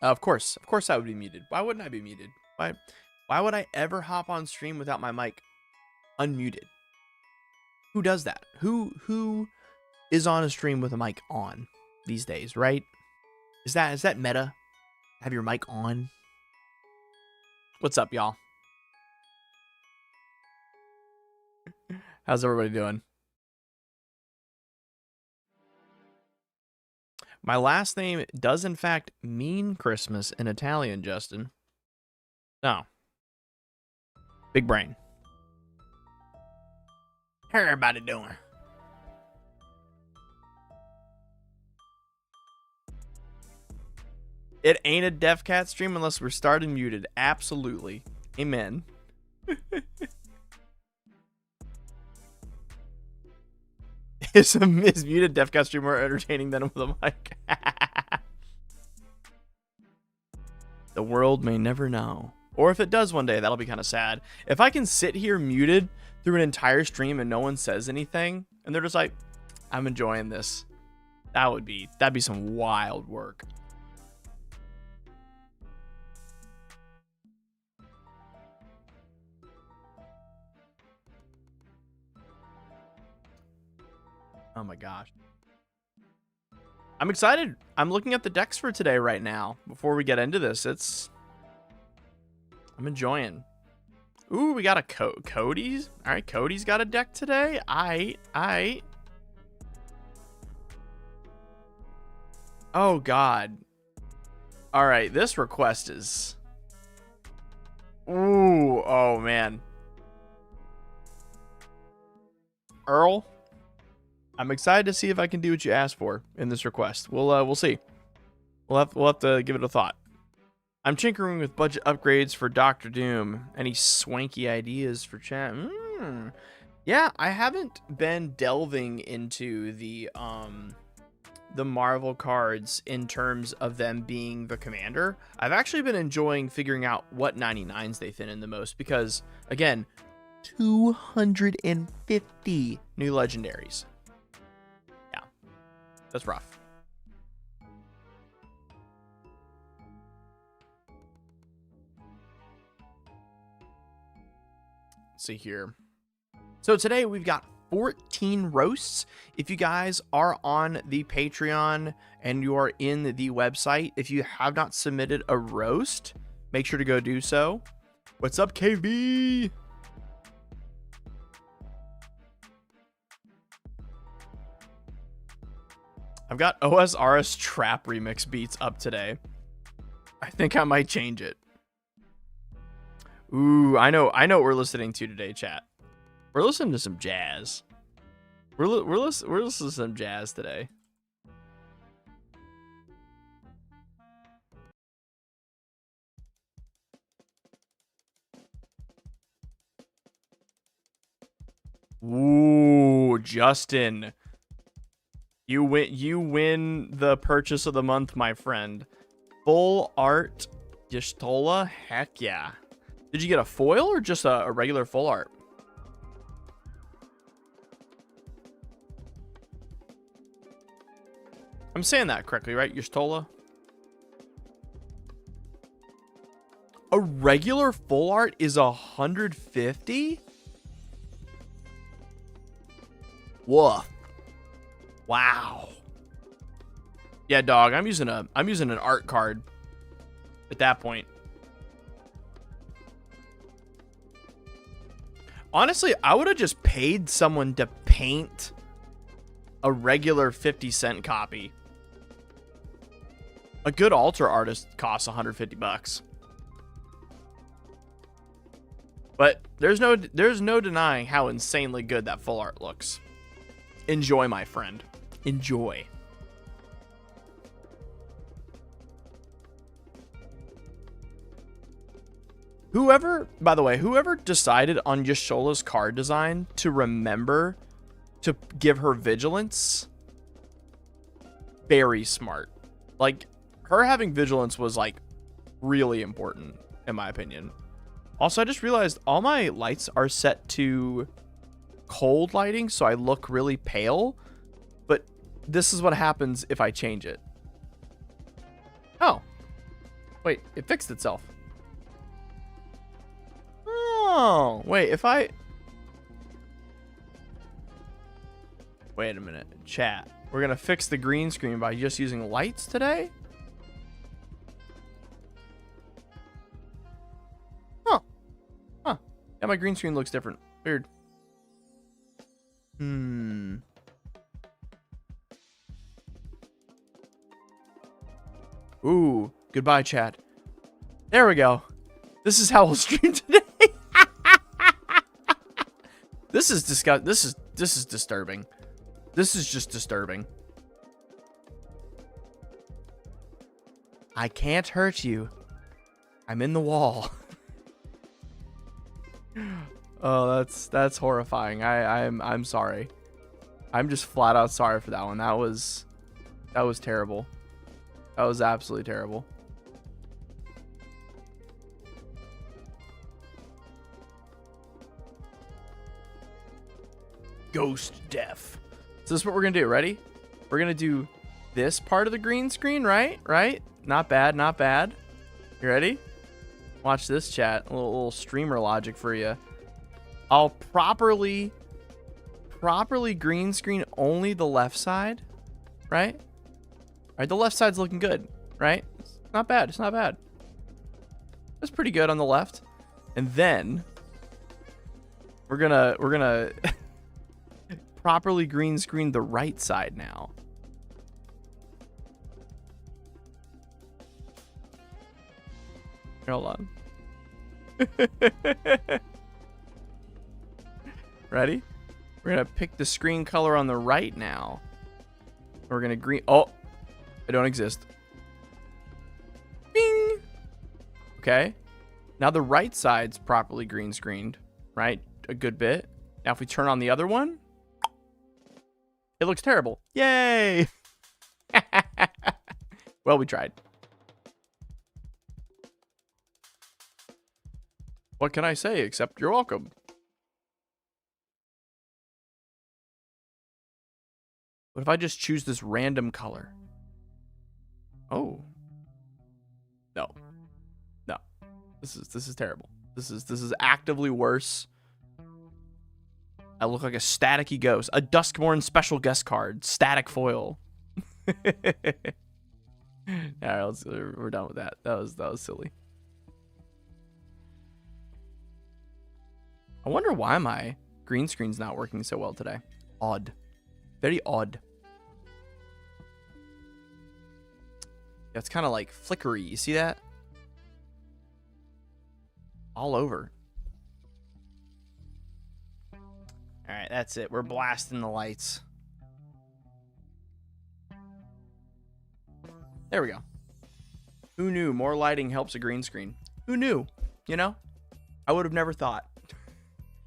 Of course I would be muted. Why wouldn't I be muted? Why would I ever hop on stream without my mic unmuted? Who does that? Who is on a stream with a mic on these days, right? Is that meta? Have your mic on? What's up, y'all? How's everybody doing? My last name does in fact mean Christmas in Italian, Justin. No. Big brain. How everybody doing? It ain't a Def Cat stream unless we're started muted. Absolutely. Amen. Is muted Def Cat stream more entertaining than with a mic? The world may never know. Or if it does one day, that'll be kind of sad. If I can sit here muted through an entire stream and no one says anything, and they're just like, I'm enjoying this. That'd be some wild work. Oh my gosh. I'm excited. I'm looking at the decks for today right now. Before we get into this, I'm enjoying. Ooh, we got a Cody's. All right, Cody's got a deck today. I. Oh God. All right, this request is. Ooh, oh man. Earl, I'm excited to see if I can do what you asked for in this request. We'll see. We'll have to give it a thought. I'm tinkering with budget upgrades for Doctor Doom. Any swanky ideas for chat? Yeah, I haven't been delving into the Marvel cards in terms of them being the commander. I've actually been enjoying figuring out what 99s they fit in the most because, again, 250 new legendaries. Yeah, that's rough. Let's see here. So today we've got 14 roasts. If you guys are on the Patreon and you are in the website, if you have not submitted a roast, make sure to go do so. What's up, KB? I've got OSRS Trap Remix beats up today. I think I might change it. Ooh, I know what we're listening to today, chat. We're listening to some jazz. We're listening to some jazz today. Ooh, Justin. You win the purchase of the month, my friend. Full art Y'shtola? Heck yeah. Did you get a foil or just a regular full art? I'm saying that correctly, right? Y'shtola? A regular full art is 150? Woof. Wow. Yeah, dog. I'm using an art card at that point. Honestly, I would have just paid someone to paint a regular 50-cent copy. A good altar artist costs 150 bucks. But there's no denying how insanely good that full art looks. Enjoy, my friend. Enjoy. By the way, whoever decided on Y'shtola's card design to remember to give her vigilance, very smart. Like, her having vigilance was, like, really important, in my opinion. Also, I just realized all my lights are set to cold lighting, so I look really pale. But this is what happens if I change it. Oh. Wait, it fixed itself. Oh, wait, if I... Wait a minute. Chat. We're going to fix the green screen by just using lights today? Huh. Huh. Yeah, my green screen looks different. Weird. Ooh. Goodbye, chat. There we go. This is how we'll stream today. This is this is disturbing. This is just disturbing. I can't hurt you. I'm in the wall. Oh, that's horrifying. I'm sorry. I'm just flat out sorry for that one. That was terrible. That was absolutely terrible. Ghost death. So this is what we're gonna do. Ready? We're gonna do this part of the green screen, right? Right? Not bad, not bad. You ready? Watch this, chat. A little streamer logic for you. I'll properly green screen only the left side, right? All right, the left side's looking good, right? It's not bad. It's not bad. It's pretty good on the left. And then we're gonna properly green screen the right side now. Hold on. Ready? We're gonna pick the screen color on the right now. We're gonna green. Oh, I don't exist. Bing. Okay. Now the right side's properly green screened, right? A good bit. Now if we turn on the other one, it looks terrible. Yay! Well, we tried. What can I say except you're welcome? What if I just choose this random color? Oh. No. No. This is terrible. This is actively worse. I look like a staticky ghost. A Duskborn special guest card. Static foil. Alright, we're done with that. That was silly. I wonder why my green screen's not working so well today. Odd. Very odd. Yeah, it's kind of like flickery. You see that? All over. Alright, that's it. We're blasting the lights. There we go. Who knew more lighting helps a green screen? Who knew? You know? I would have never thought.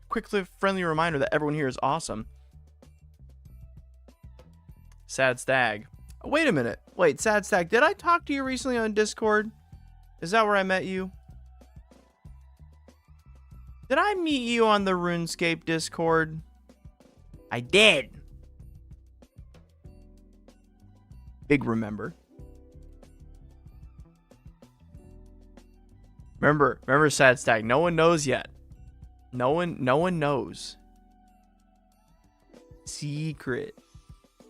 Quick, friendly reminder that everyone here is awesome. Sad Stag. Oh, wait a minute. Wait, Sad Stag, did I talk to you recently on Discord? Is that where I met you? Did I meet you on the RuneScape Discord? I did. Big remember. Remember Sad Stag. No one knows yet. No one knows. Secret.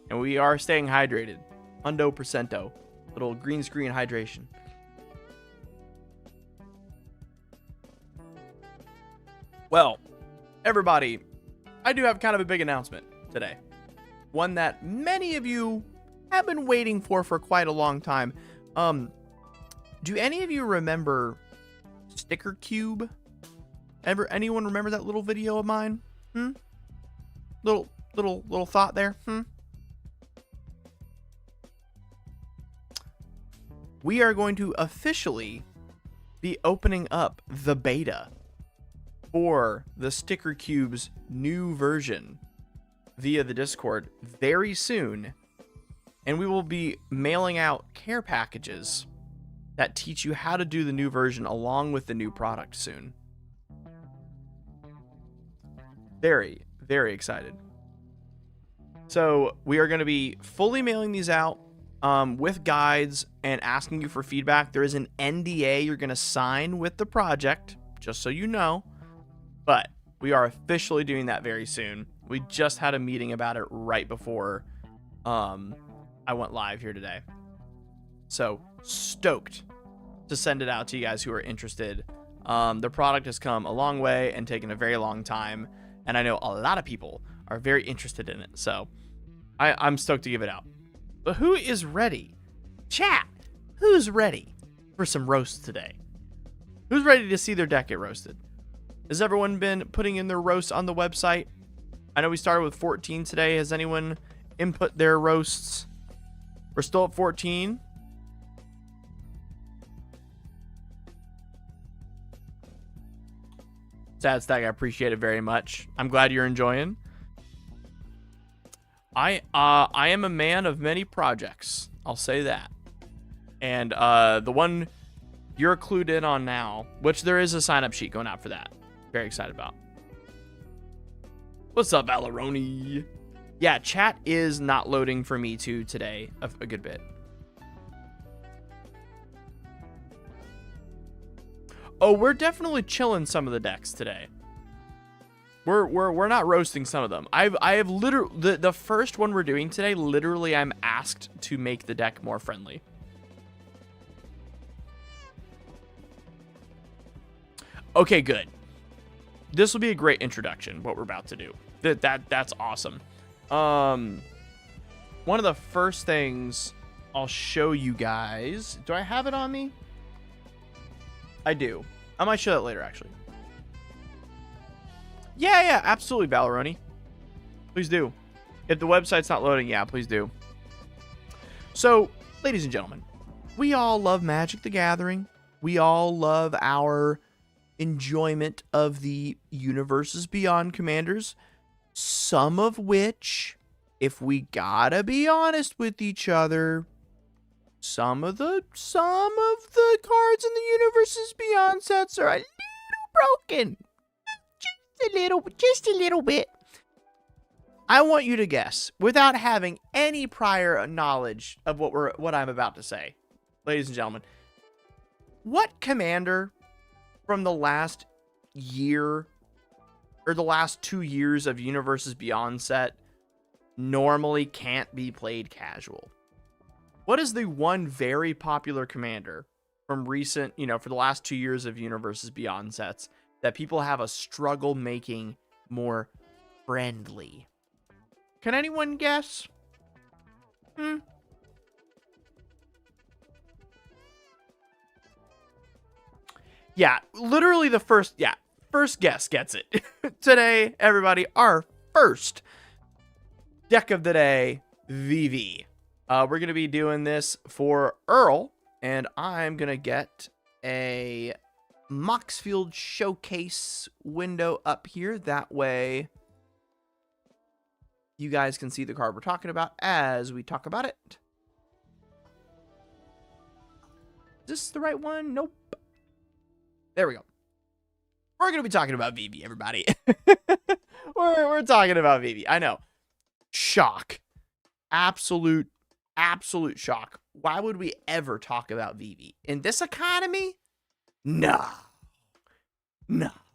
And we are staying hydrated. Hundo percento. Little green screen hydration. Well, everybody, I do have kind of a big announcement today. One that many of you have been waiting for quite a long time. Do any of you remember Sticker Cube? Anyone remember that little video of mine? Little thought there? We are going to officially be opening up the beta for the Sticker Cube's new version via the Discord very soon. And we will be mailing out care packages that teach you how to do the new version along with the new product soon. Very, very excited. So we are going to be fully mailing these out with guides and asking you for feedback. There is an NDA you're going to sign with the project, just so you know. But we are officially doing that very soon. We just had a meeting about it right before I went live here today. So stoked to send it out to you guys who are interested. The product has come a long way and taken a very long time, and I know a lot of people are very interested in it. So I'm stoked to give it out. But who is ready? Chat, who's ready for some roasts today? Who's ready to see their deck get roasted? Has everyone been putting in their roasts on the website? I know we started with 14 today. Has anyone input their roasts? We're still at 14. Sad Stack, I appreciate it very much. I'm glad you're enjoying. I am a man of many projects. I'll say that. And the one you're clued in on now, which there is a sign-up sheet going out for that. Very excited about. What's up, Valeroni? Yeah, chat is not loading for me too today a good bit. Oh, we're definitely chilling some of the decks today. We're not roasting some of them. I have literally the first one we're doing today. Literally, I'm asked to make the deck more friendly. Okay, good. This will be a great introduction. What we're about to do. That's awesome. One of the first things I'll show you guys. Do I have it on me? I do. I might show that later, actually. Yeah, absolutely, Valeroni. Please do. If the website's not loading, yeah, please do. So, ladies and gentlemen, we all love Magic the Gathering. We all love our enjoyment of the Universes Beyond commanders. Some of which, if we gotta be honest with each other, some of the cards in the Universes Beyond sets are a little broken. Just a little bit. I want you to guess, without having any prior knowledge of what I'm about to say, ladies and gentlemen, what commander from the last year or the last 2 years of Universes Beyond set normally can't be played casual? What is the one very popular commander from recent, for the last 2 years of Universes Beyond sets that people have a struggle making more friendly? Can anyone guess? Yeah, literally the first guess gets it. Today, everybody, our first deck of the day, VV. We're going to be doing this for Earl, and I'm going to get a Moxfield showcase window up here. That way, you guys can see the card we're talking about as we talk about it. Is this the right one? Nope. There we go. We're going to be talking about VV, everybody. we're talking about VV. I know. Shock. Absolute shock. Why would we ever talk about VV? In this economy? No.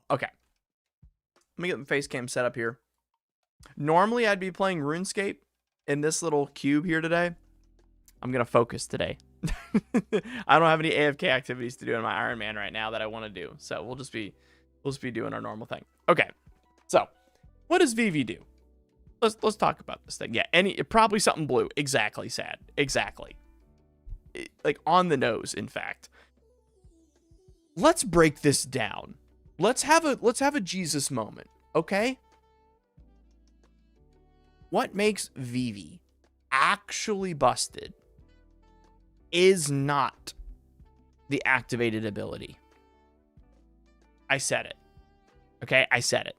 Okay. Let me get the face cam set up here. Normally, I'd be playing RuneScape in this little cube here today. I'm going to focus today. I don't have any AFK activities to do in my Iron Man right now that I want to do. So we'll just be doing our normal thing. Okay. So, what does VV do? Let's talk about this thing. Yeah, probably something blue. Exactly, sad. Exactly. Like on the nose, in fact. Let's break this down. Let's have a Jesus moment, okay? What makes VV actually busted is not the activated ability. I said it. Okay, I said it.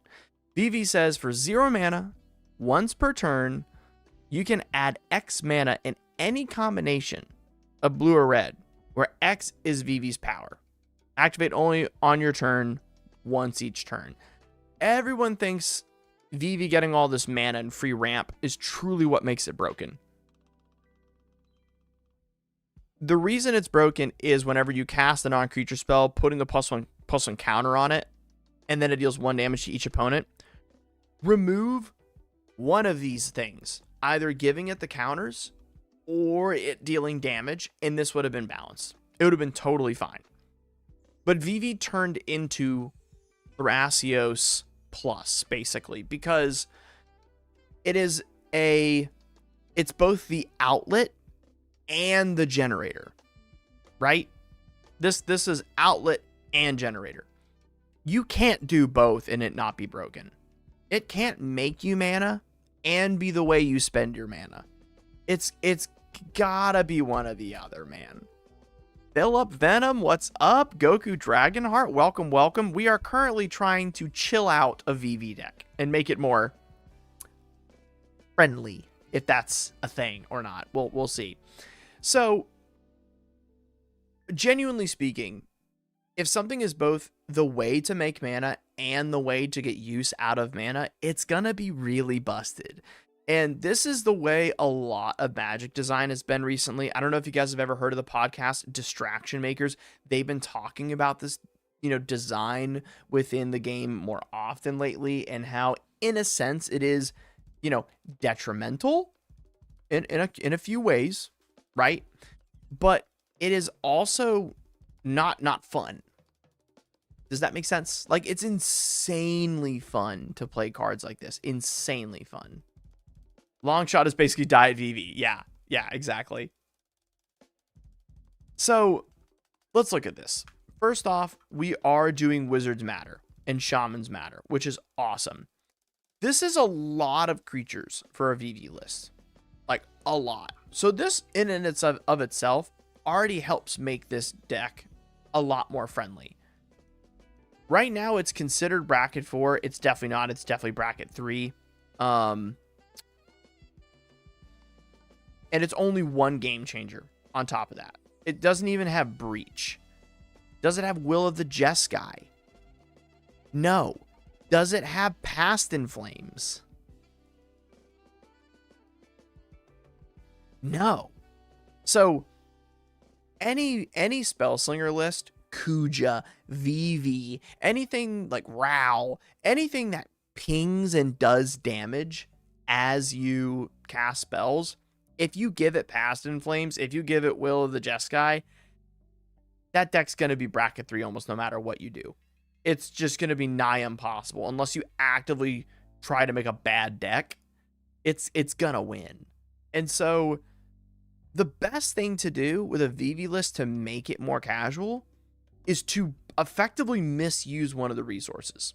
VV says for 0 mana, once per turn, you can add X mana in any combination of blue or red, where X is VV's power. Activate only on your turn, once each turn. Everyone thinks VV getting all this mana and free ramp is truly what makes it broken. The reason it's broken is whenever you cast a non-creature spell, putting the +1/+1 counter on it, and then it deals 1 damage to each opponent. Remove one of these things, either giving it the counters or it dealing damage, and this would have been balanced. It would have been totally fine. But Vivi turned into Thrasios Plus, basically, because it's both the outlet and the generator, right? This is outlet and generator. You can't do both and it not be broken. It can't make you mana and be the way you spend your mana. It's gotta be one or the other, man. Philip Venom, what's up? Goku Dragonheart, welcome. We are currently trying to chill out a VV deck and make it more friendly, if that's a thing or not. We'll see. So, genuinely speaking, if something is both the way to make mana and the way to get use out of mana, it's gonna be really busted. And this is the way a lot of Magic design has been recently. I don't know if you guys have ever heard of the podcast Distraction Makers. They've been talking about this, design within the game more often lately, and how, in a sense, it is, detrimental in a few ways, right? But it is also not fun. Does that make sense? Like, it's insanely fun to play cards like this. Insanely fun. Longshot is basically Diet VV. Yeah, exactly. So, let's look at this. First off, we are doing Wizards Matter and Shamans Matter, which is awesome. This is a lot of creatures for a VV list. Like, a lot. So this, in and of itself, already helps make this deck a lot more friendly. Right now, it's considered bracket 4. It's definitely not. It's definitely bracket 3. And it's only one game changer on top of that. It doesn't even have Breach. Does it have Will of the Jeskai? No. Does it have Past in Flames? No. So, any Spellslinger list, Kuja, Vivi, anything like Rao, anything that pings and does damage as you cast spells, if you give it Past in Flames, if you give it Will of the Jeskai, that deck's going to be bracket 3 almost no matter what you do. It's just going to be nigh impossible unless you actively try to make a bad deck. It's going to win. And so the best thing to do with a VV list to make it more casual is to effectively misuse one of the resources.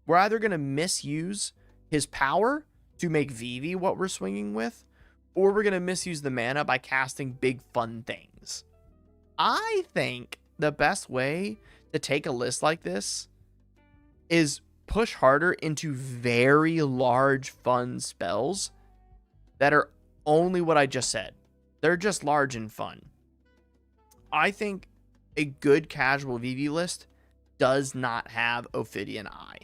We're either going to misuse his power to make VV what we're swinging with, or we're going to misuse the mana by casting big fun things. I think the best way to take a list like this is push harder into very large fun spells that are only what I just said. They're just large and fun. I think a good casual VV list does not have Ophidian Eye.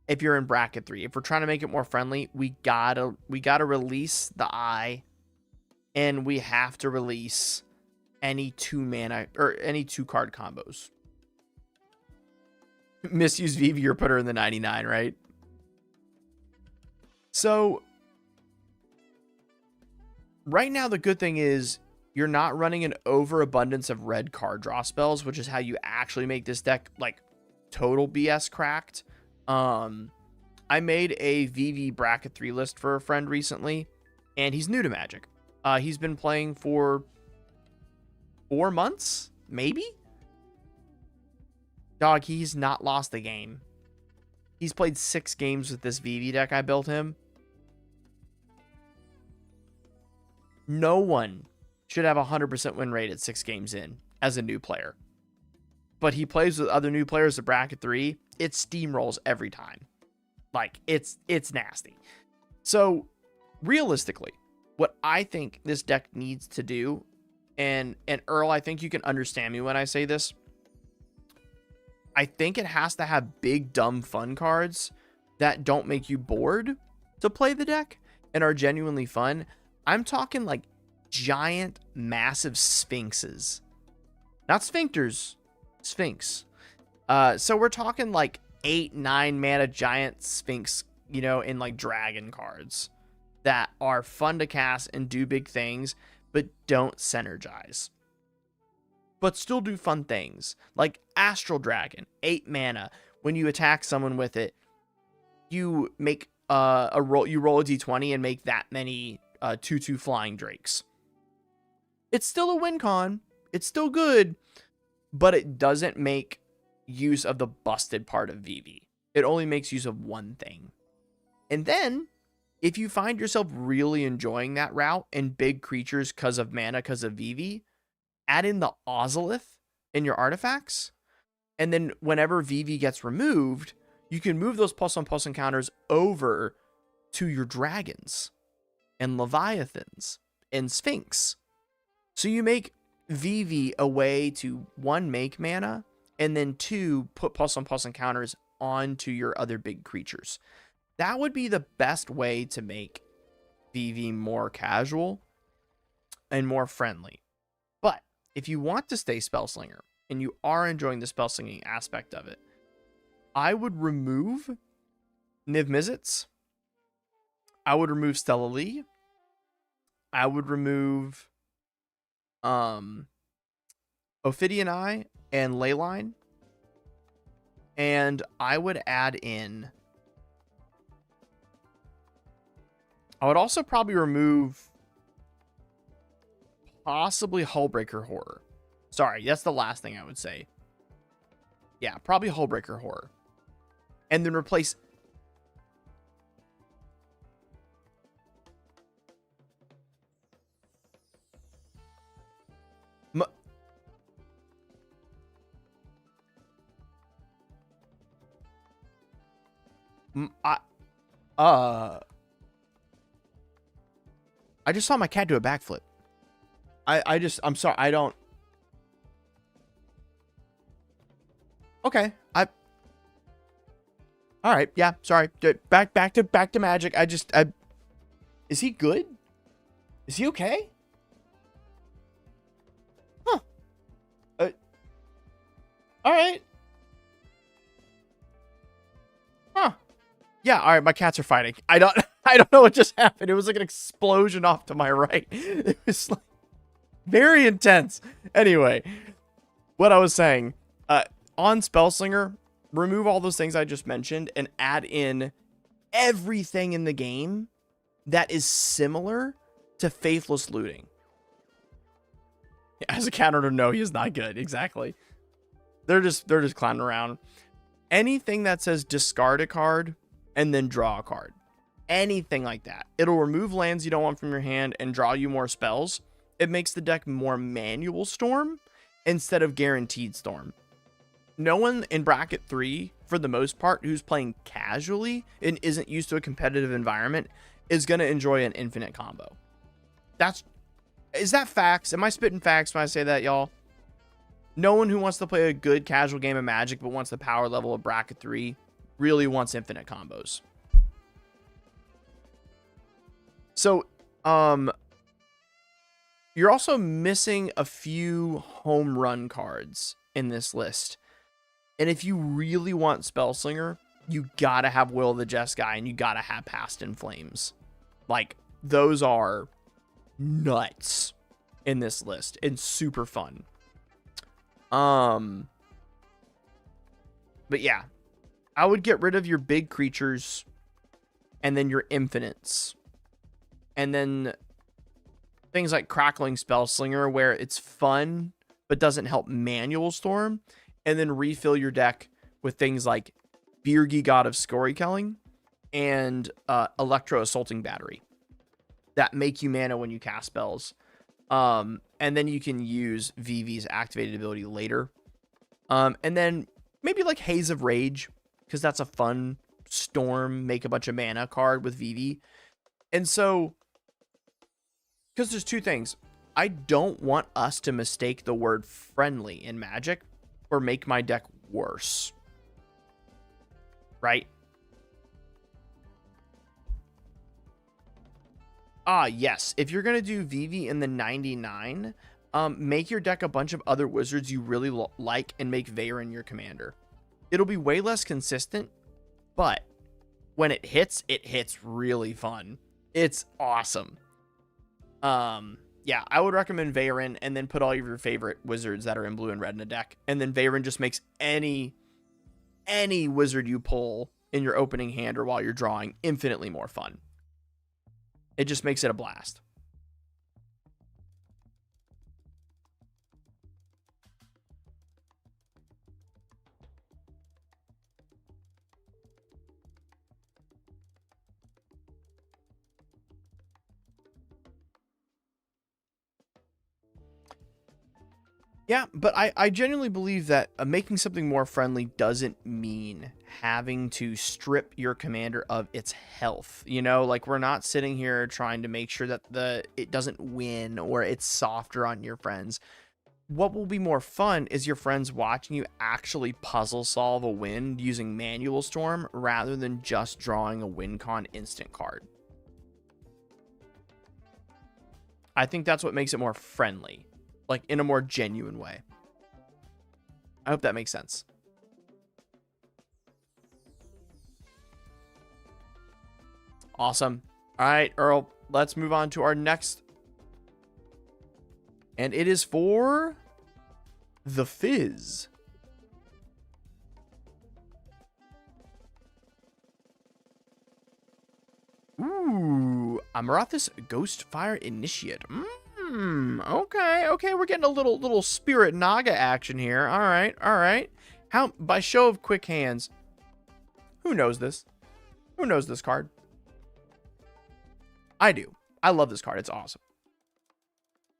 If you're in bracket 3, if we're trying to make it more friendly, we gotta release the Eye, and we have to release any 2 mana or any 2 card combos. Misuse VV or put her in the 99, right? So right now, the good thing is you're not running an overabundance of red card draw spells, which is how you actually make this deck like total BS cracked. I made a VV bracket 3 list for a friend recently, and he's new to Magic. He's been playing for 4 months, maybe? Dog, he's not lost a game. He's played 6 games with this VV deck I built him. No one should have a 100% win rate at 6 games in as a new player. But he plays with other new players at bracket 3. It steamrolls every time. Like, it's nasty. So, realistically, what I think this deck needs to do, and Earl, I think you can understand me when I say this, I think it has to have big, dumb, fun cards that don't make you bored to play the deck. and are genuinely fun, I'm talking like giant, massive sphinxes. Not sphincters, sphinx. So we're talking like 8-9 mana giant sphinx, you know, in like dragon cards that are fun to cast and do big things, but don't synergize. But still do fun things. Like Astral Dragon, 8 mana. When you attack someone with it, you make a roll. You roll a d20 and make that many 2/2 flying drakes. It's still a win con. It's still good, but it doesn't make use of the busted part of VV. It only makes use of one thing. And then, if you find yourself really enjoying that route and big creatures because of mana, because of VV, add in the Ozolith in your artifacts. And then whenever VV gets removed, you can move those +1/+1 encounters over to your dragons and Leviathans and Sphinx. So you make VV a way to, 1, make mana, and then 2, put +1/+1 encounters onto your other big creatures. That would be the best way to make VV more casual and more friendly. But if you want to stay Spellslinger and you are enjoying the spellslinging aspect of it, I would remove Niv Mizzets. I would remove Stella Lee. I would remove Ophidian Eye and Leyline. And I would add in... I would also probably remove possibly Hullbreaker Horror. Sorry, that's the last thing I would say. Yeah, probably Hullbreaker Horror. And then replace... I just saw my cat do a backflip. I'm sorry, I don't... Okay, all right, yeah, sorry. Back to Magic. Is he good? Is he okay? Huh. All right. Huh. Yeah, all right, my cats are fighting. I don't know what just happened. It was like an explosion off to my right. It was like very intense. Anyway, what I was saying, on Spellslinger, remove all those things I just mentioned and add in everything in the game that is similar to Faithless Looting. As a counter to no, he is not good. Exactly. They're just clowning around. Anything that says discard a card and then draw a card. Anything like that. It'll remove lands you don't want from your hand and draw you more spells. It makes the deck more manual Storm instead of guaranteed Storm. No one in bracket 3, for the most part, who's playing casually and isn't used to a competitive environment is going to enjoy an infinite combo. Is that facts? Am I spitting facts when I say that, y'all? No one who wants to play a good casual game of Magic but wants the power level of bracket 3 really wants infinite combos. So, you're also missing a few home run cards in this list. And if you really want Spellslinger, you gotta have Will of the Jeskai and you gotta have Past in Flames. Like, those are nuts in this list and super fun. But yeah, I would get rid of your big creatures and then your infinites. And then things like Crackling Spellslinger, where it's fun but doesn't help manual Storm. And then refill your deck with things like Birgi, God of Storytelling, and Electro Assaulting Battery that make you mana when you cast spells. And then you can use VV's activated ability later. And then maybe like Haze of Rage, because that's a fun Storm, make a bunch of mana card with VV. And so, because there's two things. I don't want us to mistake the word friendly in Magic or make my deck worse. Right? Yes. If you're going to do Vivi in the 99, make your deck a bunch of other wizards you really like and make Veyron your commander. It'll be way less consistent, but when it hits really fun. It's awesome. Yeah, I would recommend Veyron and then put all of your favorite wizards that are in blue and red in a deck. And then Veyron just makes any wizard you pull in your opening hand or while you're drawing infinitely more fun. It just makes it a blast. Yeah, but I genuinely believe that making something more friendly doesn't mean having to strip your commander of its health. You know, like we're not sitting here trying to make sure that it doesn't win or it's softer on your friends. What will be more fun is your friends watching you actually puzzle solve a win using Manual Storm rather than just drawing a WinCon instant card. I think that's what makes it more friendly. Like, in a more genuine way. I hope that makes sense. Awesome. All right, Earl, let's move on to our next. And it is for the Fizz. Ooh, Amarathis Ghostfire Initiate. Okay, we're getting a little Spirit Naga action here. All right. How, by show of quick hands, who knows this? Who knows this card? I do. I love this card. It's awesome.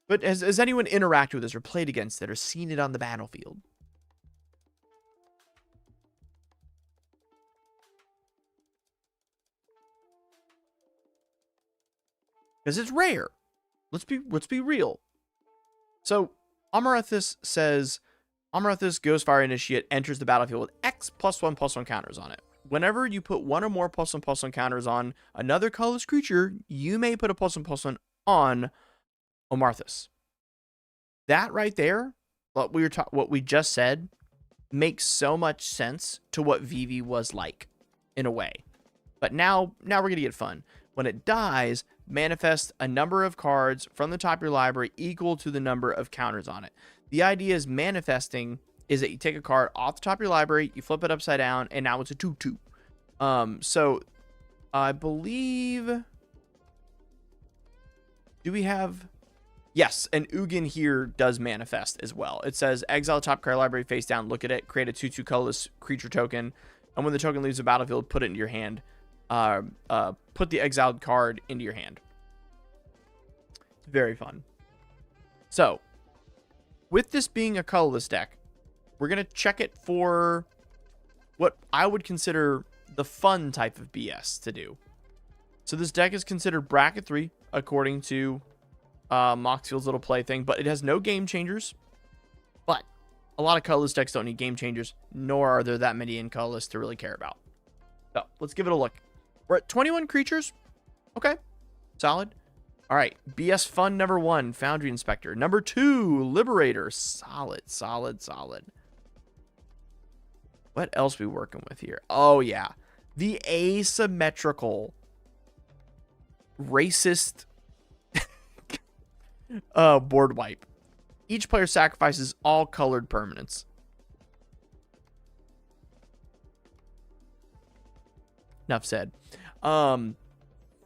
But has anyone interacted with this or played against it or seen it on the battlefield? Because it's rare. Let's be real. So Amarathis says, Amarathis Ghostfire Initiate enters the battlefield with X +1/+1 counters on it. Whenever you put one or more +1/+1 counters on another colorless creature, you may put a +1/+1 on Amarathis. That right there, what we just said, makes so much sense to what Vivi was like, in a way. But now we're gonna get fun. When it dies, manifest a number of cards from the top of your library equal to the number of counters on it. The idea is manifesting is that you take a card off the top of your library, you flip it upside down, and now it's a 2/2. So I believe, do we have? Yes, an Ugin here does manifest as well. It says exile top card library face down, look at it, create a 2/2 colorless creature token, and when the token leaves the battlefield, put it into your hand. Put the exiled card into your hand. It's very fun. So, with this being a colorless deck, we're going to check it for what I would consider the fun type of BS to do. So this deck is considered bracket 3 according to Moxfield's little play thing, but it has no game changers. But a lot of colorless decks don't need game changers, nor are there that many in colorless to really care about. So let's give it a look. We're at 21 creatures. Okay, solid. All right, BS Fun number 1, Foundry Inspector. Number 2, Liberator. Solid. What else we working with here? Oh, yeah. The asymmetrical, racist board wipe. Each player sacrifices all colored permanents. Enough said. Null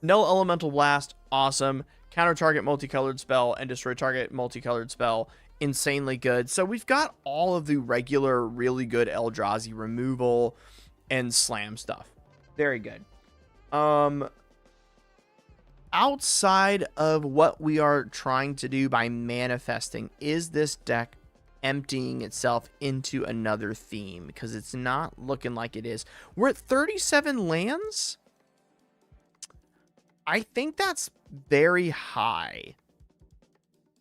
Elemental Blast, awesome. Counter target multicolored spell and destroy target multicolored spell, insanely good. So we've got all of the regular, really good Eldrazi removal and slam stuff. Very good. Outside of what we are trying to do by manifesting, is this deck emptying itself into another theme? Because it's not looking like it is. We're at 37 lands. I think that's very high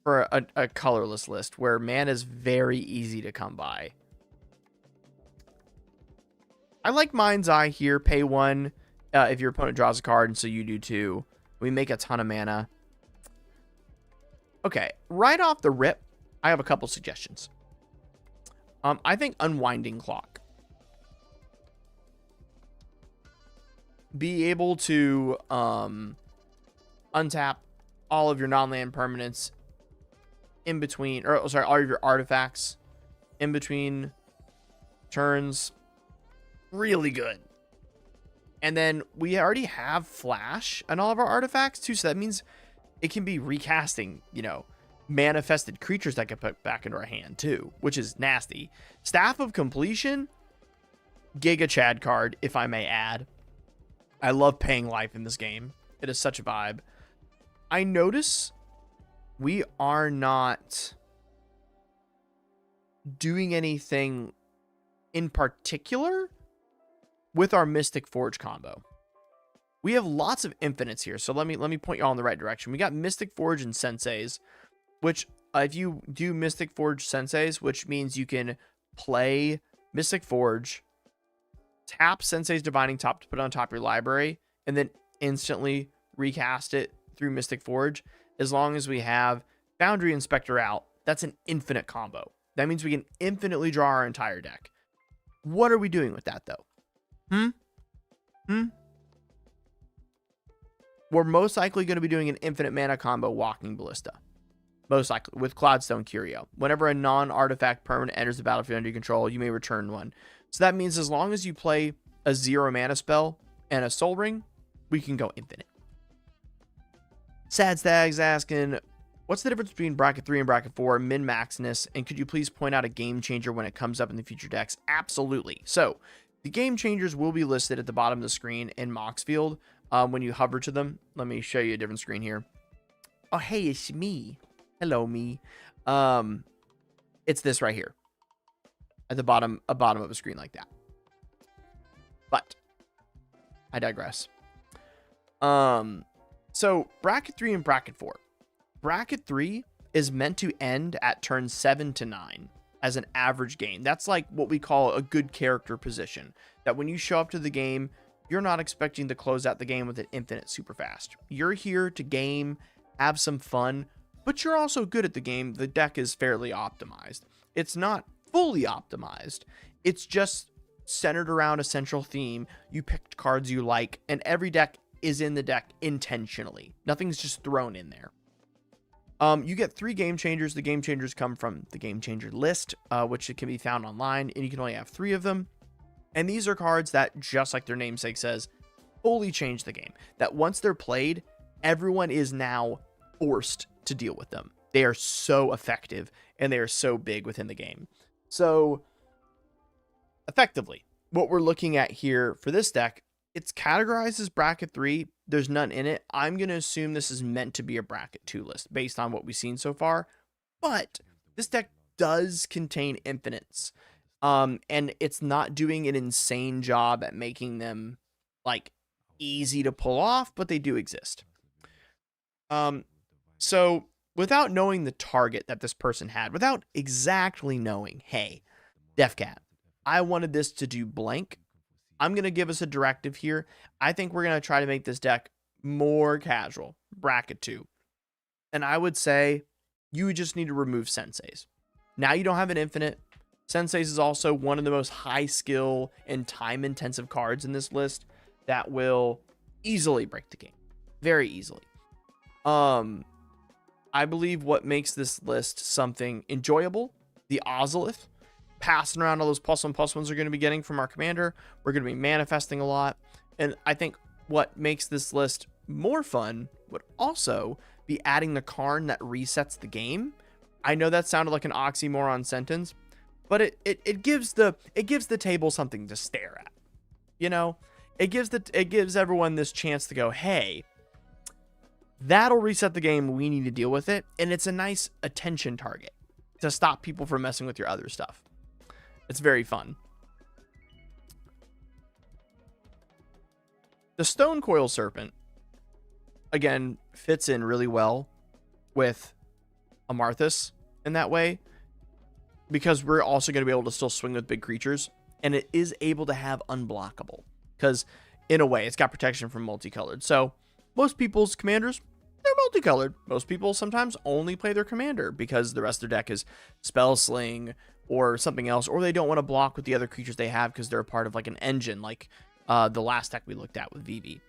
for a colorless list where mana is very easy to come by. I like Mind's Eye here. Pay 1 if your opponent draws a card, and so you do too. We make a ton of mana. Okay, right off the rip, I have a couple suggestions. I think Unwinding Clock. Be able to untap all of your non-land permanents in between, or sorry, all of your artifacts in between turns. Really good. And then we already have Flash on all of our artifacts too, so that means it can be recasting, you know, manifested creatures that can put back into our hand too, which is nasty. Staff of Completion, Giga Chad card, if I may add. I love paying life in this game. It is such a vibe. I notice we are not doing anything in particular with our Mystic Forge combo. We have lots of infinites here, so let me point you all in the right direction. We got Mystic Forge and Senseis, which if you do Mystic Forge Senseis, which means you can play Mystic Forge, tap Sensei's Divining Top to put it on top of your library, and then instantly recast it through Mystic Forge. As long as we have Boundary Inspector out, that's an infinite combo. That means we can infinitely draw our entire deck. What are we doing with that, though? We're most likely going to be doing an infinite mana combo Walking Ballista. Most likely, with Cloudstone Curio. Whenever a non-artifact permanent enters the battlefield under your control, you may return one. So that means as long as you play a 0 mana spell and a Soul Ring, we can go infinite. Sad Stag's asking, what's the difference between bracket 3 and bracket 4, min-maxness, and could you please point out a game changer when it comes up in the future decks? Absolutely. So, the game changers will be listed at the bottom of the screen in Moxfield when you hover to them. Let me show you a different screen here. Oh, hey, it's me. Hello, me. It's this right here. At the bottom of a screen like that. But, I digress. So, bracket 3 and bracket 4. Bracket 3 is meant to end at turn 7 to 9 as an average game. That's like what we call a good character position. That when you show up to the game, you're not expecting to close out the game with an infinite super fast. You're here to game, have some fun, but you're also good at the game. The deck is fairly optimized. It's not fully optimized. It's just centered around a central theme. You picked cards you like, and every deck is in the deck intentionally. Nothing's just thrown in there. You get 3 game changers. The game changers come from the game changer list, which can be found online, and you can only have 3 of them. And these are cards that, just like their namesake says, fully change the game. That once they're played, everyone is now forced to deal with them. They are so effective, and they are so big within the game. So, effectively, what we're looking at here for this deck, it's categorized as bracket 3. There's none in it. I'm going to assume this is meant to be a bracket 2 list based on what we've seen so far. But this deck does contain infinites. And it's not doing an insane job at making them like easy to pull off, but they do exist. So without knowing the target that this person had, without exactly knowing, hey, DefCat, I wanted this to do blank. I'm going to give us a directive here. I think we're going to try to make this deck more casual, bracket 2. And I would say you just need to remove Senseis. Now you don't have an infinite. Senseis is also one of the most high skill and time intensive cards in this list that will easily break the game. Very easily. I believe what makes this list something enjoyable, the Ozolith. Passing around all those +1/+1s are going to be getting from our commander. We're going to be manifesting a lot. And I think what makes this list more fun would also be adding the Karn that resets the game. I know that sounded like an oxymoron sentence, but it gives the table something to stare at. You know, it gives everyone this chance to go, hey, that'll reset the game. We need to deal with it. And it's a nice attention target to stop people from messing with your other stuff. It's very fun. The Stone Coil Serpent, again, fits in really well with Amarthus in that way, because we're also going to be able to still swing with big creatures, and it is able to have unblockable, because in a way, it's got protection from multicolored. So most people's commanders, they're multicolored. Most people sometimes only play their commander because the rest of their deck is spell sling or something else, or they don't want to block with the other creatures they have because they're a part of like an engine, like the last deck we looked at with Vivi.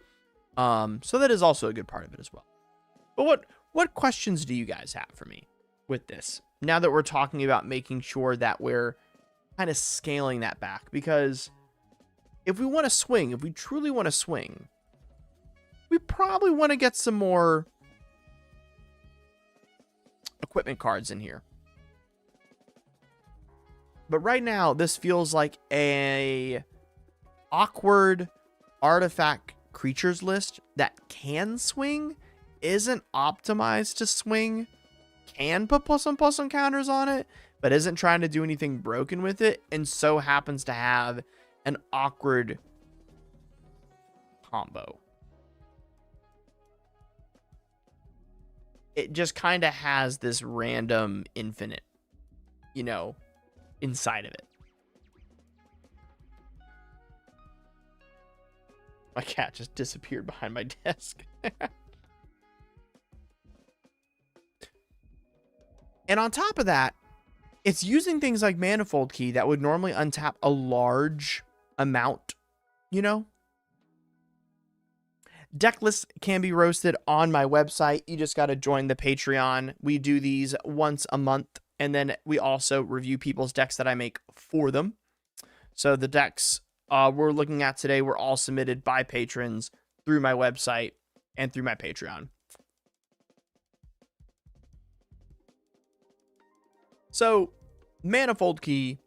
So that is also a good part of it as well. But what questions do you guys have for me with this? Now that we're talking about making sure that we're kind of scaling that back, because if we want to swing, if we truly want to swing, we probably want to get some more equipment cards in here. But right now, this feels like a awkward artifact creatures list that can swing, isn't optimized to swing, can put plus one counters on it, but isn't trying to do anything broken with it, and so happens to have an awkward combo. It just kind of has this random infinite, you know, inside of it. My cat just disappeared behind my desk. And on top of that, it's using things like Manifold Key that would normally untap a large amount, you know? Deck lists can be roasted on my website. You just got to join the Patreon. We do these once a month, and then we also review people's decks that I make for them. So the decks we're looking at today were all submitted by patrons through my website and through my Patreon. So Manifold Key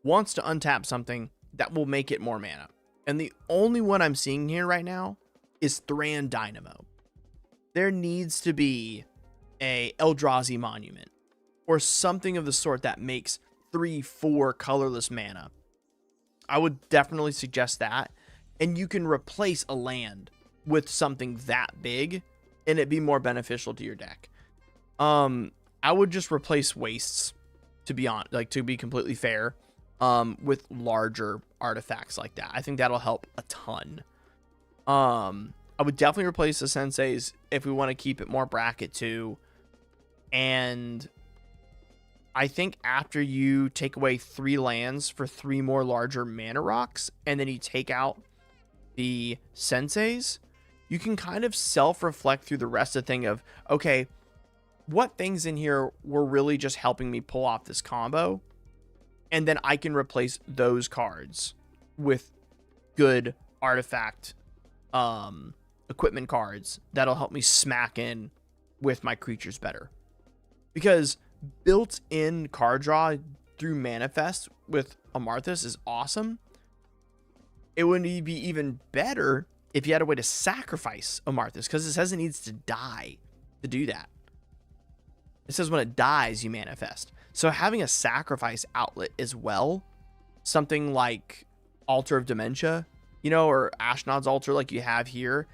wants to untap something that will make it more mana. And the only one I'm seeing here right now is Thran Dynamo. There needs to be a Eldrazi Monument or something of the sort that makes 3-4 colorless mana. I would definitely suggest that. And you can replace a land with something that big and it be more beneficial to your deck. I would just replace wastes, to be on, like, to be completely fair, with larger artifacts like that. I think that'll help a ton. I would definitely replace the Senseis if we want to keep it more bracket too. And I think after you take away 3 lands for 3 more larger mana rocks, and then you take out the Senseis, you can kind of self-reflect through the rest of the thing of, okay, what things in here were really just helping me pull off this combo? And then I can replace those cards with good artifact equipment cards that'll help me smack in with my creatures better. Because built-in card draw through Manifest with Amarthus is awesome. It would be even better if you had a way to sacrifice Amarthus, because it says it needs to die to do that. It says when it dies, you manifest. So having a sacrifice outlet as well, something like Altar of Dementia, you know, or Ashnod's Altar like you have here,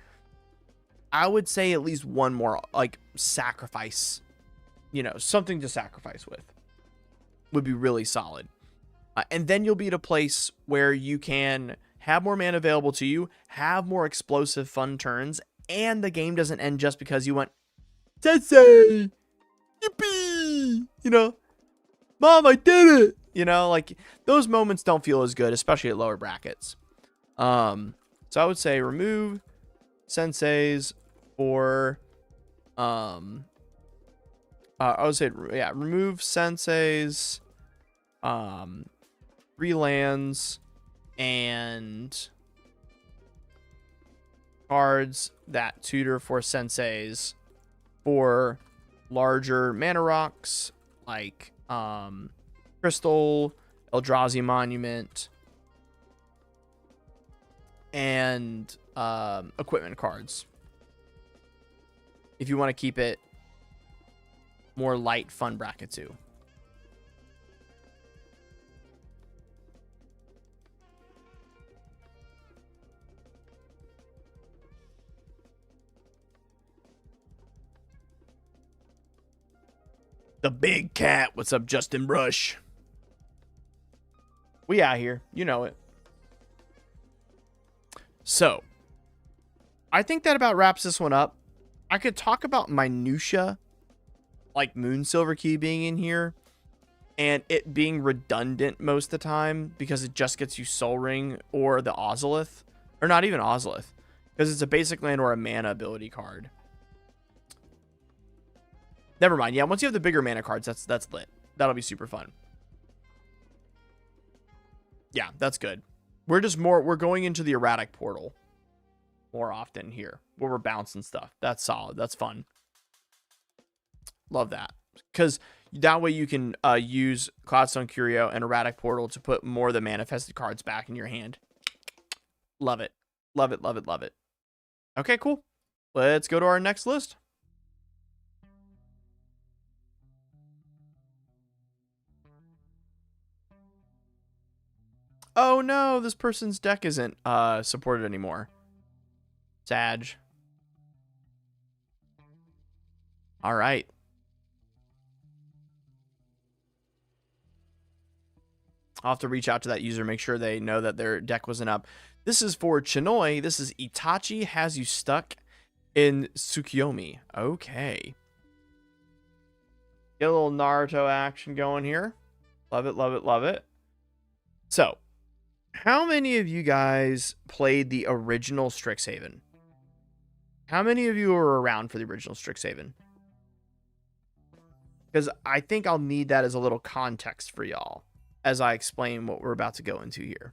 I would say at least one more, like, sacrifice, you know, something to sacrifice with would be really solid. And then you'll be at a place where you can have more mana available to you, have more explosive fun turns, and the game doesn't end just because you went, Sensei! Yippee! You know, Mom, I did it! You know, like, those moments don't feel as good, especially at lower brackets. So I would say remove Senseis for, I would say, yeah, remove Senseis, 3 lands, and cards that tutor for Senseis for larger mana rocks like Crystal, Eldrazi Monument, and equipment cards. If you want to keep it more light, fun bracket too. The big cat. What's up, Justin Brush? We out here. You know it. So, I think that about wraps this one up. I could talk about minutia, like Moonsilver Key being in here, and it being redundant most of the time because it just gets you Soul Ring or the Ozolith, or not even Ozolith, because it's a basic land or a mana ability card. Never mind. Yeah, once you have the bigger mana cards, that's lit. That'll be super fun. Yeah, that's good. We're going into the erratic portal more often here, where we're bouncing stuff. That's solid. That's fun. Love that. Because that way you can use Cloudstone Curio and Erratic Portal to put more of the manifested cards back in your hand. Love it. Love it, love it, love it. Okay, cool. Let's go to our next list. Oh no, this person's deck isn't supported anymore. Sag. All right. I'll have to reach out to that user, make sure they know that their deck wasn't up. This is for Chinoi. This is Itachi has you stuck in Tsukiyomi. Okay. Get a little Naruto action going here. Love it, love it, love it. So, how many of you guys played the original Strixhaven? How many of you were around for the original Strixhaven? Because I think I'll need that as a little context for y'all as I explain what we're about to go into here.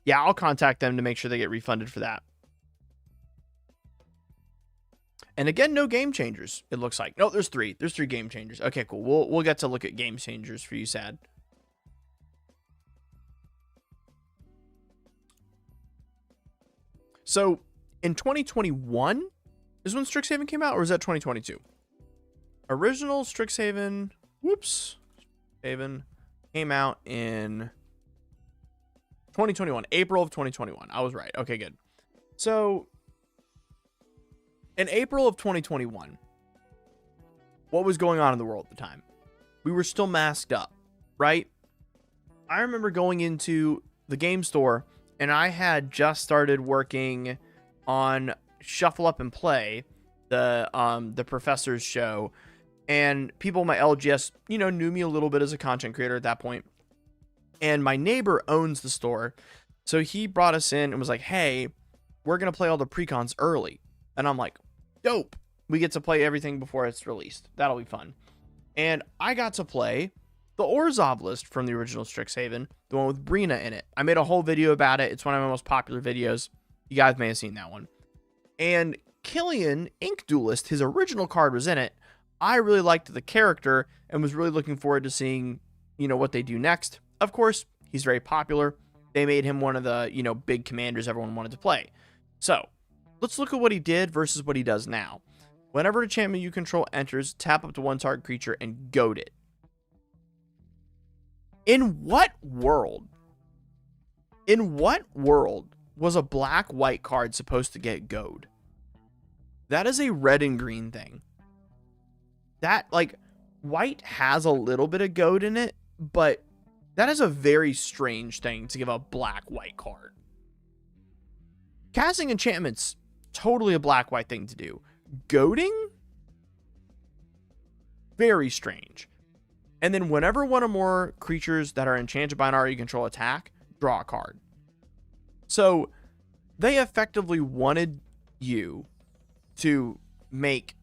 Yeah, I'll contact them to make sure they get refunded for that. And again, no game changers, it looks like. No, there's three. There's 3 game changers. Okay, cool. We'll get to look at game changers for you, Sad. So, in 2021 is when Strixhaven came out, or is that 2022? Original Strixhaven, whoops, Haven came out in 2021, April of 2021. I was right. Okay, good. So, in April of 2021, what was going on in the world at the time? We were still masked up, right? I remember going into the game store, and I had just started working on Shuffle Up and Play, the professor's show, and people in my LGS, you know, knew me a little bit as a content creator at that point. And my neighbor owns the store, so he brought us in and was like, hey, we're going to play all the precons early. And I'm like, dope. We get to play everything before it's released. That'll be fun. And I got to play the Orzhov list from the original Strixhaven, the one with Brina in it. I made a whole video about it. It's one of my most popular videos. You guys may have seen that one. And Killian, Ink Duelist, his original card was in it. I really liked the character and was really looking forward to seeing, you know, what they do next. Of course, he's very popular. They made him one of the, you know, big commanders everyone wanted to play. So, let's look at what he did versus what he does now. Whenever a champion you control enters, tap up to one target creature and goad it. In what world was a black-white card supposed to get goad? That is a red and green thing. That, like, white has a little bit of goad in it, but that is a very strange thing to give a black-white card. Casting enchantments, totally a black-white thing to do. Goading? Very strange. And then whenever one or more creatures that are enchanted by an art you control attack, draw a card. So they effectively wanted you to make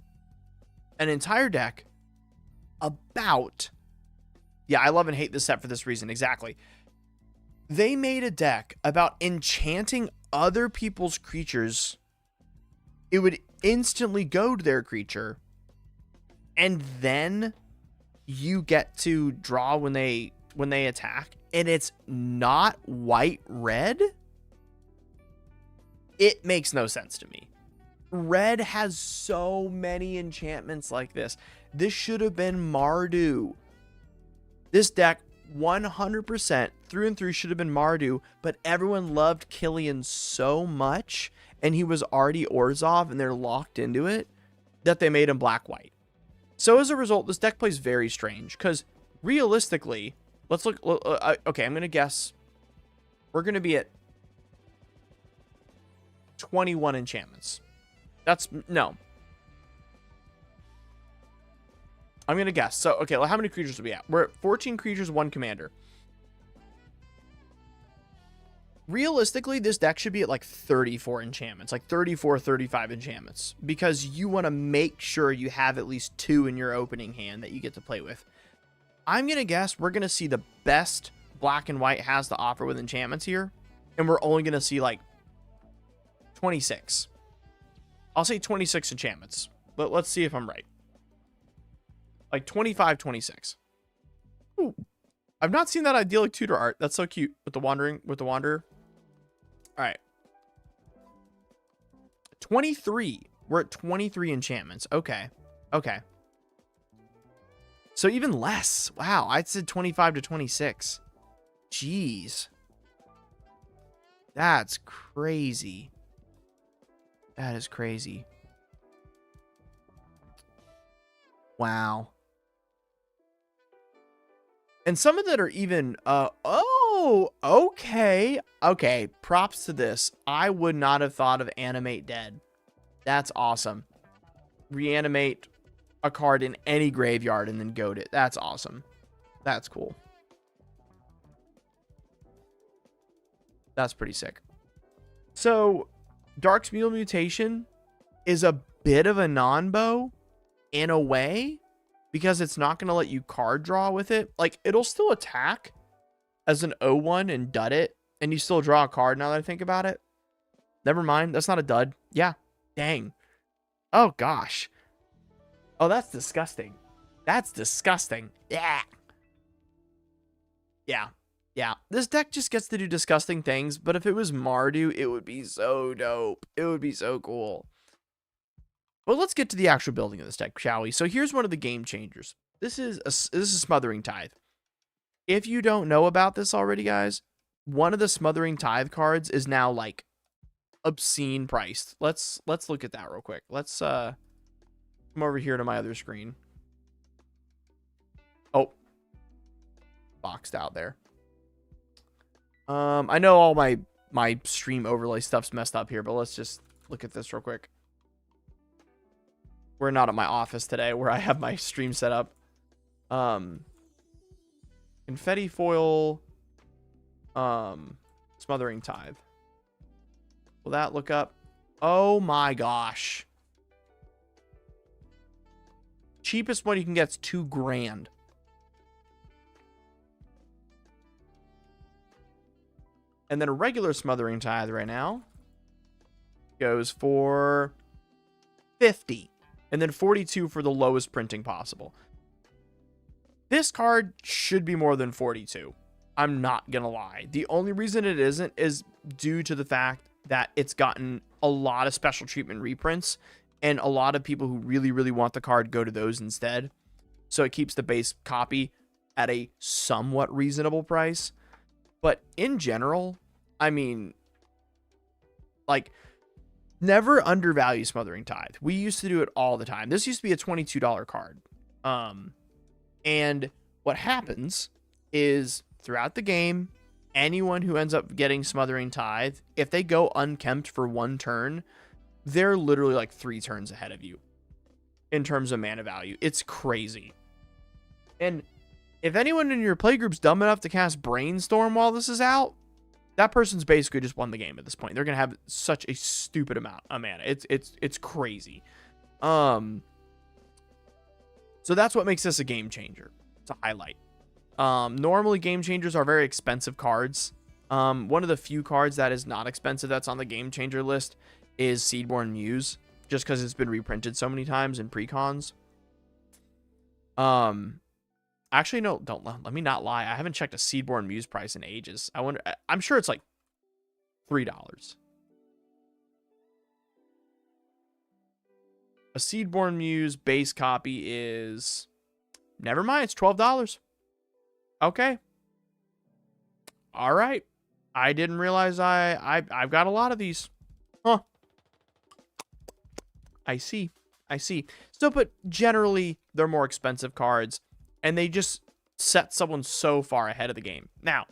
an entire deck about... Yeah, I love and hate this set for this reason. Exactly. They made a deck about enchanting other people's creatures. It would instantly goad their creature. And then you get to draw when they attack. And it's not white-red? It makes no sense to me. Red has so many enchantments like this. This should have been Mardu. This deck, 100% through and through, should have been Mardu, but everyone loved Killian so much, and he was already Orzhov, and they're locked into it, that they made him black-white. So as a result, this deck plays very strange, because realistically, let's look, okay, I'm going to guess, we're going to be at 21 enchantments. No. I'm going to guess. So, okay, well, how many creatures are we at? We're at 14 creatures, 1 commander. Realistically, this deck should be at like 34 enchantments, like 34, 35 enchantments, because you want to make sure you have at least 2 in your opening hand that you get to play with. I'm going to guess we're going to see the best black and white has to offer with enchantments here, and we're only going to see like 26. I'll say 26 enchantments, but let's see if I'm right. Like 25, 26. Ooh. I've not seen that idyllic tutor art. That's so cute with the wanderer. All right. 23. We're at 23 enchantments. Okay. Okay. So even less. Wow. I said 25 to 26. Jeez. That's crazy. That is crazy. Wow. And some of that are even, oh, okay. Okay, props to this. I would not have thought of Animate Dead. That's awesome. Reanimate a card in any graveyard and then goad it. That's awesome. That's cool. That's pretty sick. So, Dark's Mutation is a bit of a non-bow in a way, because it's not going to let you card draw with it. Like, it'll still attack as an 0-1 and dud it, and you still draw a card now that I think about it. Never mind. That's not a dud. Yeah. Dang. Oh, gosh. Oh, that's disgusting. That's disgusting. Yeah. Yeah. Yeah. This deck just gets to do disgusting things, but if it was Mardu, it would be so dope. It would be so cool. Well, let's get to the actual building of this deck, shall we? So here's one of the game changers. This is Smothering Tithe. If you don't know about this already, guys, one of the Smothering Tithe cards is now like obscene priced. Let's look at that real quick. Let's come over here to my other screen. Oh, boxed out there. I know all my stream overlay stuff's messed up here, but let's just look at this real quick. We're not at my office today where I have my stream set up. Confetti Foil, Smothering Tithe. Will that look up? Oh my gosh. Cheapest one you can get is $2,000. And then a regular Smothering Tithe right now goes for 50. And then 42 for the lowest printing possible. This card should be more than 42. I'm not going to lie. The only reason it isn't is due to the fact that it's gotten a lot of special treatment reprints. And a lot of people who really, really want the card go to those instead. So it keeps the base copy at a somewhat reasonable price. But in general, I mean, like, never undervalue Smothering Tithe. We used to do it all the time. This used to be a $22 card. And what happens is throughout the game, anyone who ends up getting Smothering Tithe, if they go unkempt for 1 turn, they're literally like 3 turns ahead of you in terms of mana value. It's crazy. And if anyone in your playgroup's dumb enough to cast Brainstorm while this is out, that person's basically just won the game at this point. They're going to have such a stupid amount of mana. It's crazy. So that's what makes this a game changer. It's a highlight. Normally game changers are very expensive cards. One of the few cards that is not expensive that's on the game changer list is Seedborn Muse, just because it's been reprinted so many times in precons. Actually, no, let me not lie. I haven't checked a Seedborn Muse price in ages. I'm sure it's like $3. A Seedborn Muse base copy is, never mind, it's $12. Okay. All right. I didn't realize I've got a lot of these. Huh. I see. Still, but generally, they're more expensive cards. And they just set someone so far ahead of the game. Now,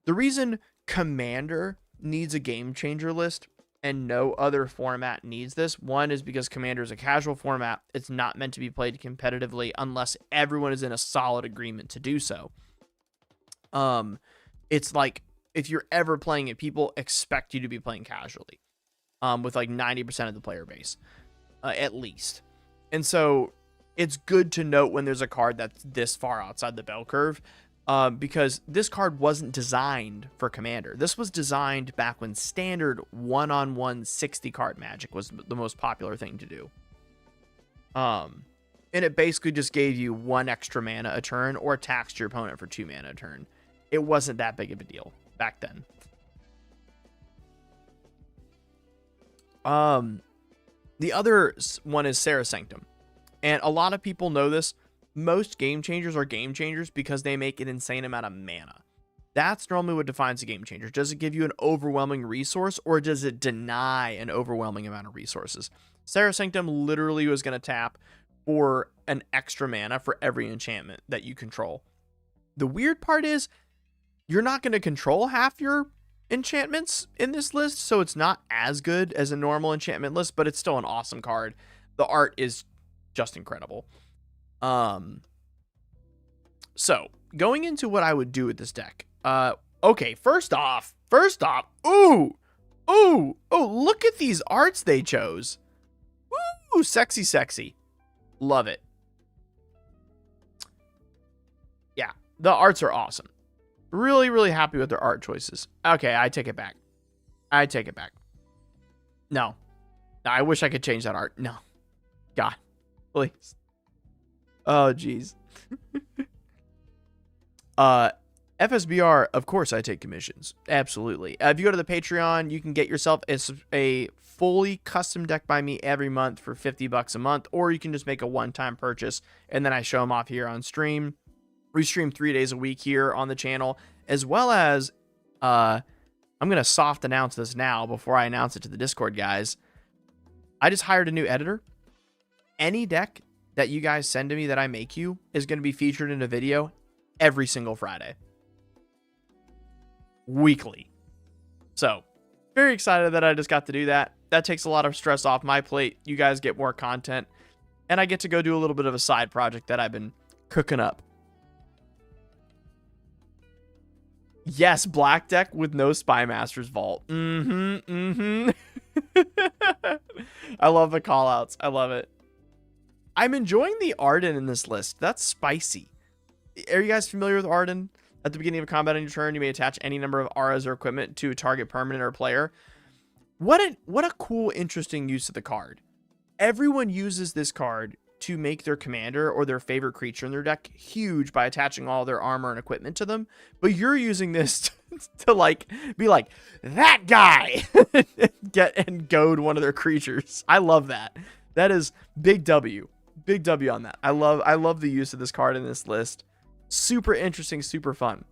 the reason Commander needs a game changer list and no other format needs this. One is because Commander is a casual format. It's not meant to be played competitively unless everyone is in a solid agreement to do so. It's like if you're ever playing it, people expect you to be playing casually, with like 90% of the player base, at least. And so it's good to note when there's a card that's this far outside the bell curve, because this card wasn't designed for Commander. This was designed back when standard one-on-one 60 card Magic was the most popular thing to do. And it basically just gave you 1 extra mana a turn or taxed your opponent for 2 mana a turn. It wasn't that big of a deal back then. The other one is Serra Sanctum. And a lot of people know this. Most game changers are game changers because they make an insane amount of mana. That's normally what defines a game changer. Does it give you an overwhelming resource, or does it deny an overwhelming amount of resources? Serra Sanctum literally was going to tap for an extra mana for every enchantment that you control. The weird part is you're not going to control half your enchantments in this list, so it's not as good as a normal enchantment list, but it's still an awesome card. The art is just incredible. So going into what I would do with this deck. Okay, first off, ooh, look at these arts they chose. Ooh, sexy. Love it. Yeah, the arts are awesome. Really happy with their art choices. Okay, I take it back. No, I wish I could change that art. No, God, please. Oh, jeez. FSBR, of course I take commissions. Absolutely. If you go to the Patreon, you can get yourself a fully custom deck by me every month for $50 a month, or you can just make a one-time purchase, and then I show them off here on stream. We stream 3 days a week here on the channel, as well as, I'm going to soft announce this now before I announce it to the Discord guys. I just hired a new editor. Any deck that you guys send to me that I make you is going to be featured in a video every single Friday. Weekly. So, very excited that I just got to do that. That takes a lot of stress off my plate. You guys get more content. And I get to go do a little bit of a side project that I've been cooking up. Yes, black deck with no Spymaster's Vault. I love the callouts. I love it. I'm enjoying the Arden in this list. That's spicy. Are you guys familiar with Arden? At the beginning of a combat on your turn, you may attach any number of auras or equipment to a target permanent or player. What a cool, interesting use of the card. Everyone uses this card to make their commander or their favorite creature in their deck huge by attaching all their armor and equipment to them. But you're using this to like be like, that guy! Get and goad one of their creatures. I love that. That is big W. Big W on that. I love the use of this card in this list. Super interesting, super fun.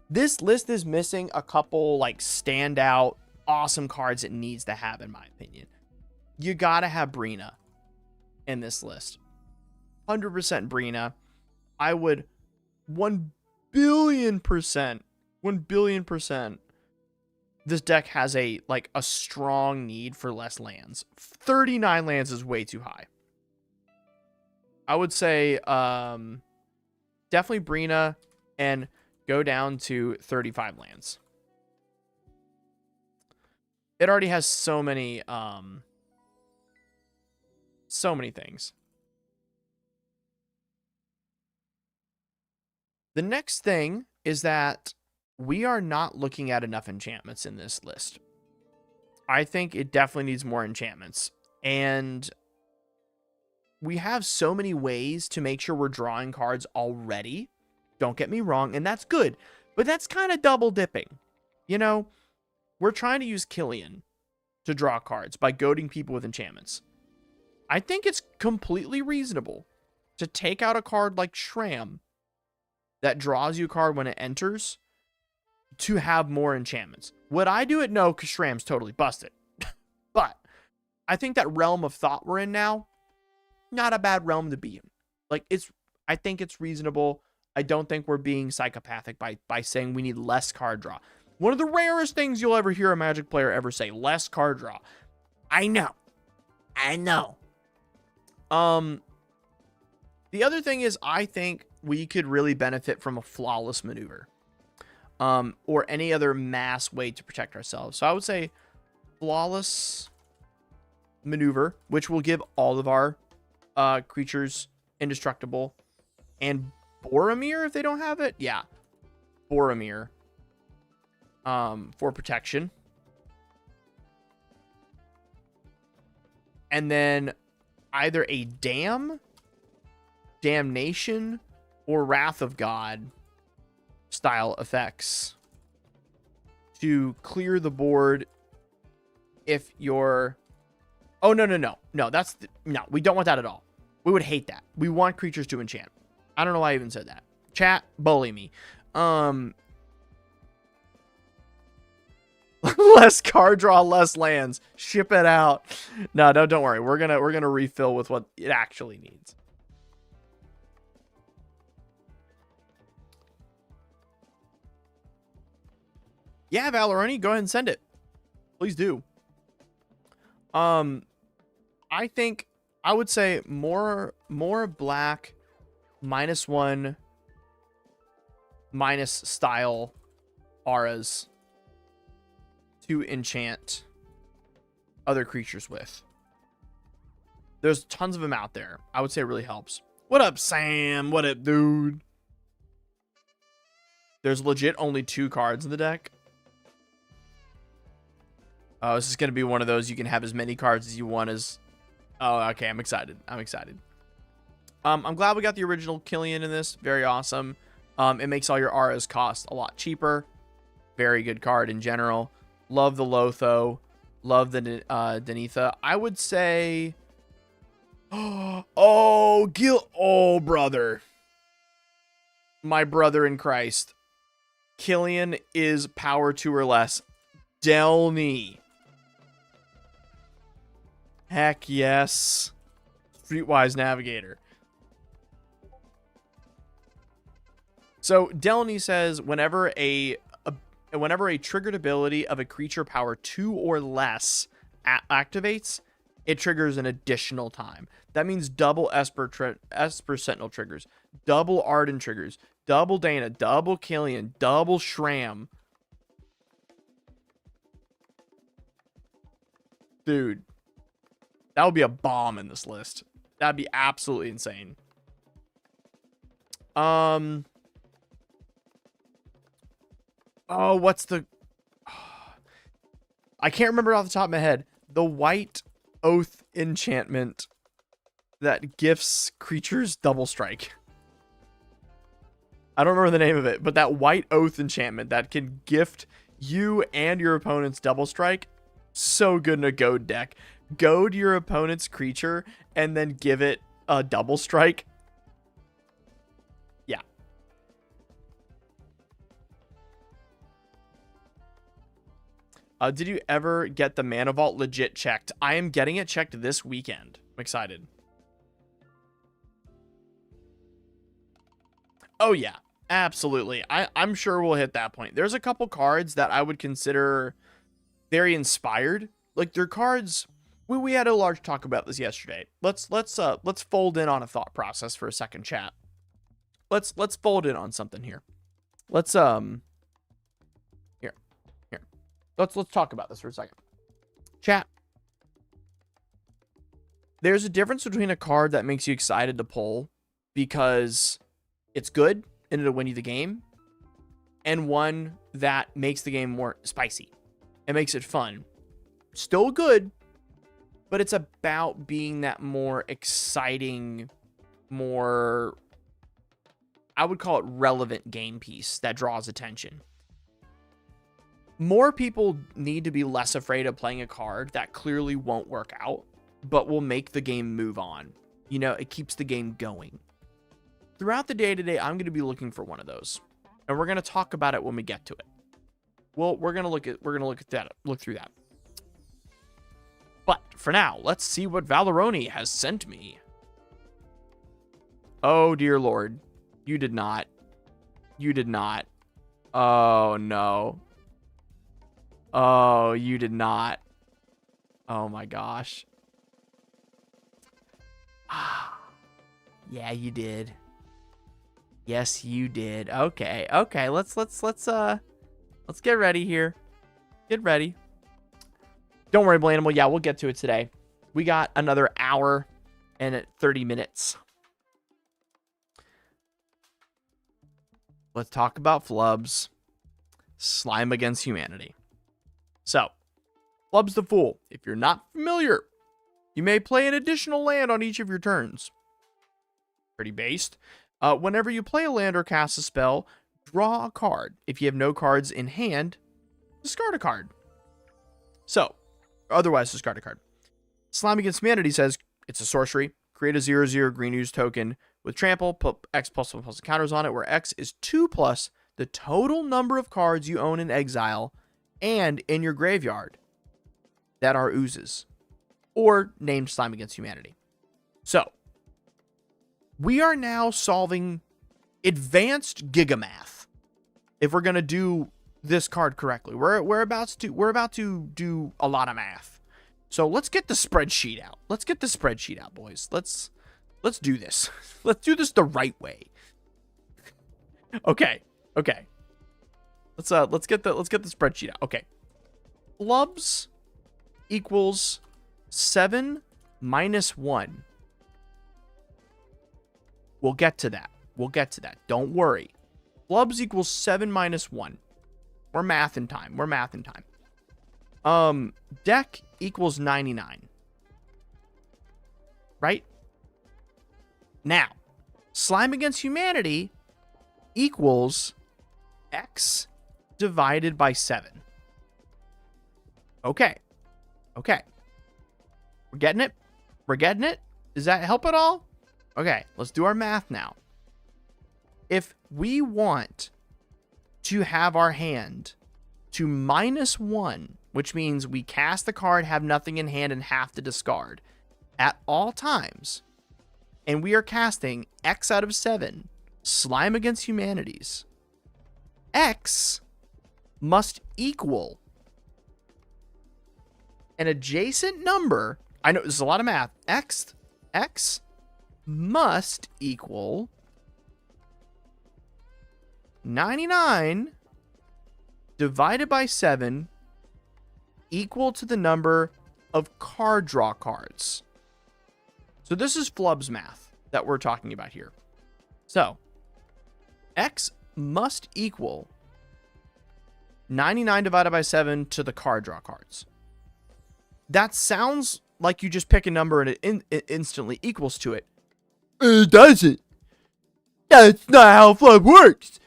This list is missing a couple like standout awesome cards it needs to have, in my opinion. You gotta have Brina in this list. 100% Brina. I would 1 billion percent. This deck has a strong need for less lands. 39 lands is way too high. I would say definitely Brina and go down to 35 lands. It already has so many things. The next thing is that we are not looking at enough enchantments in this list. I think it definitely needs more enchantments. And we have so many ways to make sure we're drawing cards already. Don't get me wrong, and that's good. But that's kind of double dipping. You know, we're trying to use Killian to draw cards by goading people with enchantments. I think it's completely reasonable to take out a card like Shram that draws you a card when it enters to have more enchantments. Would I do it? No, because Shram's totally busted. But I think that realm of thought we're in now, not a bad realm to be in. I think it's reasonable. I don't think we're being psychopathic by saying we need less card draw. One of the rarest things you'll ever hear a Magic player ever say. Less card draw. I know. The other thing is, I think we could really benefit from a flawless maneuver. Or any other mass way to protect ourselves. So I would say flawless maneuver, which will give all of our creatures indestructible. And Boromir, if they don't have it. Yeah. Boromir. For protection. And then either a damnation, or Wrath of God style effects to clear the board if you're... Oh, no. No, we don't want that at all. We would hate that. We want creatures to enchant. I don't know why I even said that. Chat, bully me. Less card draw, less lands. Ship it out. No, don't worry. We're gonna refill with what it actually needs. Yeah, Valoroni, go ahead and send it. Please do. I think I would say more black -1 minus style auras to enchant other creatures with. There's tons of them out there. I would say it really helps. What up, Sam? What up, dude? There's legit only 2 cards in the deck. Oh, this is going to be one of those you can have as many cards as you want as... Oh, okay. I'm excited. I'm glad we got the original Killian in this. Very awesome. It makes all your auras cost a lot cheaper. Very good card in general. Love the Lotho. Love the Denitha. I would say... Oh, brother. My brother in Christ. Killian is power 2 or less. Delny. Heck yes. Streetwise Navigator. So Delny says whenever a triggered ability of a creature power 2 or less activates, it triggers an additional time. That means double Esper Sentinel triggers, double Arden triggers, double Dana, double Killian, double Shram. Dude, that would be a bomb in this list. That'd be absolutely insane. Oh, what's the... I can't remember off the top of my head. The White Oath enchantment that gifts creatures double strike. I don't remember the name of it, but that White Oath enchantment that can gift you and your opponent's double strike. So good in a goad deck. Goad your opponent's creature and then give it a double strike. Yeah. Did you ever get the Mana Vault legit checked? I am getting it checked this weekend. I'm excited. Oh yeah, absolutely. I'm sure we'll hit that point. There's a couple cards that I would consider very inspired. Like, they're cards... We had a large talk about this yesterday. Let's fold in on a thought process for a second, chat. Let's fold in on something here. Let's here. Let's talk about this for a second. Chat. There's a difference between a card that makes you excited to pull because it's good and it'll win you the game, and one that makes the game more spicy. It makes it fun. Still good, but it's about being that more exciting, more, I would call it relevant game piece that draws attention. More people need to be less afraid of playing a card that clearly won't work out, but will make the game move on. You know, it keeps the game going. Throughout the day today, I'm going to be looking for one of those, and we're going to talk about it when we get to it. Well, we're going to look through that. But for now, let's see what Valoroni has sent me. Oh, dear Lord. You did not. You did not. Oh, no. Oh, you did not. Oh my gosh. Yeah, you did. Yes, you did. Okay. Okay. Let's get ready here. Get ready. Don't worry, Blandable. Yeah, we'll get to it today. We got another hour and 30 minutes. Let's talk about flubs. Slime against humanity. So, Flub's the Fool. If you're not familiar, you may play an additional land on each of your turns. Pretty based. Whenever you play a land or cast a spell, draw a card. If you have no cards in hand, discard a card. So, otherwise discard a card. Slime Against Humanity says it's a sorcery. Create a 0/0 green ooze token with trample, put X plus counters on it, where X is 2+ the total number of cards you own in exile and in your graveyard that are oozes, or named Slime Against Humanity. So, we are now solving advanced gigamath. If we're gonna do this card correctly, we're about to do a lot of math. So let's get the spreadsheet out. Let's get the spreadsheet out, boys. Let's do this. Let's do this the right way. Okay. Let's get the spreadsheet out. Okay. Flubs equals 7 minus 1. We'll get to that. Don't worry. Flubs equals 7 minus 1. We're math in time. Deck equals 99. Right? Now, Slime Against Humanity equals X divided by 7. Okay. We're getting it? Does that help at all? Okay, let's do our math now. If we want to have our hand to -1, which means we cast the card, have nothing in hand, and have to discard at all times, and we are casting X out of 7, Slime Against Humanities, X must equal an adjacent number. I know this is a lot of math. X must equal 99 divided by 7 equal to the number of card draw cards. So this is Flub's math that we're talking about here. So X must equal 99 divided by 7 to the card draw cards. That sounds like you just pick a number and it instantly equals to it. It doesn't. That's not how Flub works.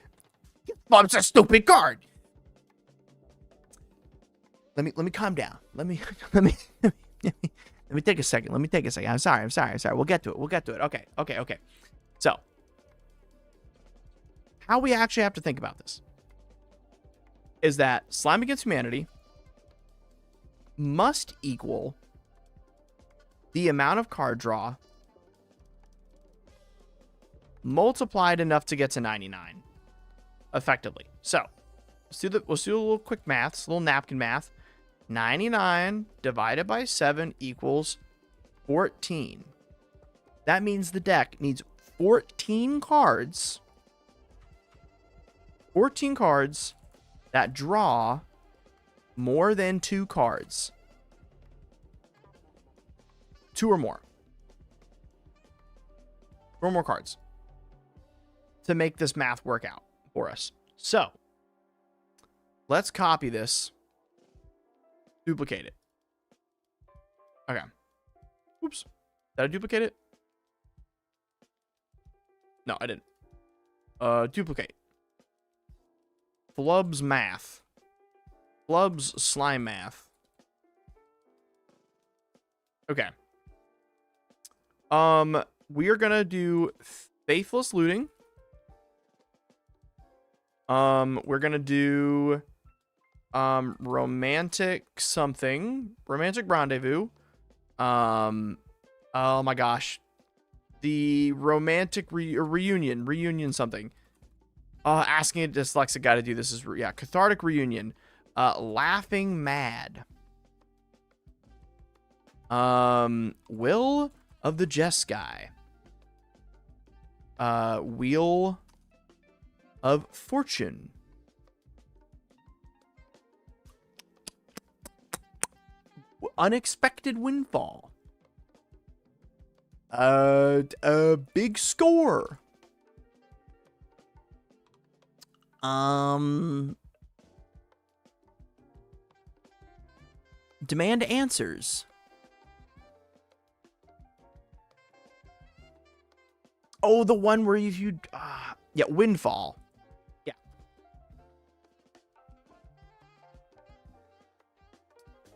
Flub's a stupid card. Let me calm down. Let me take a second. I'm sorry. We'll get to it. Okay. So, how we actually have to think about this is that Slime Against Humanity must equal the amount of card draw multiplied enough to get to 99 effectively. So let's do a little quick math, a little napkin math. 99 divided by 7 equals 14. That means the deck needs 14 cards that draw more than 2 cards. 2 or more. 2 or more cards to make this math work out for us. So let's copy this, duplicate it. Okay. Oops. Did I duplicate it? No, I didn't. Duplicate. Flub's math. Flub's slime math. Okay. We are gonna do Faithless Looting. We're gonna do romantic rendezvous. Oh my gosh, the romantic reunion something. Asking a dyslexic guy to do this is cathartic reunion. Laughing Mad. Will of the Jeskai. Wheel of Fortune. Unexpected Windfall. Big Score. Demand Answers. Oh, the one where you yeah, Windfall. Yeah.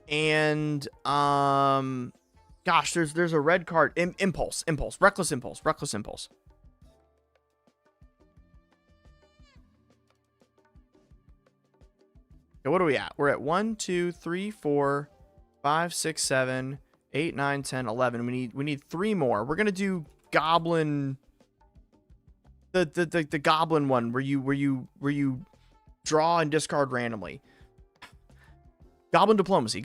And gosh, there's a red card. Impulse. Reckless Impulse. Okay, what are we at? We're at 1, 2, 3, 4, 5, 6, 7, 8, 9, 10, 11. We need 3 more. We're gonna do Goblin. The Goblin one where you draw and discard randomly. Goblin Diplomacy.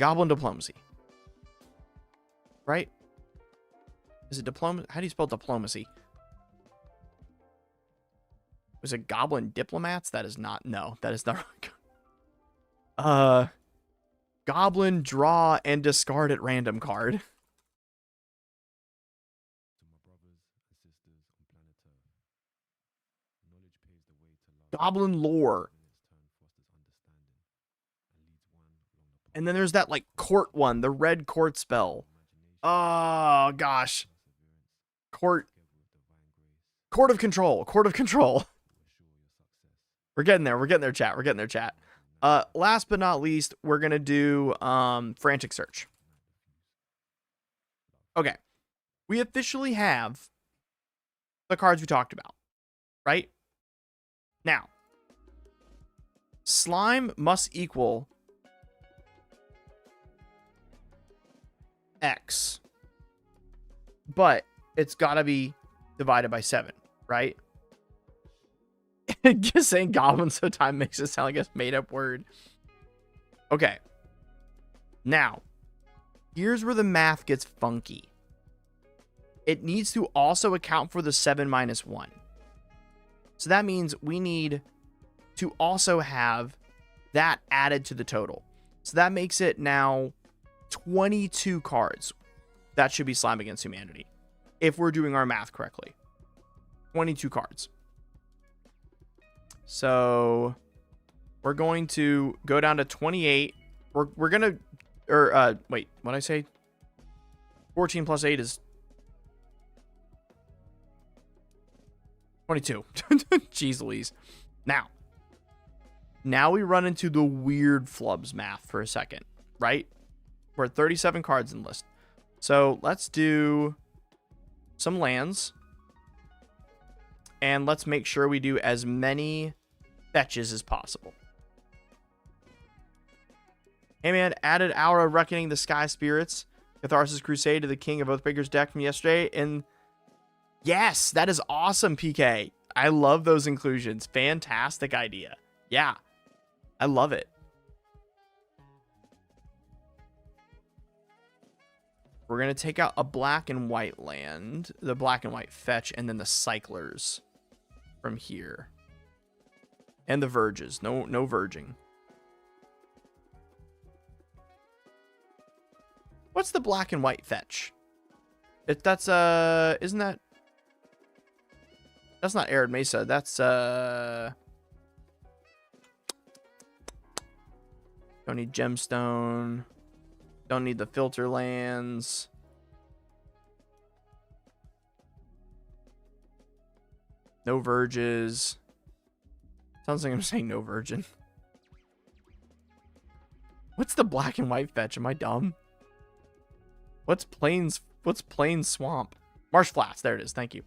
Right? Is it diplomacy? How do you spell diplomacy? Was it Goblin Diplomats? That is not. No, that is not. Goblin draw and discard at random card. Goblin Lore. And then there's that like court one, the red court spell. Oh gosh. Court of Control. We're getting there, chat. Last but not least, we're gonna do Frantic Search. Okay. We officially have the cards we talked about, right? Now, slime must equal X, but it's gotta be divided by 7, right? Just saying goblin so time makes it sound like a made-up word. Okay. Now, here's where the math gets funky. It needs to also account for the 7 minus 1. So that means we need to also have that added to the total. So that makes it now 22 cards. That should be Slime Against Humanity, if we're doing our math correctly. 22 cards. So we're going to go down to 28. We're going to, wait, what did I say? 14 plus 8 is 22. Jeez Louise. Now we run into the weird flubs math for a second, right? We're at 37 cards in the list. So let's do some lands. And let's make sure we do as many fetches as possible. Hey man, added Aura Reckoning the Sky Spirits, Catharsis Crusade to the King of Oathbreaker's deck from yesterday. And yes, that is awesome, PK. I love those inclusions. Fantastic idea. Yeah, I love it. We're going to take out a black and white land, the black and white fetch, and then the cyclers from here. And the verges. No verging. What's the black and white fetch? That's isn't that? That's not Arid Mesa. That's don't need gemstone. Don't need the filter lands. No verges. Sounds like I'm saying no virgin. What's the black and white fetch? Am I dumb? What's plains swamp? Marsh flats. There it is. Thank you.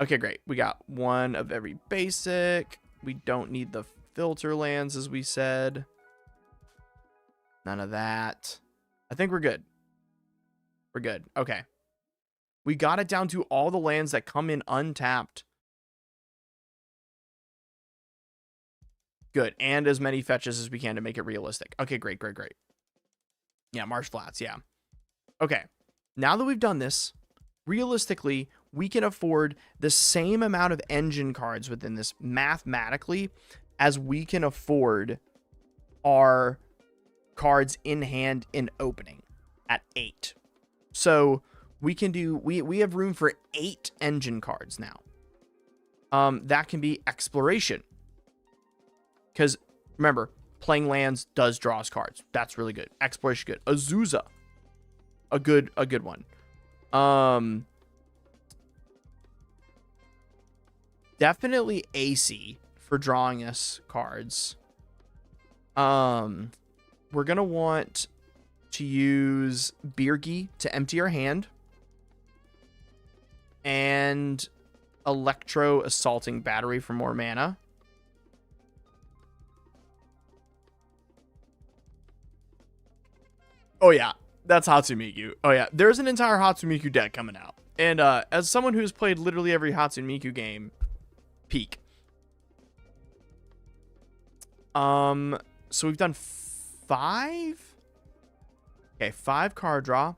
Okay, great. We got one of every basic. We don't need the filter lands, as we said. None of that. I think we're good. We're good. Okay. We got it down to all the lands that come in untapped. Good. And as many fetches as we can to make it realistic. Okay, great, great, great. Yeah, Marsh Flats, yeah. Okay. Now that we've done this, realistically, we can afford the same amount of engine cards within this mathematically as we can afford our cards in hand in opening at 8. So we can do, we have room for 8 engine cards now. That can be exploration. Because remember, playing lands does draw us cards. That's really good. Exploration good. Azusa. A good one. Definitely AC for drawing us cards. We're gonna want to use Birgi to empty our hand. And Electro Assaulting Battery for more mana. Oh yeah, that's Hatsumiku. Oh yeah, there's an entire Hatsumiku deck coming out. And as someone who's played literally every Hatsumiku game, peak. So we've done 5? Okay, 5 card draw.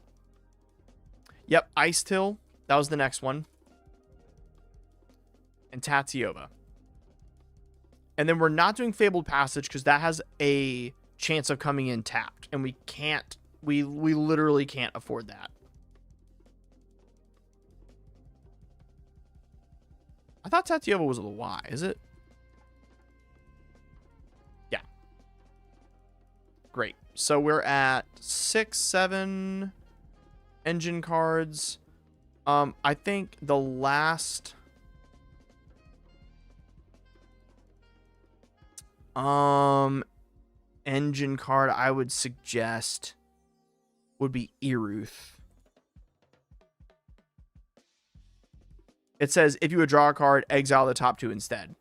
Yep, Ice Till. That was the next one. And Tatiova. And then we're not doing Fabled Passage because that has a chance of coming in tapped. And we can't, we literally can't afford that. I thought Tatiova was a Y, is it? Yeah. Great. So we're at 6, 7 engine cards. I think the last engine card I would suggest would be Iruth. It says if you would draw a card, exile the top 2 instead,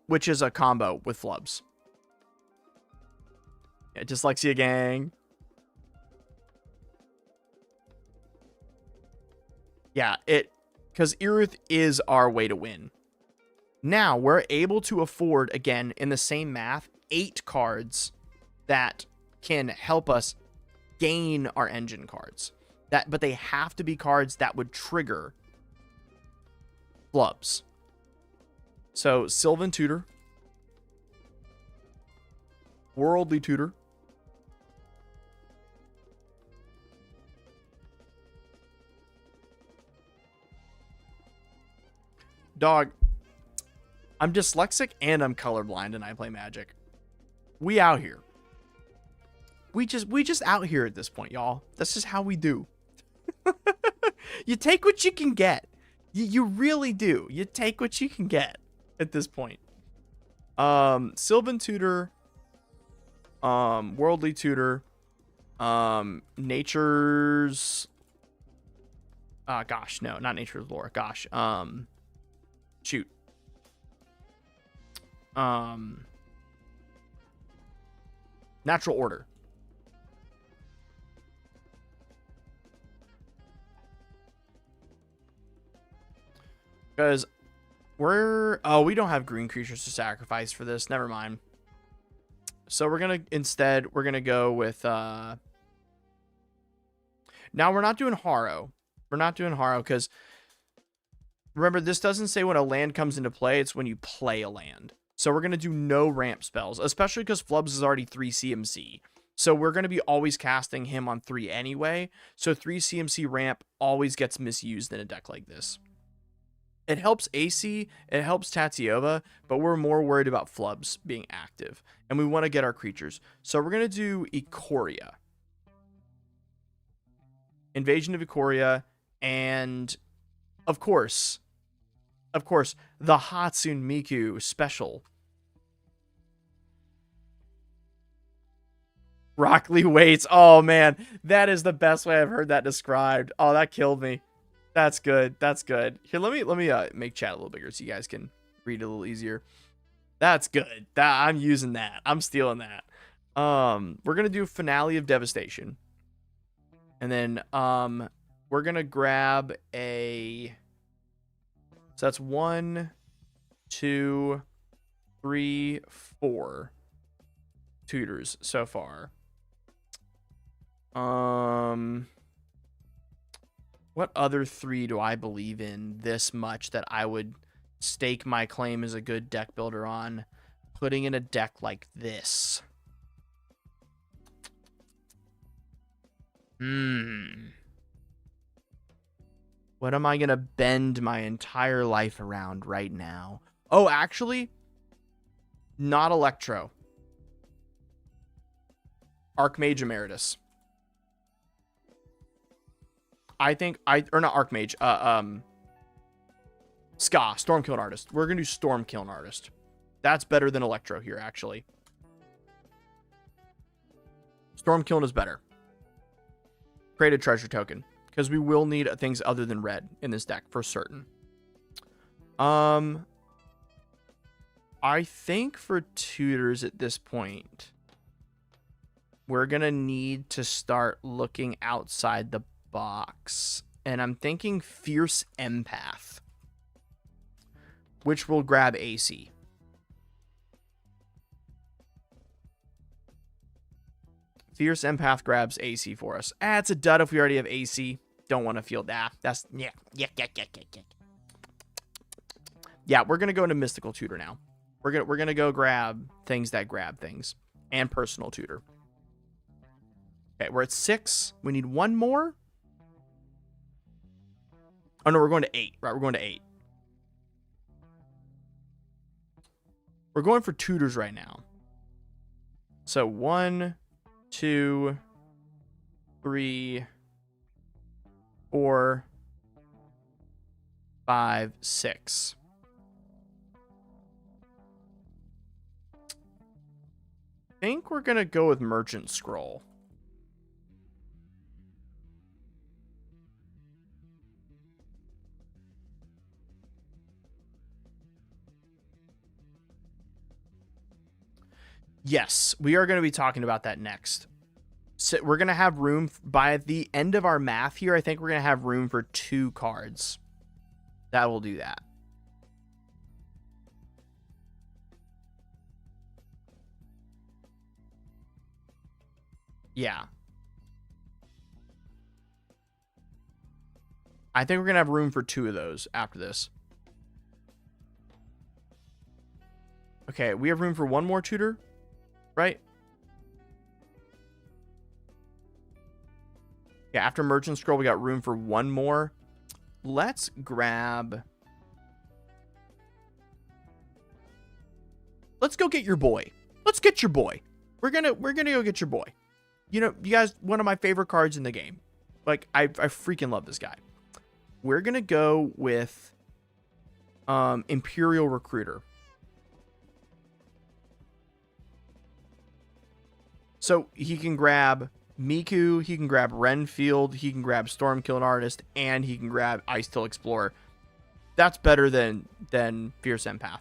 which is a combo with flubs. Yeah, Dyslexia Gang. Yeah, because Iruth is our way to win. Now we're able to afford, again, in the same math, 8 cards that can help us gain our engine cards. But they have to be cards that would trigger flubs. So Sylvan Tutor, Worldly Tutor, dog. I'm dyslexic and I'm colorblind and I play Magic. We out here. We just out here at this point, y'all. That's just how we do. You take what you can get. You really do. You take what you can get at this point. Sylvan Tutor, Worldly Tutor, Nature's gosh, no, not Nature's Lore. Gosh. Shoot. Natural Order. Because we don't have green creatures to sacrifice for this. Never mind. So we're going to go with, now we're not doing Haro. We're not doing Haro because remember, this doesn't say when a land comes into play. It's when you play a land. So we're going to do no ramp spells, especially because Flubs is already 3 CMC. So we're going to be always casting him on 3 anyway. So 3 CMC ramp always gets misused in a deck like this. It helps AC, it helps Tatiova, but we're more worried about Flubs being active. And we want to get our creatures. So we're going to do Ikoria. Invasion of Ikoria, and of course, the Hatsune Miku special. Rockley Waits. Oh man, that is the best way I've heard that described. Oh, that killed me. That's good. That's good. Here, let me make chat a little bigger so you guys can read it a little easier. That's good. I'm using that. I'm stealing that. We're gonna do Finale of Devastation, and then we're gonna grab a. So that's 1, 2, 3, 4 tutors so far. What other 3 do I believe in this much that I would stake my claim as a good deck builder on putting in a deck like this? What am I going to bend my entire life around right now? Oh, actually, not Electro. Archmage Emeritus. I think or not Archmage. Ska, Stormkiln Artist. We're going to do Stormkiln Artist. That's better than Electro here, actually. Stormkiln is better. Create a treasure token. Because we will need things other than red in this deck for certain. I think for tutors at this point, we're going to need to start looking outside the box. And I'm thinking Fierce Empath, which will grab AC. Fierce Empath grabs AC for us. It's a dud if we already have AC. Don't want to field that. That's yeah. Yeah, we're gonna go into Mystical Tutor now. We're gonna go grab things that grab things and Personal Tutor. Okay, we're at 6. We need 1 more. Oh no, we're going to 8. Right, we're going to 8. We're going for tutors right now. So 1, 2, 3, 4, 5, 6. I think we're gonna go with Merchant Scroll. Yes, we are going to be talking about that next. So we're going to have room by the end of our math here. I think we're going to have room for 2 cards. That will do that. Yeah. I think we're going to have room for 2 of those after this. Okay, we have room for 1 more tutor, right? Yeah, after Merchant Scroll, we got room for 1 more. Let's grab... Let's go get your boy. Let's get your boy. We're gonna go get your boy. You know, you guys, one of my favorite cards in the game. Like, I freaking love this guy. We're gonna go with Imperial Recruiter. So he can grab Miku, he can grab Renfield, he can grab Stormkiln Artist, and he can grab Ice-Till Explorer. That's better than Fierce Empath.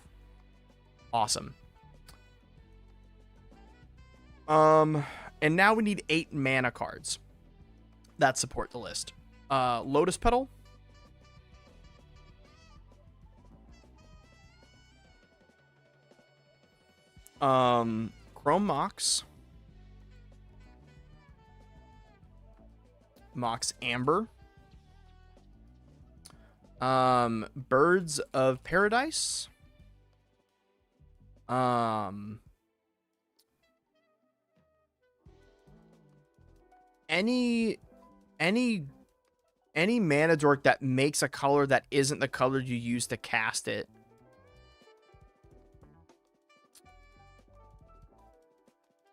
Awesome. And now we need 8 mana cards that support the list. Lotus Petal. Chrome Mox. Mox Amber. Birds of Paradise. Any mana dork that makes a color that isn't the color you use to cast it.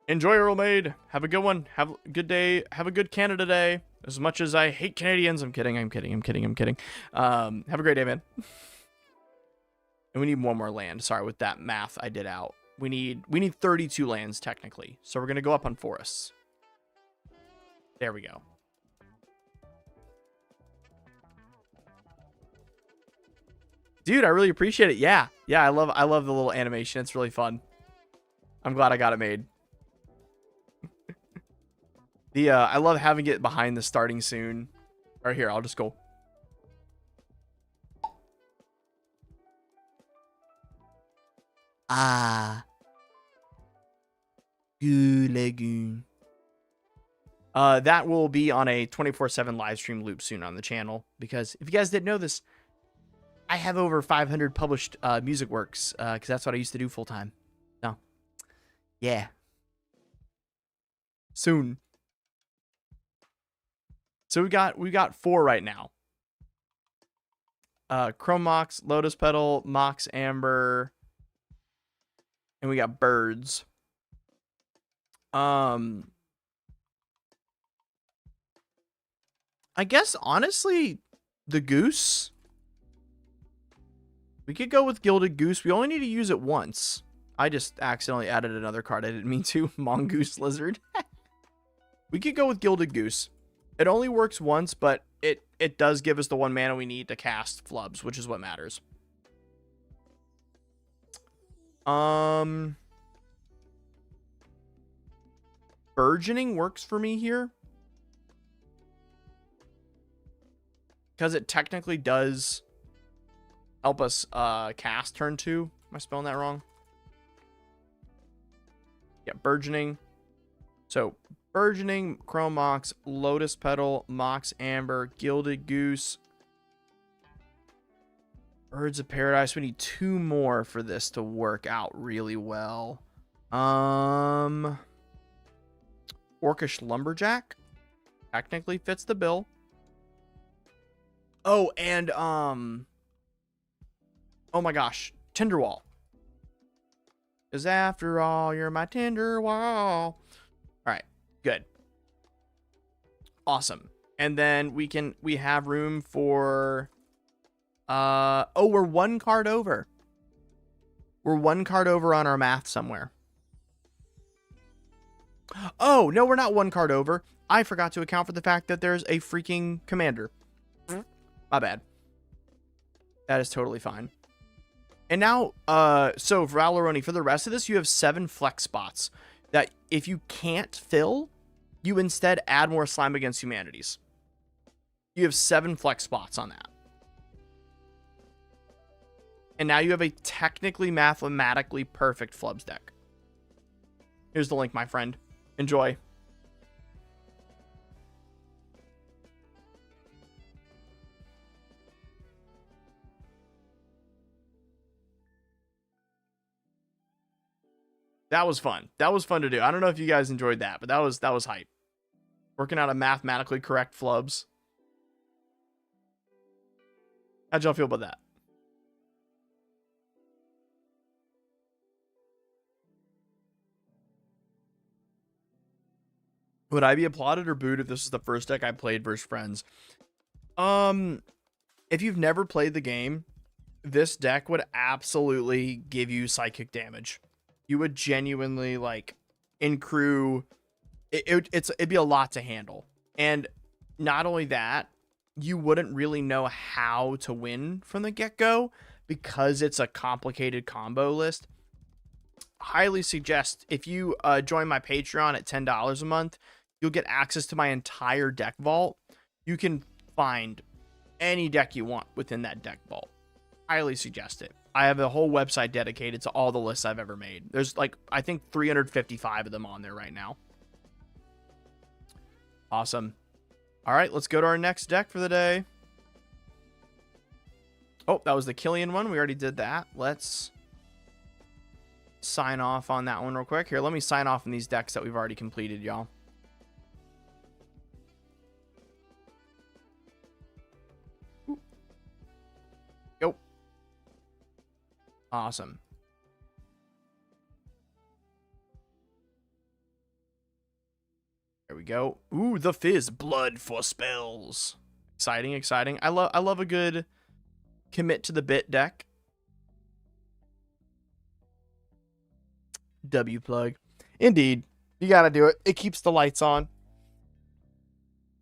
Enjoy, Earl Maid. Have a good one. Have a good day. Have a good Canada Day. As much as I hate Canadians, I'm kidding. Have a great day, man. And we need 1 more land. Sorry, with that math I did out. We need 32 lands technically. So we're gonna go up on forests. There we go. Dude, I really appreciate it. Yeah. I love the little animation. It's really fun. I'm glad I got it made. I love having it behind the starting soon. Right here, I'll just go. Ah. Goo Lagoon. That will be on a 24/7 live stream loop soon on the channel, because if you guys didn't know this, I have over 500 published music works, because that's what I used to do full time. So, yeah. Soon. So we got 4 right now. Chrome Mox, Lotus Petal, Mox Amber, and we got Birds. I guess honestly, the Goose. We could go with Gilded Goose. We only need to use it once. I just accidentally added another card I didn't mean to. Mongoose Lizard. We could go with Gilded Goose. It only works once, but it does give us the 1 mana we need to cast Flubs, which is what matters. Burgeoning works for me here, because it technically does help us cast turn 2. Am I spelling that wrong? Yeah, Burgeoning. So Burgeoning, Chrome Mox, Lotus Petal, Mox Amber, Gilded Goose, Birds of Paradise. We need 2 more for this to work out really well. Orcish Lumberjack technically fits the bill. Oh, and oh my gosh, Tinderwall. 'Cause after all, you're my Tinderwall. All right, good. Awesome. And then we have room for oh, we're 1 card over. We're 1 card over on our math somewhere. Oh, no, we're not 1 card over. I forgot to account for the fact that there's a freaking commander. My bad. That is totally fine. And now, so Valeroni, for the rest of this, you have 7 flex spots that if you can't fill, you instead add more Slime Against Humanities. You have 7 flex spots on that. And now you have a technically mathematically perfect Flubs deck. Here's the link, my friend. Enjoy. That was fun. That was fun to do. I don't know if you guys enjoyed that, but that was hype. Working out a mathematically correct Flubs. How'd y'all feel about that? Would I be applauded or booed if this is the first deck I played versus friends? If you've never played the game, this deck would absolutely give you psychic damage. You would genuinely, like, accrue. It'd be a lot to handle. And not only that, you wouldn't really know how to win from the get-go because it's a complicated combo list. Highly suggest if you join my Patreon at $10 a month, you'll get access to my entire deck vault. You can find any deck you want within that deck vault. Highly suggest it. I have a whole website dedicated to all the lists I've ever made. There's like, I think 355 of them on there right now. Awesome. All right, let's go to our next deck for the day. Oh, that was the Killian one. We already did that. Let's sign off on that one real quick. Here, let me sign off on these decks that we've already completed, y'all. Go. Awesome. There we go. Ooh, the Fizz, Blood for Spells. Exciting, exciting. I love a good commit to the bit deck. W plug. Indeed. You gotta do it. It keeps the lights on.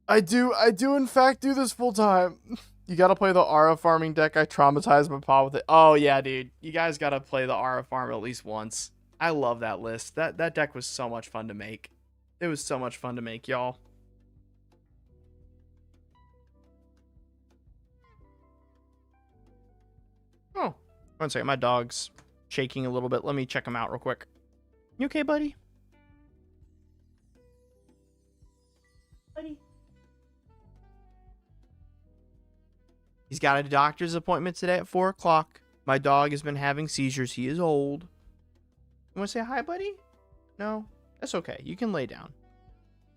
I do in fact do this full time. You gotta play the Aura farming deck. I traumatized my pa with it. Oh yeah, dude. You guys gotta play the Aura farm at least once. I love that list. That deck was so much fun to make. It was so much fun to make, y'all. Oh, one second. My dog's shaking a little bit. Let me check him out real quick. You okay, buddy? Buddy. He's got a doctor's appointment today at 4 o'clock. My dog has been having seizures. He is old. You want to say hi, buddy? No? That's okay. You can lay down.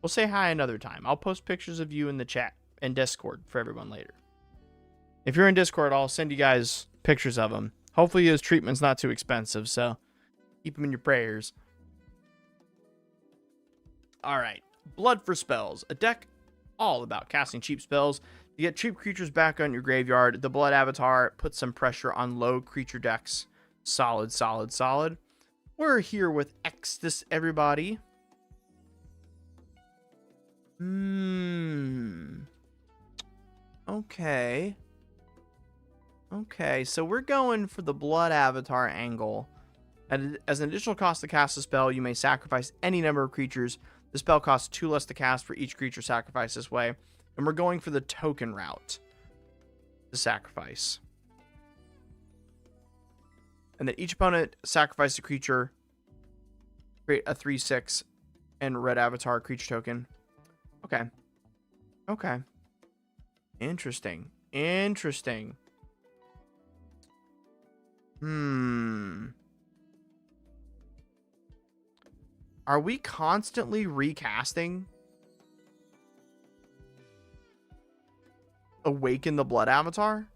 We'll say hi another time. I'll post pictures of you in the chat and Discord for everyone later. If you're in Discord, I'll send you guys pictures of him. Hopefully his treatment's not too expensive, so keep him in your prayers. All right. Blood for Spells. A deck all about casting cheap spells. You get cheap creatures back on your graveyard. The Blood Avatar puts some pressure on low creature decks. Solid, solid, solid. We're here with Exodus, everybody. Okay. Okay, so we're going for the Blood Avatar angle. And as an additional cost to cast a spell, you may sacrifice any number of creatures. The spell costs 2 less to cast for each creature sacrificed this way. And we're going for the token route to sacrifice. And then each opponent sacrifices a creature, create a 3/6 and red avatar creature token. Okay. Okay. Interesting. Interesting. Are we constantly recasting Awaken the Blood Avatar?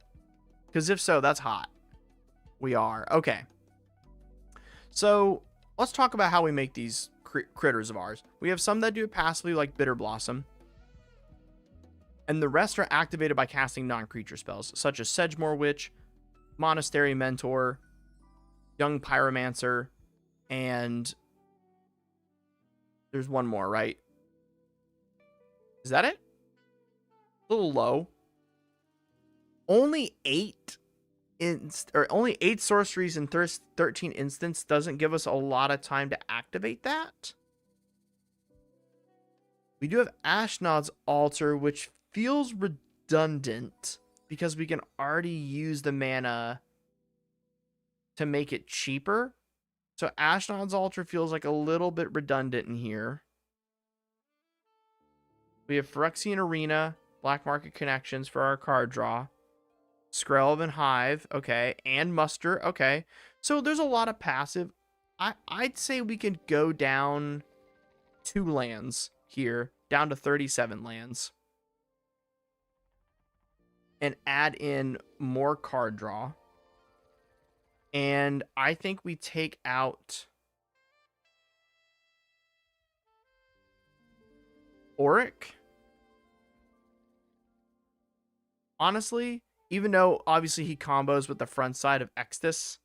Because if so, that's hot. We are. Okay. So let's talk about how we make these critters of ours. We have some that do it passively, like Bitter Blossom. And the rest are activated by casting non-creature spells, such as Sedgemoor Witch, Monastery Mentor, Young Pyromancer, and there's one more, right? Is that it? A little low. Only 8 sorceries in 13 instants doesn't give us a lot of time to activate that. We do have Ashnod's Altar, which feels redundant because we can already use the mana to make it cheaper. So Ashnod's Altar feels like a little bit redundant in here. We have Phyrexian Arena, Black Market Connections for our card draw. Skrelven Hive, okay, and Muster, okay. So there's a lot of passive. I'd say we could go down 2 lands here, down to 37 lands. And add in more card draw. And I think we take out Auric. Honestly, even though obviously he combos with the front side of Exodus,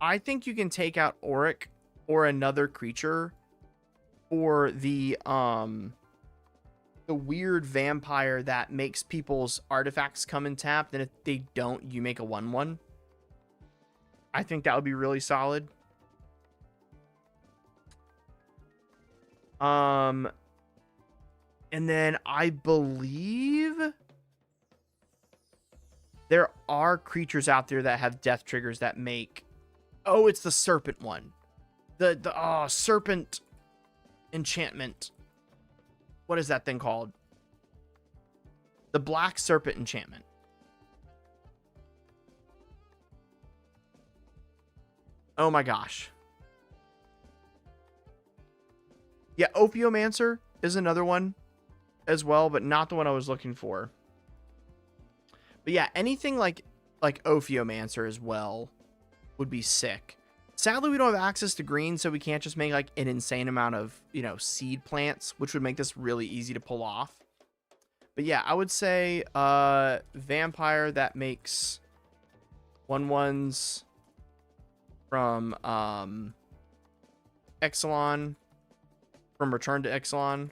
I think you can take out Auric or another creature, or the weird vampire that makes people's artifacts come in tapped, and if they don't, you make a 1/1. I think that would be really solid. And then I believe there are creatures out there that have death triggers that make... Oh, it's the serpent one. The serpent enchantment. What is that thing called? The Black Serpent enchantment. Oh my gosh. Yeah, Ophiomancer is another one as well, but not the one I was looking for. But yeah, anything like Ophiomancer as well would be sick. Sadly, we don't have access to green, so we can't just make like an insane amount of, seed plants, which would make this really easy to pull off. But yeah, I would say vampire that makes 1/1s from Exelon, from Return to Exelon,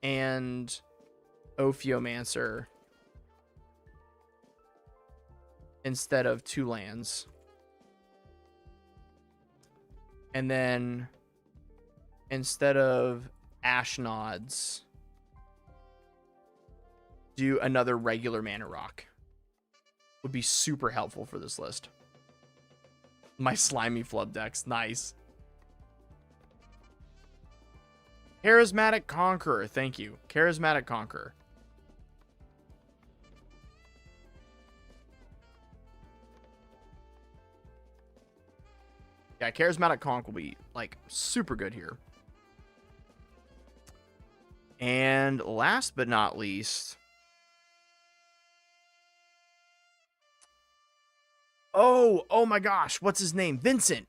and Ophiomancer instead of 2 lands. And then instead of Ashnods, do another regular mana rock. Would be super helpful for this list. My slimy flub decks. Nice. Charismatic Conqueror. Thank you. Charismatic Conqueror. Yeah, Charismatic Conk will be, like, super good here. And last but not least... Oh my gosh. What's his name? Vincent.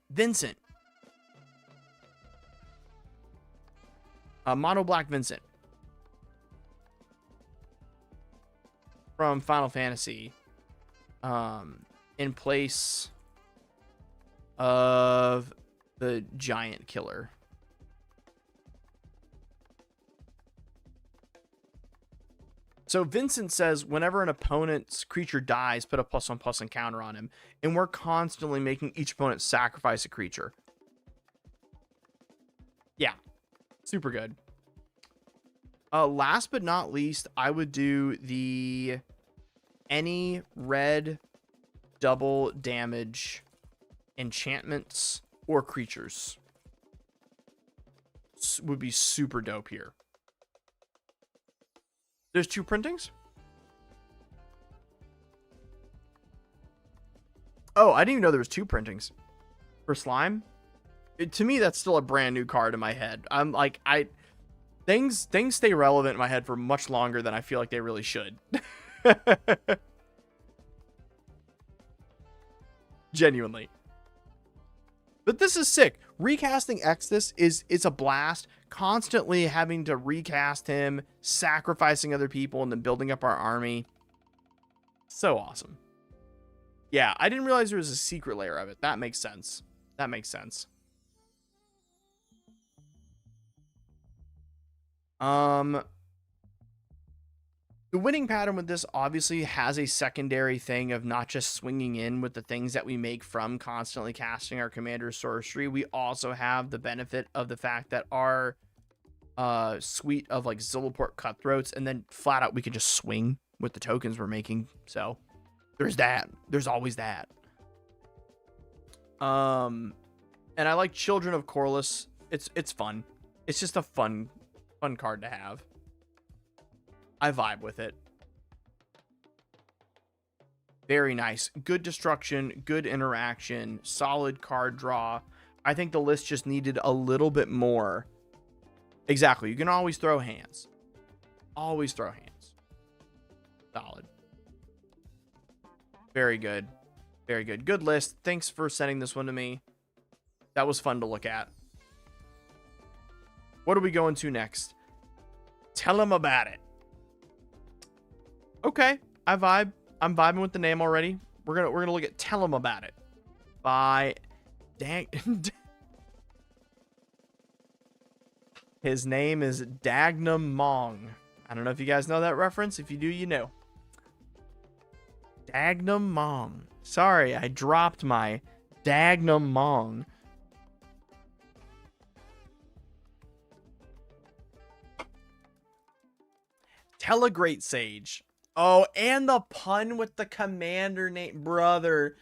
Mono Black Vincent. From Final Fantasy. In place of the Giant Killer. So Vincent says, whenever an opponent's creature dies, put a +1/+1 counter on him. And we're constantly making each opponent sacrifice a creature. Yeah. Super good. Last but not least, I would do the any red double damage enchantments or creatures. Would be super dope here. There's 2 printings? Oh, I didn't even know there was 2 printings for Slime. To me, that's still a brand new card in my head. I'm like, things stay relevant in my head for much longer than I feel like they really should. Genuinely. But this is sick. Recasting Exodus it's a blast. Constantly having to recast him, sacrificing other people, and then building up our army. So awesome. Yeah, I didn't realize there was a secret layer of it. That makes sense. That makes sense. The winning pattern with this obviously has a secondary thing of not just swinging in with the things that we make from constantly casting our commander sorcery. We also have the benefit of the fact that our suite of like Zilliport Cutthroats, and then flat out we can just swing with the tokens we're making. So there's that. There's always that. And I like Children of Corliss. It's fun. It's just a fun card to have. I vibe with it. Very nice. Good destruction, good interaction, solid card draw. I think the list just needed a little bit more. Exactly. You can always throw hands. Always throw hands. Solid. Very good. Very good. Good list. Thanks for sending this one to me. That was fun to look at. What are we going to next? Tell them about it. Okay, I vibe. I'm vibing with the name already. We're gonna look at Tell 'em About It by His name is Dagnum Mong. I don't know if you guys know that reference. If you do, you know. Dagnum Mong. Sorry, I dropped my Dagnum Mong. Telegreat Sage. Oh, and the pun with the commander name, brother.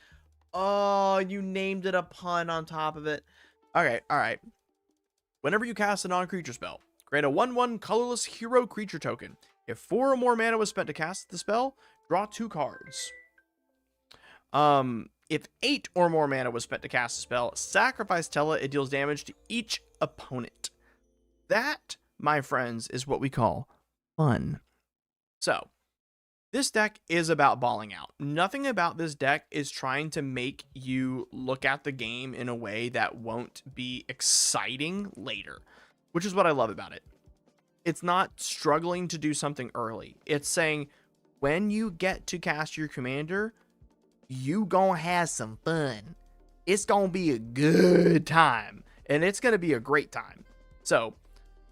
Oh, you named it a pun on top of it. Okay, all right. Whenever you cast a non-creature spell, create a 1/1 colorless hero creature token. If 4 or more mana was spent to cast the spell, draw 2 cards. If 8 or more mana was spent to cast the spell, sacrifice Tella. It deals damage to each opponent. That, my friends, is what we call fun. So, this deck is about balling out. Nothing about this deck is trying to make you look at the game in a way that won't be exciting later, which is what I love about it. It's not struggling to do something early. It's saying, when you get to cast your commander, you gonna have some fun. It's gonna be a good time, and it's gonna be a great time. So,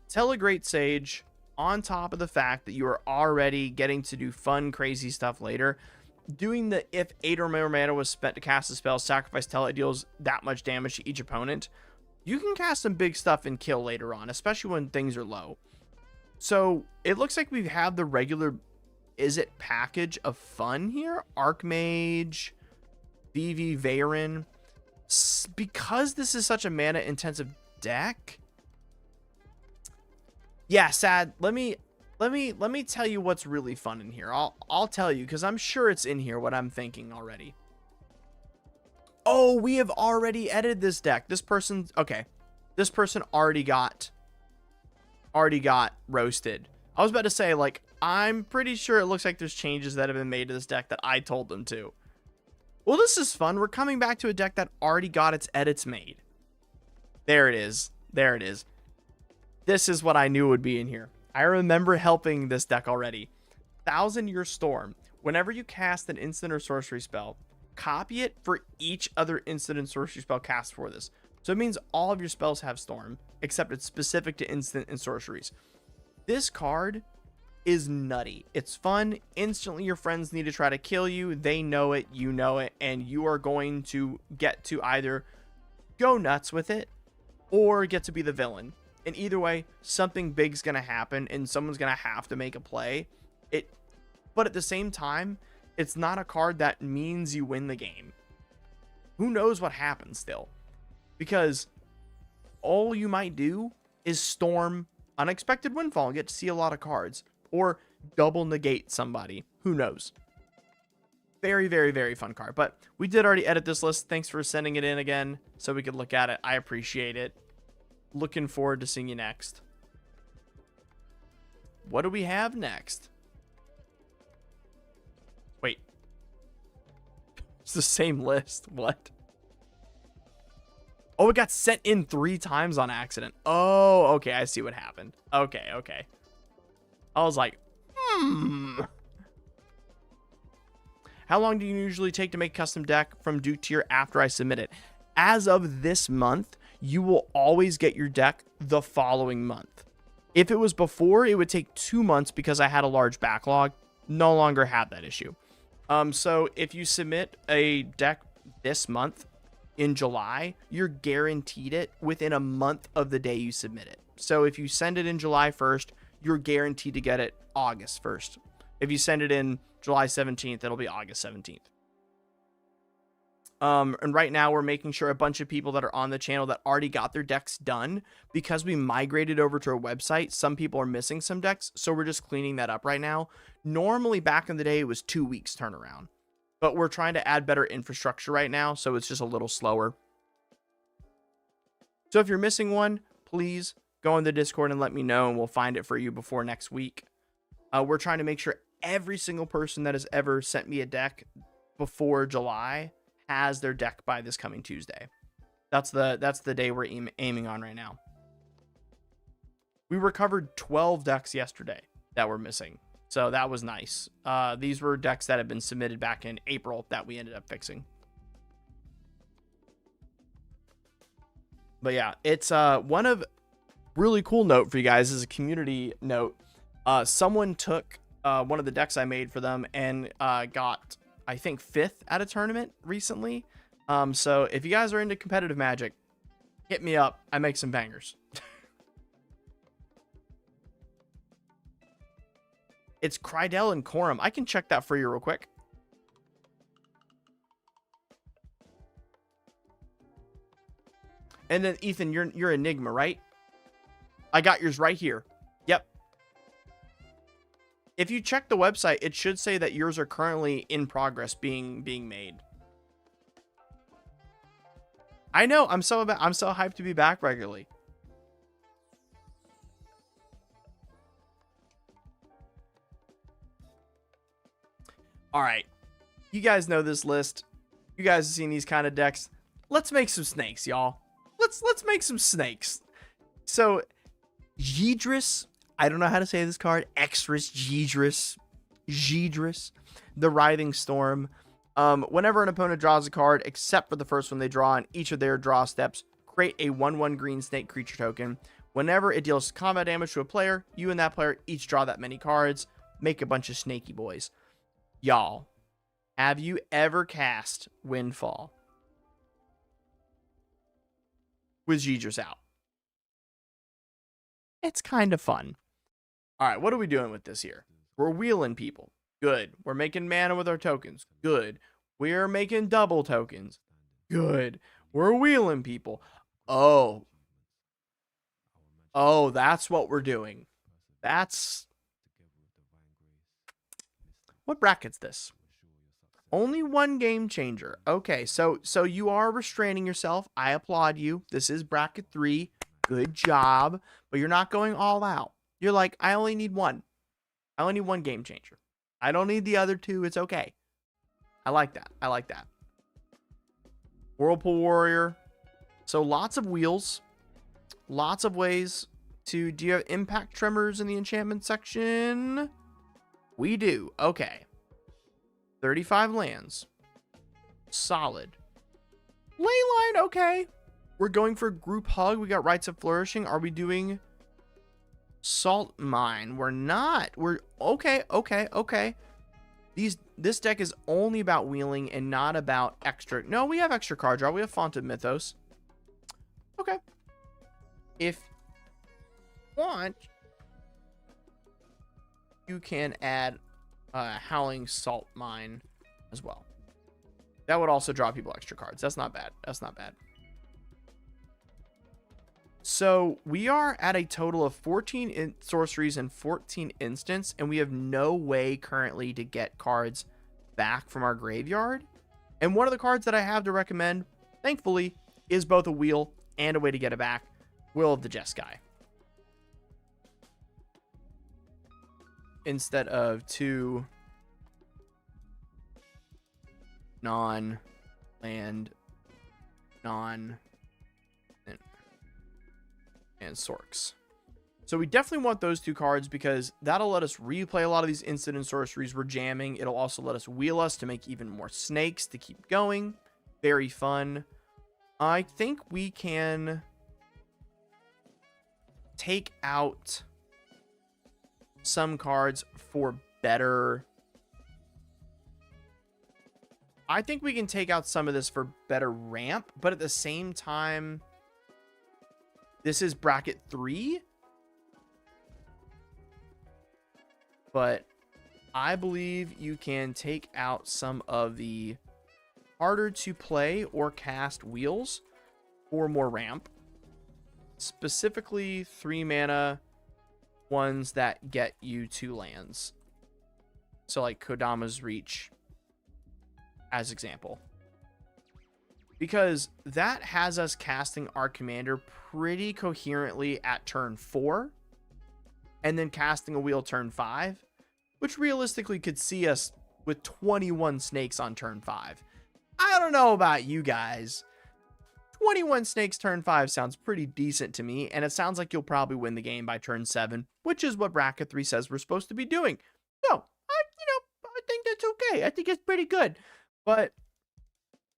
Telegreat Sage, on top of the fact that you are already getting to do fun, crazy stuff later, doing the if 8 or more mana was spent to cast a spell, sacrifice Tella, it deals that much damage to each opponent. You can cast some big stuff and kill later on, especially when things are low. So it looks like we have the regular Izzet package of fun here. Archmage, VV Varen. Because this is such a mana intensive deck. Yeah, Sad. Let me tell you what's really fun in here. I'll tell you, because I'm sure it's in here what I'm thinking already. Oh, we have already edited this deck. This person, okay. This person already got roasted. I was about to say, like, I'm pretty sure it looks like there's changes that have been made to this deck that I told them to. Well, this is fun. We're coming back to a deck that already got its edits made. There it is. There it is. This is what I knew would be in here. I remember helping this deck already. 1,000-Year Storm. Whenever you cast an instant or sorcery spell, copy it for each other instant and sorcery spell cast for this. So it means all of your spells have Storm, except it's specific to instant and sorceries. This card is nutty. It's fun. Instantly your friends need to try to kill you. They know it, you know it, and you are going to get to either go nuts with it or get to be the villain. And either way, something big's going to happen and someone's going to have to make a play. But at the same time, it's not a card that means you win the game. Who knows what happens still? Because all you might do is storm Unexpected Windfall and get to see a lot of cards. Or double negate somebody. Who knows? Very, very, very fun card. But we did already edit this list. Thanks for sending it in again so we could look at it. I appreciate it. Looking forward to seeing you next. What do we have next? Wait. It's the same list. What? Oh, it got sent in 3 times on accident. Oh, okay. I see what happened. Okay, okay. I was like, How long do you usually take to make a custom deck from Duke Tier after I submit it? As of this month, you will always get your deck the following month. If it was before, it would take 2 months because I had a large backlog. No longer have that issue. So if you submit a deck this month in July, you're guaranteed it within a month of the day you submit it. So if you send it in July 1st, you're guaranteed to get it August 1st. If you send it in July 17th, it'll be August 17th. And right now we're making sure a bunch of people that are on the channel that already got their decks done, because we migrated over to our website, some people are missing some decks. So we're just cleaning that up right now. Normally back in the day, it was 2 weeks turnaround, but we're trying to add better infrastructure right now. So it's just a little slower. So if you're missing one, please go in the Discord and let me know, and we'll find it for you before next week. We're trying to make sure every single person that has ever sent me a deck before July has their deck by this coming Tuesday. That's the day we're aiming on right now. We recovered 12 decks yesterday that were missing, so that was nice. These were decks that had been submitted back in April that we ended up fixing. But yeah, it's one of really cool note for you guys is a community note. Someone took one of the decks I made for them and got, I think, 5th at a tournament recently. So if you guys are into competitive Magic, hit me up. I make some bangers. It's Krydell and Corum. I can check that for you real quick. And then Ethan, you're Enigma, right? I got yours right here. Yep. If you check the website, it should say that yours are currently in progress being made. I know. I'm so hyped to be back regularly. All right. You guys know this list. You guys have seen these kind of decks. Let's make some snakes, y'all. Let's make some snakes. So Yidris, I don't know how to say this card. Extras, Yidris, the Writhing Storm. Whenever an opponent draws a card, except for the first one they draw on each of their draw steps, create a 1/1 green snake creature token. Whenever it deals combat damage to a player, you and that player each draw that many cards. Make a bunch of snaky boys. Y'all, have you ever cast Windfall with Yidris out? It's kind of fun. All right, what are we doing with this here? We're wheeling people. Good. We're making mana with our tokens. Good. We're making double tokens. Good. We're wheeling people. Oh. Oh, that's what we're doing. That's... What bracket's this? Only one game changer. Okay, so you are restraining yourself. I applaud you. This is bracket 3. Good job. But you're not going all out. You're like, I only need one. I only need one game changer. I don't need the other two. It's okay. I like that. I like that. Whirlpool Warrior. So lots of wheels. Lots of ways to... Do you have impact tremors in the enchantment section? We do. Okay. 35 lands. Solid. Leyline, okay. We're going for group hug. We got Rites of Flourishing. Are we doing Salt Mine? We're not. We're okay. This deck is only about wheeling and not about extra. No, we have extra card draw. We have Font of Mythos. Okay. If you want, you can add Howling Salt Mine as well. That would also draw people extra cards. That's not bad. That's not bad. So we are at a total of 14 sorceries and 14 instants, and we have no way currently to get cards back from our graveyard. And one of the cards that I have to recommend, thankfully, is both a wheel and a way to get it back. Will of the Jeskai. Instead of 2 non-land, and Sorks. So we definitely want those 2 cards because that'll let us replay a lot of these instant and sorceries we're jamming. It'll also let us wheel us to make even more snakes to keep going. Very fun. I think we can take out some cards for better. I think we can take out some of this for better ramp, but at the same time, this is bracket 3. But I believe you can take out some of the harder to play or cast wheels for more ramp. Specifically 3 mana ones that get you 2 lands. So like Kodama's Reach as example. Because that has us casting our commander pretty coherently at turn 4. And then casting a wheel turn 5. Which realistically could see us with 21 snakes on turn 5. I don't know about you guys. 21 snakes turn 5 sounds pretty decent to me. And it sounds like you'll probably win the game by turn 7. Which is what bracket 3 says we're supposed to be doing. So, I think that's okay. I think it's pretty good. But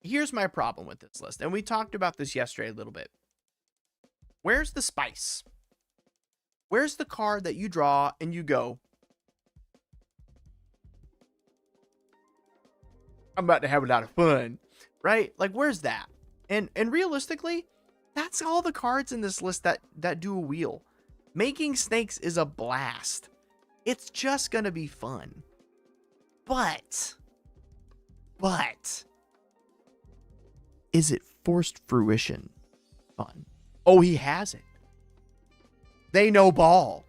here's my problem with this list. And we talked about this yesterday a little bit. Where's the spice? Where's the card that you draw and you go, I'm about to have a lot of fun, right? Like, where's that? And realistically, that's all the cards in this list that do a wheel. Making snakes is a blast. It's just gonna be fun. But, is it forced fruition fun? Oh, he has it. They know ball.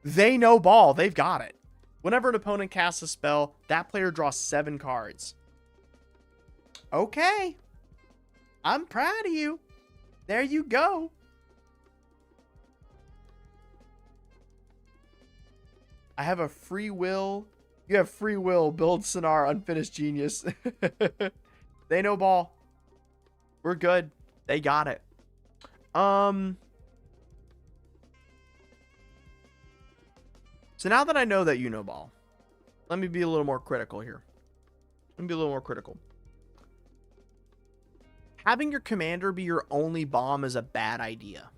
They know ball. They've got it. Whenever an opponent casts a spell, that player draws 7 cards. Okay. I'm proud of you. There you go. I have a free will. You have free will. Build Sonar, Unfinished Genius. They know ball. We're good. They got it. So now that I know that you know ball, let me be a little more critical here. Having your commander be your only bomb is a bad idea.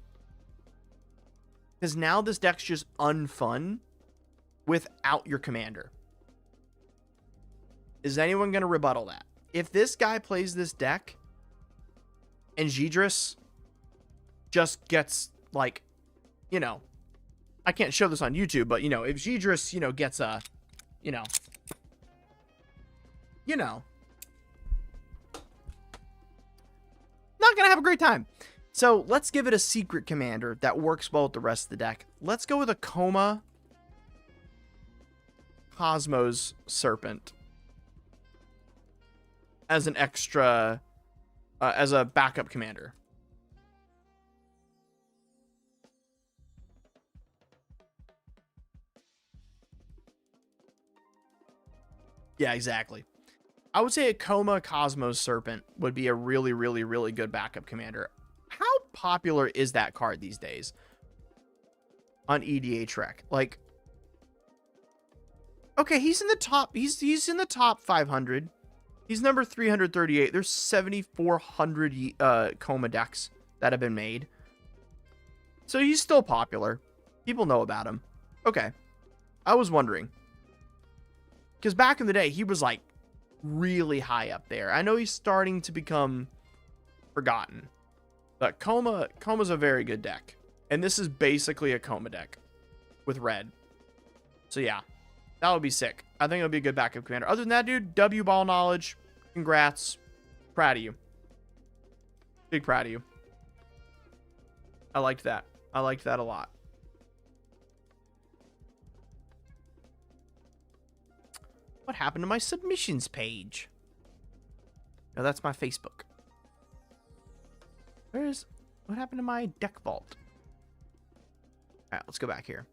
Because now this deck's just unfun without your commander. Is anyone going to rebuttal that? If this guy plays this deck and Gidris just gets, like, I can't show this on YouTube, but, if Gidris, gets a, you know, not going to have a great time. So let's give it a secret commander that works well with the rest of the deck. Let's go with a Coma Cosmos Serpent as an extra, as a backup commander. Yeah, exactly. I would say a Coma Cosmos Serpent would be a really, really, really good backup commander. How popular is that card these days on EDH Rec? Like, okay, he's in the top. He's in the top 500. He's number 338. There's 7,400 Coma decks that have been made. So he's still popular. People know about him. Okay, I was wondering, because back in the day he was like really high up there. I know he's starting to become forgotten, but Coma's a very good deck, and this is basically a Coma deck with red. So yeah, that would be sick. I think it'll be a good backup commander. Other than that, dude, W ball knowledge. Congrats. Proud of you. Big proud of you. I liked that. I liked that a lot. What happened to my submissions page? No, that's my Facebook. What happened to my deck vault? All right, let's go back here.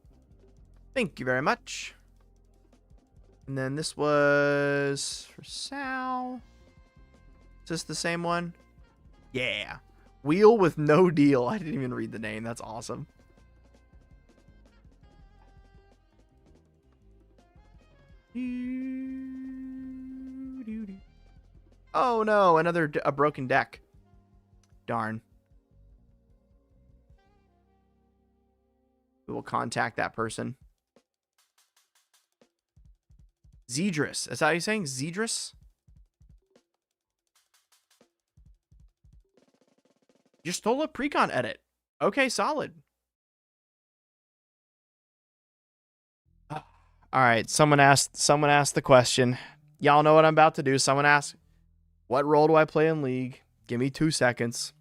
Thank you very much. And then this was for Sal. Is this the same one? Yeah. Wheel with no deal. I didn't even read the name. That's awesome. Oh no, a broken deck. Darn. We will contact that person. Zedris. Is that how you're saying? Zedris? You stole a precon edit. Okay, solid. All right, someone asked the question. Y'all know what I'm about to do. Someone asked, what role do I play in League? Give me 2 seconds.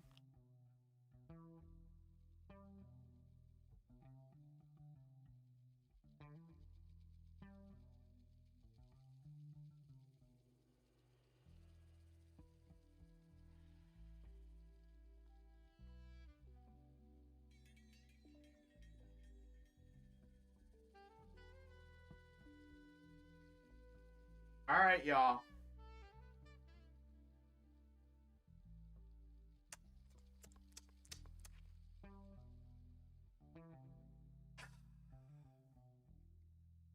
All right, y'all.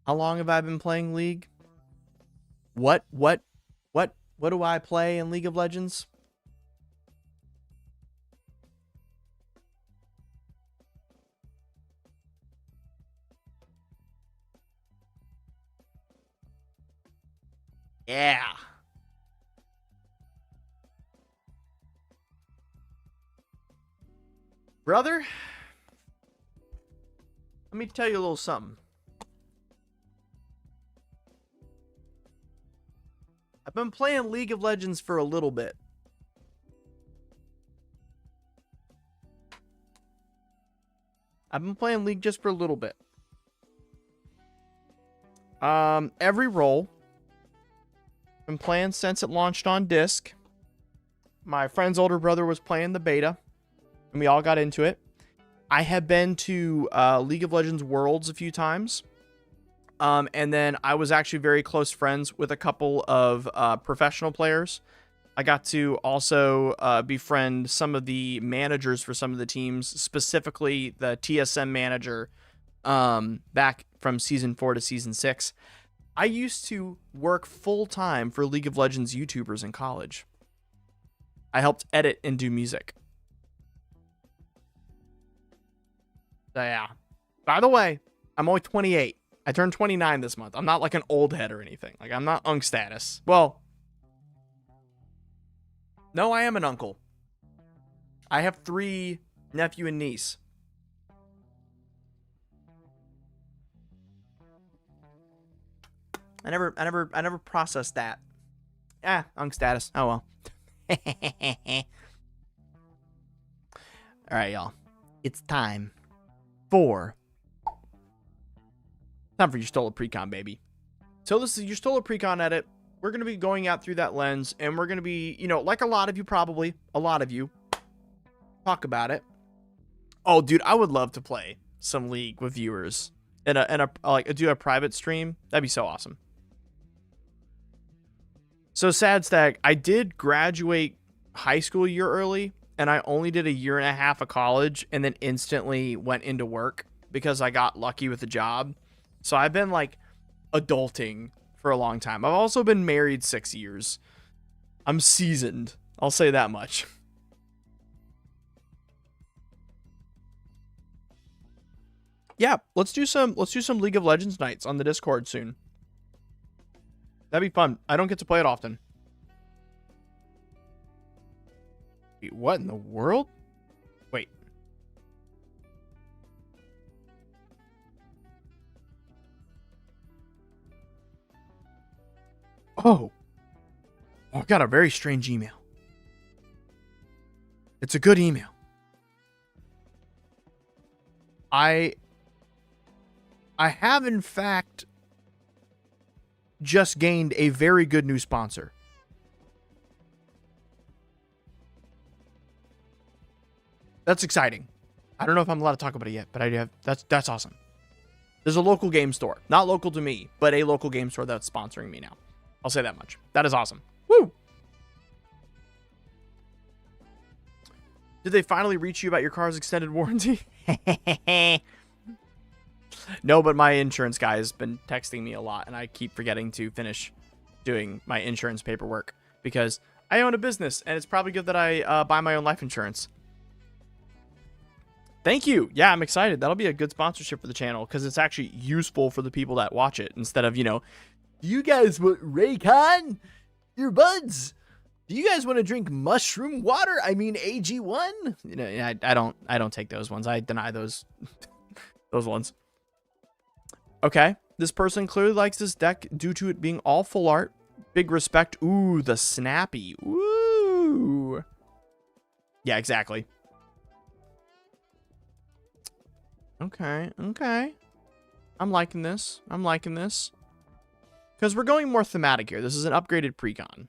How long have I been playing League? What do I play in League of Legends? Yeah. Brother, let me tell you a little something. I've been playing League of Legends for a little bit. I've been playing League just for a little bit. Every role. Been playing since it launched on disc. My friend's older brother was playing the beta, and we all got into it. I have been to League of Legends Worlds a few times. And then I was actually very close friends with a couple of professional players. I got to also befriend some of the managers for some of the teams, specifically the TSM manager back from Season 4 to Season 6. I used to work full-time for League of Legends YouTubers in college. I helped edit and do music. So yeah. By the way, I'm only 28. I turned 29 this month. I'm not like an old head or anything. Like, I'm not unk status. Well, no, I am an uncle. I have 3 nephew and niece. I never processed that. Unk status. Oh well. All right, y'all. It's time for your Stola Precon, baby. So this is your Stola Precon edit. We're going to be going out through that lens, and we're going to be, like a lot of you talk about it. Oh, dude, I would love to play some League with viewers and do a private stream. That'd be so awesome. So sad stack, I did graduate high school a year early, and I only did a year and a half of college, and then instantly went into work because I got lucky with a job. So I've been like adulting for a long time. I've also been married 6 years. I'm seasoned. I'll say that much. Yeah, let's do some League of Legends nights on the Discord soon. That'd be fun. I don't get to play it often. Wait, what in the world? Wait. Oh, I got a very strange email. It's a good email. I have, in fact, just gained a very good new sponsor. That's exciting. I don't know if I'm allowed to talk about it yet, but I have. That's awesome. There's a local game store, not local to me, but a local game store that's sponsoring me now. I'll say that much. That is awesome. Woo! Did they finally reach you about your car's extended warranty? No, but my insurance guy has been texting me a lot, and I keep forgetting to finish doing my insurance paperwork because I own a business, and it's probably good that I buy my own life insurance. Thank you. Yeah, I'm excited. That'll be a good sponsorship for the channel because it's actually useful for the people that watch it instead of, you guys want Raycon? Your buds? Do you guys want to drink mushroom water? I mean AG1? I don't take those ones. I deny those ones. Okay. This person clearly likes this deck due to it being all full art. Big respect. Ooh, the snappy. Ooh. Yeah, exactly. Okay. I'm liking this. Because we're going more thematic here. This is an upgraded precon.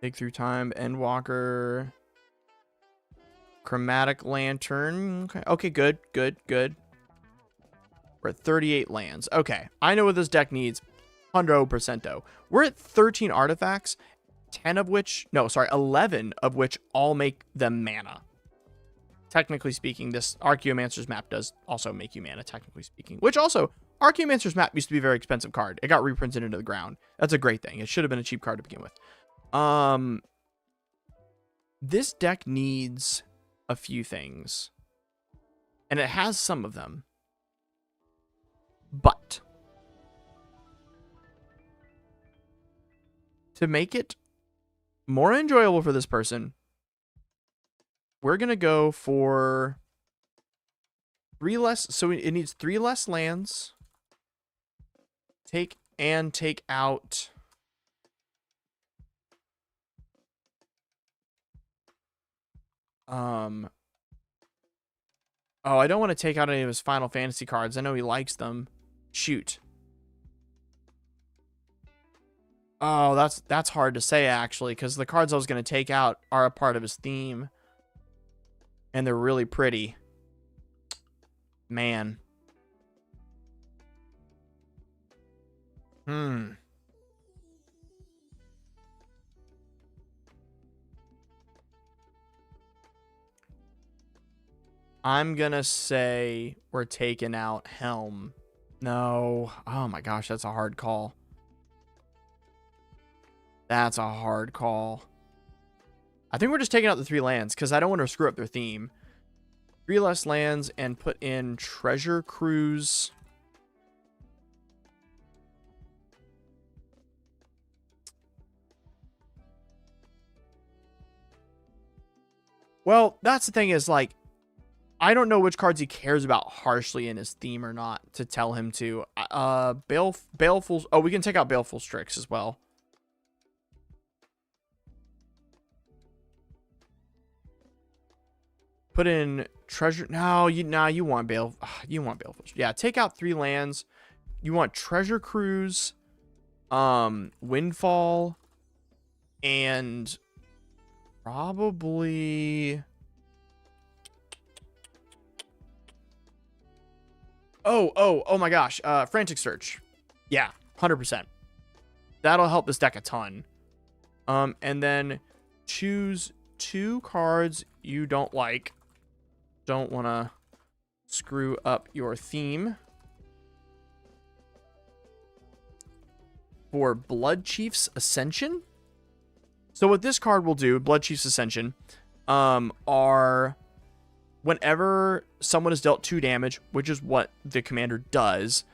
Dig Through Time, Endwalker, Chromatic Lantern. Okay, good. We're at 38 lands. Okay, I know what this deck needs. 100%. We're at 13 artifacts, 11 of which all make them mana. Technically speaking, this Archaeomancer's map does also make you mana, technically speaking. Which also, Archaeomancer's map used to be a very expensive card. It got reprinted into the ground. That's a great thing. It should have been a cheap card to begin with. This deck needs a few things. And it has some of them. But to make it more enjoyable for this person, we're going to go for 3 less. So it needs 3 less lands. Take out. Oh, I don't want to take out any of his Final Fantasy cards. I know he likes them. Shoot. Oh, that's hard to say, actually, because the cards I was going to take out are a part of his theme. And they're really pretty. Man. I'm going to say we're taking out Helm. No. Oh my gosh, that's a hard call. That's a hard call. I think we're just taking out the 3 lands because I don't want to screw up their theme. 3 less lands and put in Treasure Cruise. Well, that's the thing is, like, I don't know which cards he cares about harshly in his theme or not to tell him to. Baleful. Oh, we can take out Baleful Strix as well. Put in treasure. No, you want You want Baleful. Yeah, take out 3 lands. You want Treasure Cruise, Windfall, and probably. Oh my gosh. Frantic Search. Yeah, 100%. That'll help this deck a ton. And then choose 2 cards you don't like. Don't want to screw up your theme. For Blood Chief's Ascension. So what this card will do, Blood Chief's Ascension, are whenever someone is dealt 2 damage, which is what the commander does,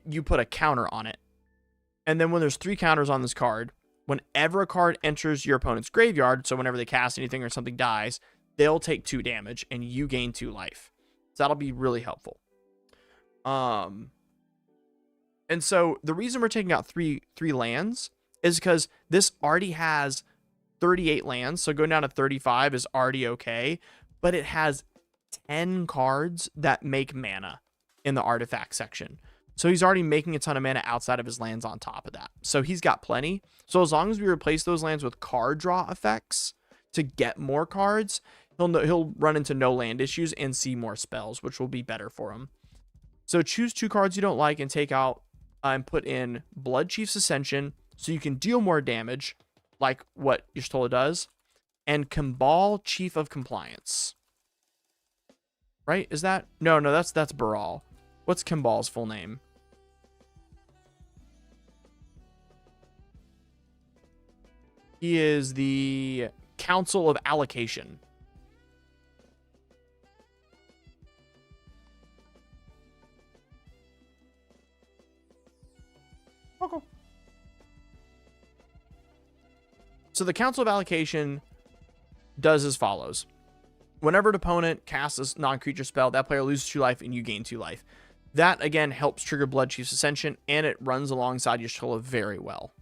you put a counter on it. And then when there's 3 counters on this card, whenever a card enters your opponent's graveyard, so whenever they cast anything or something dies, they'll take 2 damage and you gain 2 life. So that'll be really helpful. And so the reason we're taking out three lands is because this already has 38 lands. So going down to 35 is already okay. But it has 10 cards that make mana in the artifact section. So he's already making a ton of mana outside of his lands on top of that. So he's got plenty. So as long as we replace those lands with card draw effects to get more cards, he'll run into no land issues and see more spells, which will be better for him. So choose 2 cards you don't like and take out and put in Blood Chief's Ascension so you can deal more damage, like what Y'shtola does, and Kambal, Chief of Compliance. Right? Is that? No, that's Baral. What's Kambal's full name? He is the Council of Allocation. Okay. So the Council of Allocation does as follows. Whenever an opponent casts a non-creature spell, that player loses 2 life and you gain 2 life. That, again, helps trigger Blood Chief's Ascension, and it runs alongside Y'shtola very well.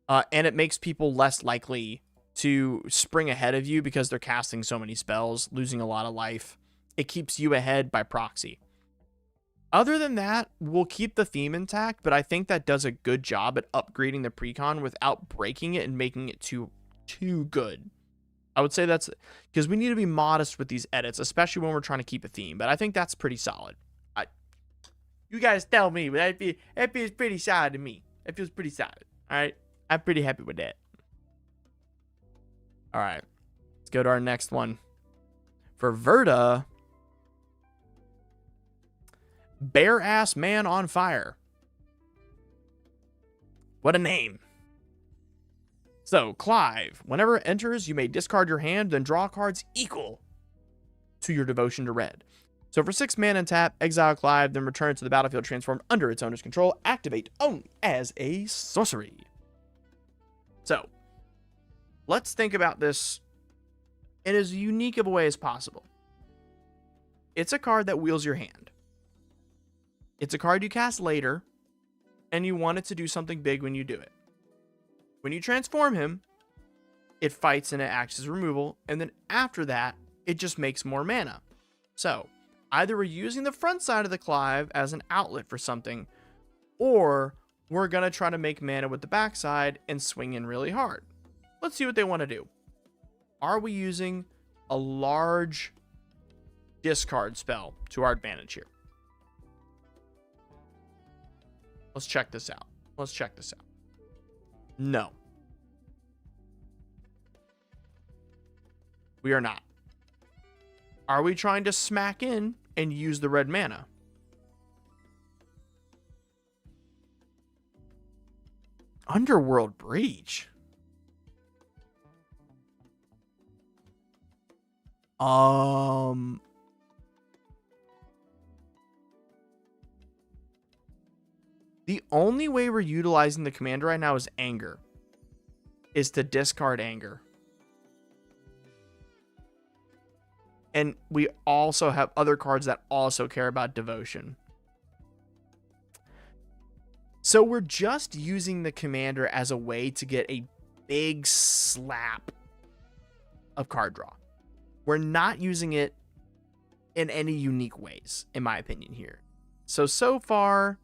And it makes people less likely to spring ahead of you because they're casting so many spells, losing a lot of life. It keeps you ahead by proxy. Other than that, we'll keep the theme intact, but I think that does a good job at upgrading the precon without breaking it and making it too good. I would say that's because we need to be modest with these edits, especially when we're trying to keep a theme, but I think that's pretty solid. You guys tell me, but that feels pretty solid to me. That feels pretty solid. All right. I'm pretty happy with that. All right. Let's go to our next one. For Verda, Bare Ass Man on Fire. What a name. So, Clive, whenever it enters, you may discard your hand, then draw cards equal to your devotion to red. So for 6 mana and tap, exile Clive, then return it to the battlefield transformed under its owner's control. Activate only as a sorcery. So, let's think about this in as unique of a way as possible. It's a card that wheels your hand. It's a card you cast later, and you want it to do something big when you do it. When you transform him, it fights and it acts as removal, and then after that, it just makes more mana. So, either we're using the front side of the Clive as an outlet for something, or we're going to try to make mana with the backside and swing in really hard. Let's see what they want to do. Are we using a large discard spell to our advantage here? Let's check this out. No. We are not. Are we trying to smack in and use the red mana? Underworld Breach. The only way we're utilizing the commander right now is Anger. Is to discard Anger. And we also have other cards that also care about devotion. So we're just using the commander as a way to get a big slap of card draw. We're not using it in any unique ways, in my opinion here. So far,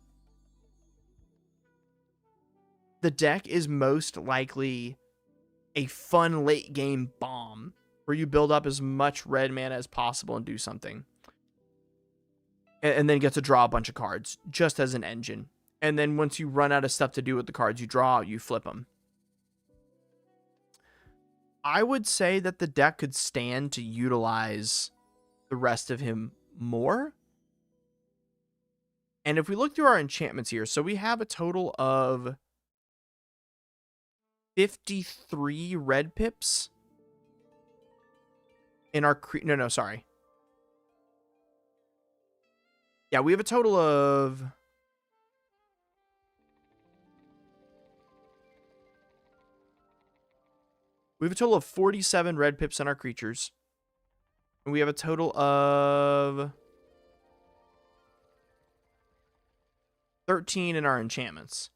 the deck is most likely a fun late game bomb where you build up as much red mana as possible and do something. And then get to draw a bunch of cards just as an engine. And then once you run out of stuff to do with the cards you draw, you flip them. I would say that the deck could stand to utilize the rest of him more. And if we look through our enchantments here, so we have a total of 53 red pips in our sorry. Yeah, we have a total of We have a total of 47 red pips on our creatures. And we have a total of 13 in our enchantments.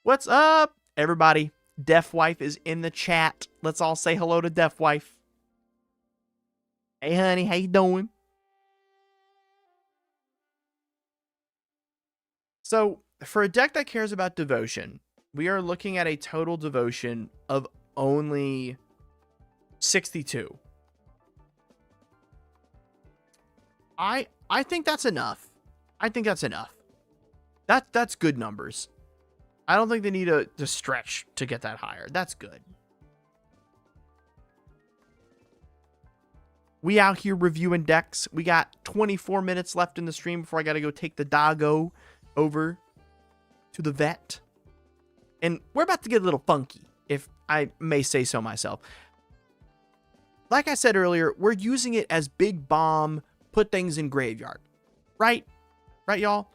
What's up, everybody? Deaf Wife is in the chat. Let's all say hello to Deaf Wife. Hey, honey, how you doing? So, for a deck that cares about devotion, we are looking at a total devotion of only 62. I think that's enough. I think that's enough. That's good numbers. I don't think they need to stretch to get that higher. That's good. We out here reviewing decks. We got 24 minutes left in the stream before I got to go take the doggo over to the vet. And we're about to get a little funky, if I may say so myself. Like I said earlier, we're using it as big bomb, put things in graveyard. Right? Right, y'all?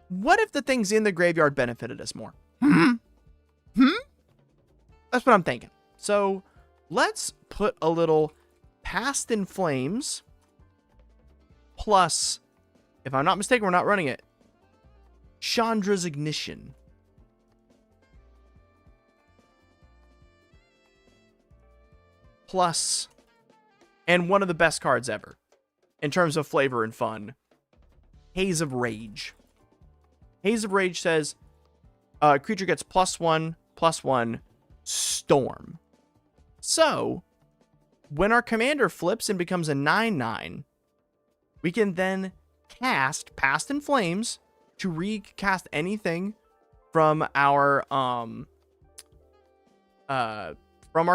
What if the things in the graveyard benefited us more? That's what I'm thinking. So let's put a little Past in Flames plus, if I'm not mistaken, we're not running it, Chandra's Ignition. Plus, and one of the best cards ever in terms of flavor and fun, Haze of Rage. Haze of Rage says creature gets +1/+1 Storm. So when our commander flips and becomes a 9/9, we can then cast Past in Flames to recast anything from our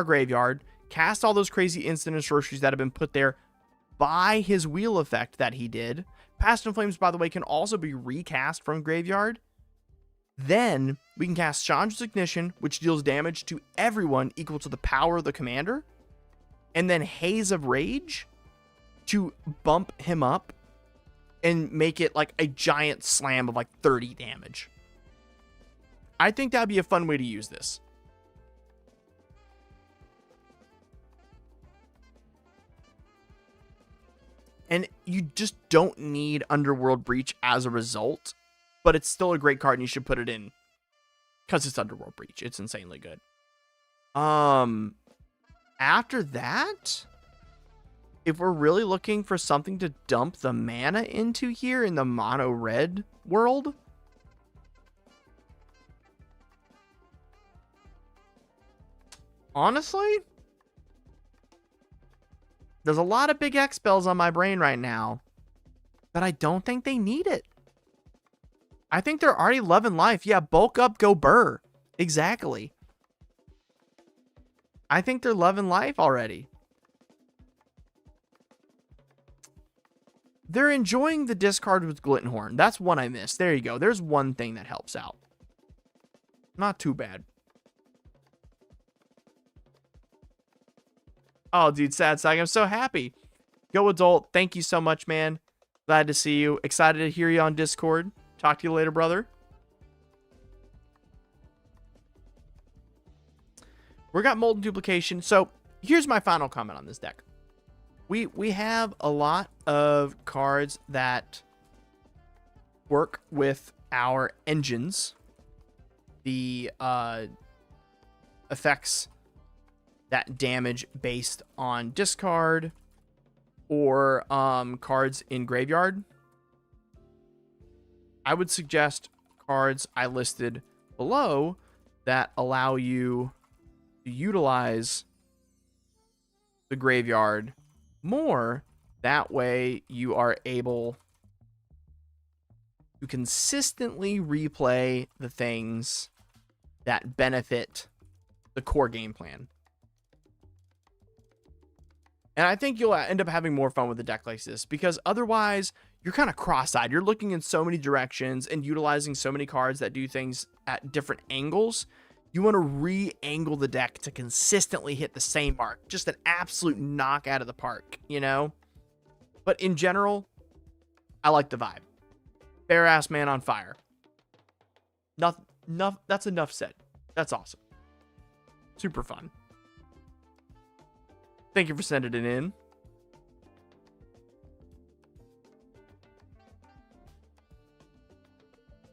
graveyard, cast all those crazy instant and sorceries that have been put there by his wheel effect that he did. Past in Flames, by the way, can also be recast from graveyard. Then we can cast Chandra's Ignition, which deals damage to everyone equal to the power of the commander. And then Haze of Rage to bump him up and make it like a giant slam of like 30 damage. I think that'd be a fun way to use this. And you just don't need Underworld Breach as a result, but it's still a great card and you should put it in because it's Underworld Breach. It's insanely good. After that, if we're really looking for something to dump the mana into here in the mono red world, honestly, there's a lot of big X spells on my brain right now, but I don't think they need it. I think they're already loving life. Yeah, bulk up, go burr. Exactly. I think they're loving life already. They're enjoying the discard with Glittenhorn. That's one I missed. There you go. There's one thing that helps out. Not too bad. Oh, dude, sad sack. I'm so happy. Go Adult. Thank you so much, man. Glad to see you. Excited to hear you on Discord. Talk to you later, brother. We got Molten Duplication. So here's my final comment on this deck. we have a lot of cards that work with our engines. The effects that damage based on discard or cards in graveyard. I would suggest cards I listed below that allow you to utilize the graveyard more. That way you are able to consistently replay the things that benefit the core game plan. And I think you'll end up having more fun with a deck like this, because otherwise you're kind of cross-eyed. You're looking in so many directions and utilizing so many cards that do things at different angles. You want to re-angle the deck to consistently hit the same mark. Just an absolute knock out of the park, you know? But in general, I like the vibe. Bare-ass man on fire. That's enough said. That's awesome. Super fun. Thank you for sending it in.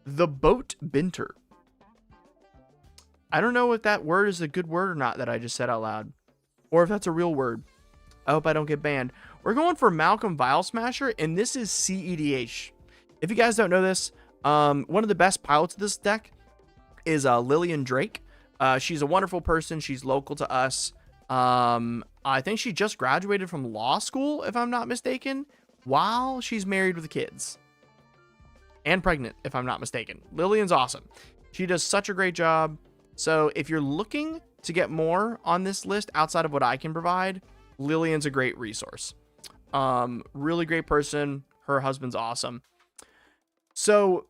The Boat Binter. I don't know if that word is a good word or not that I just said out loud, or if that's a real word. I hope I don't get banned. We're going for Malcolm Vial Smasher, and this is CEDH. If you guys don't know this, one of the best pilots of this deck is Lillian Drake. She's a wonderful person. She's local to us. I think she just graduated from law school, if I'm not mistaken, while she's married with kids. And pregnant, if I'm not mistaken. Lillian's awesome. She does such a great job. So if you're looking to get more on this list outside of what I can provide, Lillian's a great resource. Really great person. Her husband's awesome. So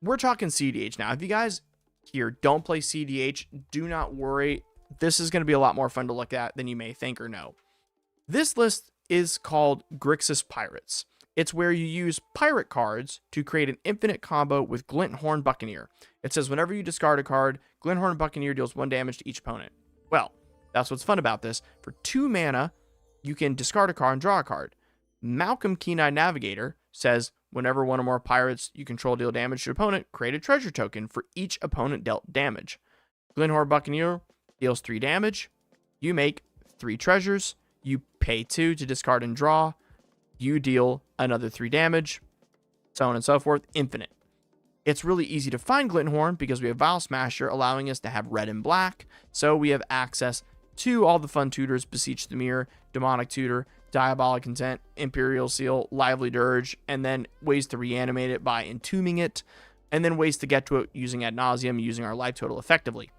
we're talking CDH now. If you guys here don't play CDH, do not worry. This is going to be a lot more fun to look at than you may think or know. This list is called Grixis Pirates. It's where you use pirate cards to create an infinite combo with Glinthorn Buccaneer. It says whenever you discard a card, Glinthorn Buccaneer deals 1 damage to each opponent. Well, that's what's fun about this. For 2 mana, you can discard a card and draw a card. Malcolm Keen-Eyed Navigator says whenever one or more pirates you control deal damage to an opponent, create a treasure token for each opponent dealt damage. Glinthorn Buccaneer deals 3 damage. You make 3 treasures. You pay 2 to discard and draw. You deal another 3 damage. So on and so forth. Infinite. It's really easy to find Glinthorn because we have Vial Smasher allowing us to have red and black. So we have access to all the fun tutors: Beseech the Mirror, Demonic Tutor, Diabolic Intent, Imperial Seal, Lively Dirge, and then ways to reanimate it by entombing it, and then ways to get to it using Ad Nauseam, using our life total effectively.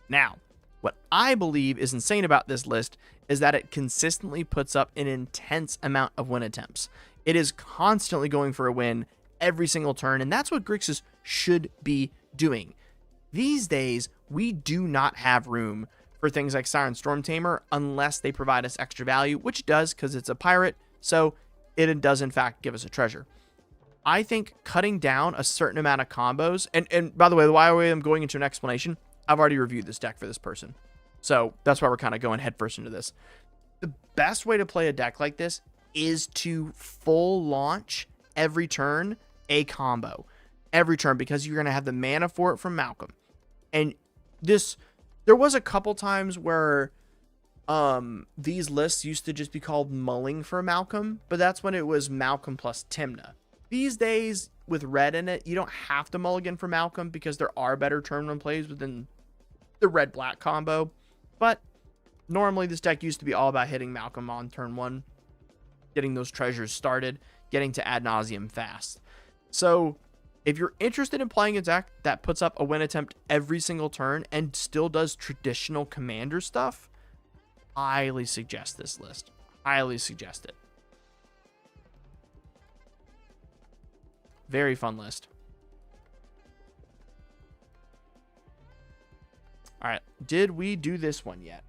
Now, what I believe is insane about this list is that it consistently puts up an intense amount of win attempts. It is constantly going for a win every single turn, and that's what Grixis should be doing. These days, we do not have room for things like Siren Storm Tamer unless they provide us extra value, which it does because it's a pirate, so it does in fact give us a treasure. I think cutting down a certain amount of combos, and by the way, I'm going into an explanation, I've already reviewed this deck for this person, so that's why we're kind of going headfirst into this. The best way to play a deck like this is to full launch every turn a combo. Every turn, because you're going to have the mana for it from Malcolm. And there was a couple times where these lists used to just be called mulling for Malcolm, but that's when it was Malcolm plus Tymna. These days, with red in it, you don't have to mulligan for Malcolm because there are better turn 1 plays within the red-black combo. But normally this deck used to be all about hitting Malcolm on turn 1, getting those treasures started, getting to Ad Nauseam fast. So if you're interested in playing a deck that puts up a win attempt every single turn and still does traditional commander stuff, highly suggest this list. Highly suggest it. Very fun list. All right, did we do this one yet?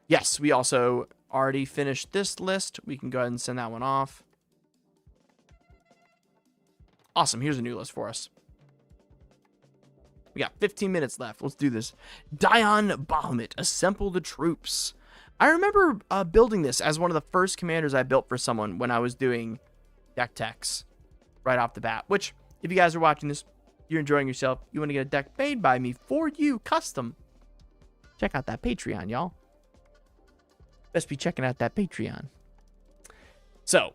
Yes, we also already finished this list. We can go ahead and send that one off. Awesome, here's a new list for us. We got 15 minutes left. Let's do this. Dion Bahamut, assemble the troops. I remember building this as one of the first commanders I built for someone when I was doing deck techs right off the bat. Which, if you guys are watching this, you're enjoying yourself, you want to get a deck made by me for you, custom, check out that Patreon, y'all. Best be checking out that Patreon. So,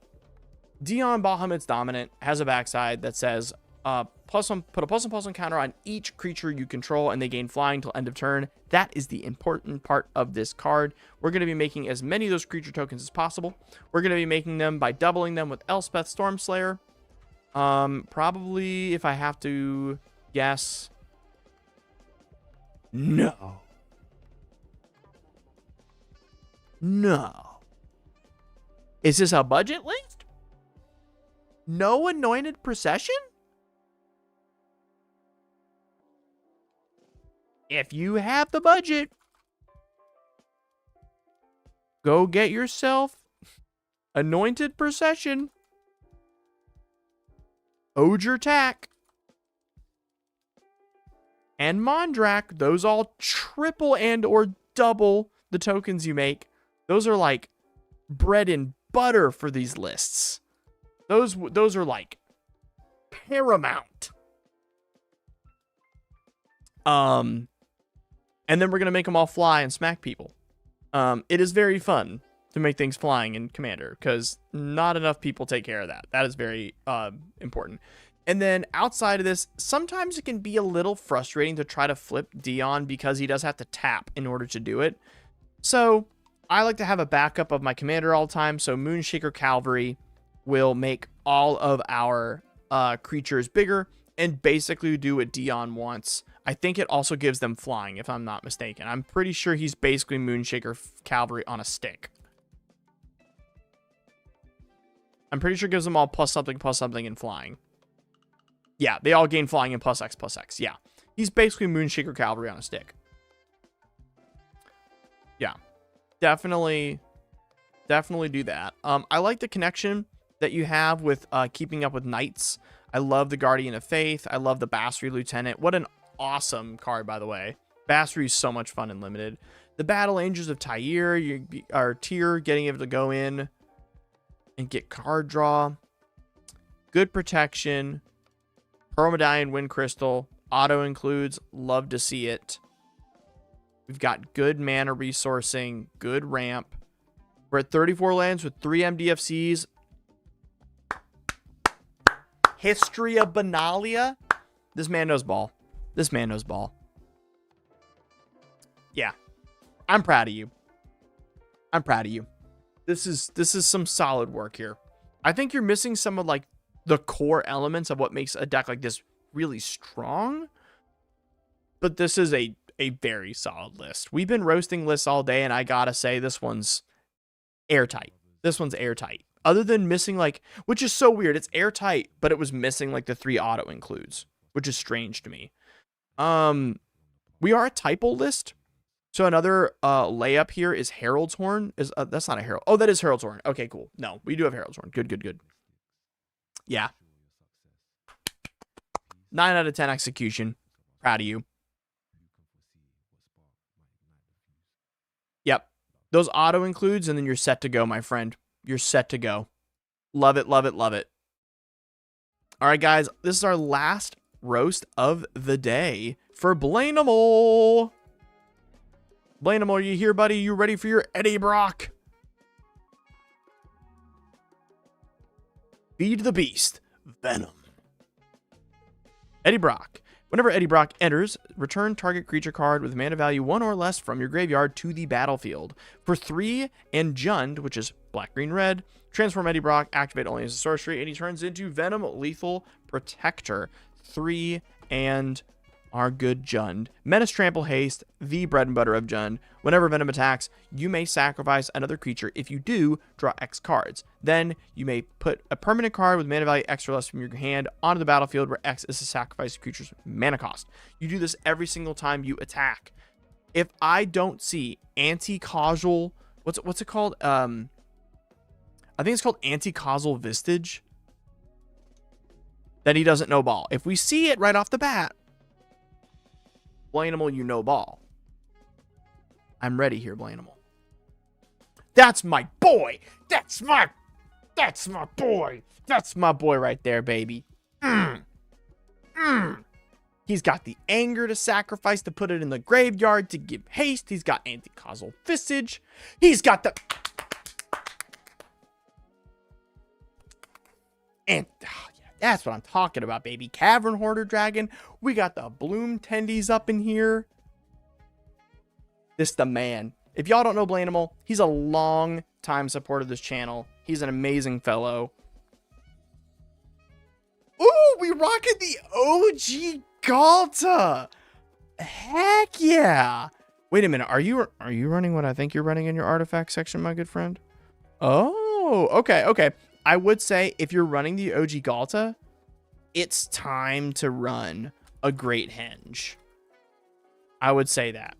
Dion Bahamut's dominant has a backside that says, put a +1/+1 counter on each creature you control, and they gain flying till end of turn. That is the important part of this card. We're going to be making as many of those creature tokens as possible. We're going to be making them by doubling them with Elspeth Stormslayer. Probably, if I have to guess, no. Is this a budget list? No Anointed Procession? If you have the budget, go get yourself Anointed Procession, Oger Tack, and Mondrak. Those all triple and or double the tokens you make. Those are like bread and butter for these lists. Those are like paramount. And then we're going to make them all fly and smack people. It is very fun to make things flying in Commander, because not enough people take care of that. That is very important. And then outside of this, sometimes it can be a little frustrating to try to flip Dion because he does have to tap in order to do it. So I like to have a backup of my Commander all the time. So Moonshaker Cavalry will make all of our creatures bigger and basically do what Dion wants. I think it also gives them flying, if I'm not mistaken. I'm pretty sure he's basically Moonshaker Cavalry on a stick. I'm pretty sure it gives them all plus something, and flying. Yeah, they all gain flying and +X. Yeah, he's basically Moonshaker Cavalry on a stick. Yeah, definitely do that. I like the connection that you have with keeping up with Knights. I love the Guardian of Faith. I love the Basri Lieutenant. What an awesome card, by the way. Basri is so much fun and limited. The Battle Angels of Tyr, Tyr, getting able to go in and get card draw. Good protection. Pearl Medallion, Wind Crystal. Auto includes. Love to see it. We've got good mana resourcing. Good ramp. We're at 34 lands with 3 MDFCs. History of Benalia. This man knows ball. This man knows ball. Yeah. I'm proud of you. I'm proud of you. This is some solid work here. I think you're missing some of like the core elements of what makes a deck like this really strong. But this is a very solid list. We've been roasting lists all day, and I gotta say this one's airtight. This one's airtight. Other than missing like, which is so weird. It's airtight, but it was missing like the 3 auto includes, which is strange to me. We are a typo list. So another layup here is Herald's Horn. That's not a Herald. Oh, that is Herald's Horn. Okay, cool. No, we do have Herald's Horn. Good. Yeah. 9 out of 10 execution. Proud of you. Yep. Those auto includes, and then you're set to go, my friend. You're set to go. Love it. All right, guys. This is our last roast of the day for Blainimal. Blainimal, are you here, buddy? You ready for your Eddie Brock? Feed the beast. Venom. Eddie Brock. Whenever Eddie Brock enters, return target creature card with mana value 1 or less from your graveyard to the battlefield. For 3 and Jund, which is black, green, red, transform Eddie Brock, activate only as a sorcery, and he turns into Venom Lethal Protector. 3 and our good Jund. Menace, Trample, Haste, the bread and butter of Jund. Whenever Venom attacks, you may sacrifice another creature. If you do, draw X cards. Then you may put a permanent card with mana value X or less from your hand onto the battlefield, where X is the sacrifice creature's mana cost. You do this every single time you attack. If I don't see anti-causal, what's it called? I think it's called anti-causal Vistage. Then he doesn't know ball. If we see it right off the bat, Blainimal, you know ball. I'm ready here, Blainimal. That's my boy. That's my boy. That's my boy right there, baby. He's got the anger to sacrifice to put it in the graveyard to give haste. He's got anti-causal visage. He's got the... And yeah, that's what I'm talking about, baby. Cavern Hoarder Dragon. We got the Bloom Tendies up in here. This the man. If y'all don't know Blainimal, he's a long time supporter of this channel. He's an amazing fellow. Ooh, we rocking the OG Galta. Heck yeah. Wait a minute. Are you running what I think you're running in your artifact section, my good friend? Oh, okay. I would say if you're running the OG Galta, it's time to run a Great Henge. I would say that.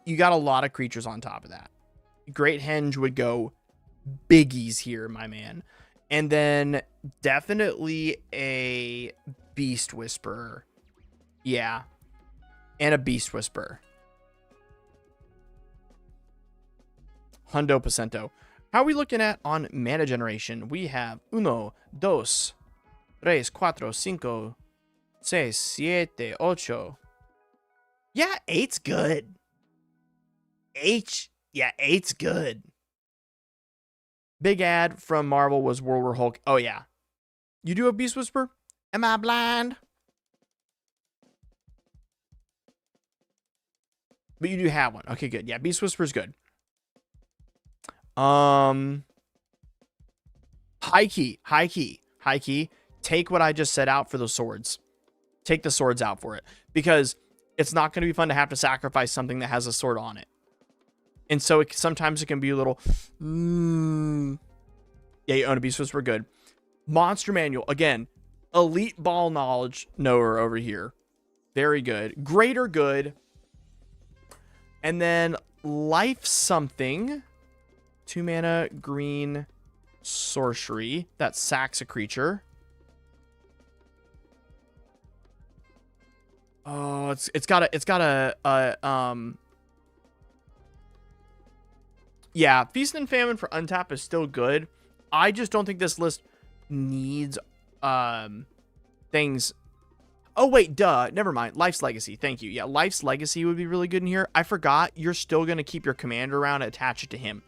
You got a lot of creatures on top of that. Great Henge would go biggies here, my man. And then definitely a Beast Whisperer. Yeah. And a Beast Whisperer. Hundo Pacento. How are we looking at on mana generation? We have 1, 2, 3, 4, 5, 6, 7, 8. Yeah, 8's good. 8's good. Big ad from Marvel was World War Hulk. Oh, yeah. You do a Beast Whisper? Am I blind? But you do have one. Okay, good. Yeah, Beast Whisper's good. High key. Take what I just set out for the swords. Take the swords out for it. Because it's not going to be fun to have to sacrifice something that has a sword on it. And so sometimes it can be a little... Yeah, you own a Beast Whisperer. Good. Monster Manual. Again, elite ball knowledge knower over here. Very good. Greater good. And then Life Something. 2 mana green sorcery. That sacks a creature. Oh, it's got a yeah, Feast and Famine for untap is still good. I just don't think this list needs things. Oh wait, duh, never mind. Life's Legacy. Thank you. Yeah, Life's Legacy would be really good in here. I forgot you're still going to keep your commander around and attach it to him.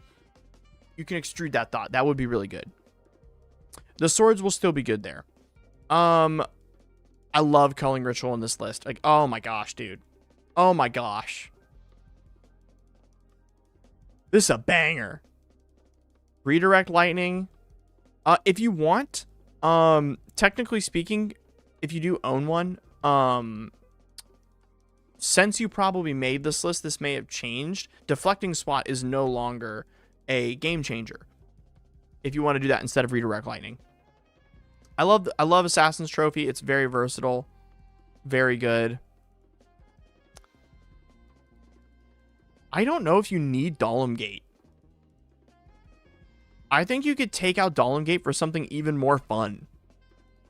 You can extrude that thought. That would be really good. The swords will still be good there. I love Culling Ritual in this list. Like, oh my gosh, dude. Oh my gosh. This is a banger. Redirect Lightning. If you want, technically speaking, if you do own one, since you probably made this list, this may have changed. Deflecting Swat is no longer a game changer. If you want to do that instead of Redirect Lightning. I love Assassin's Trophy. It's very versatile. Very good. I don't know if you need Dahlem Gate. I think you could take out Dahlem Gate for something even more fun.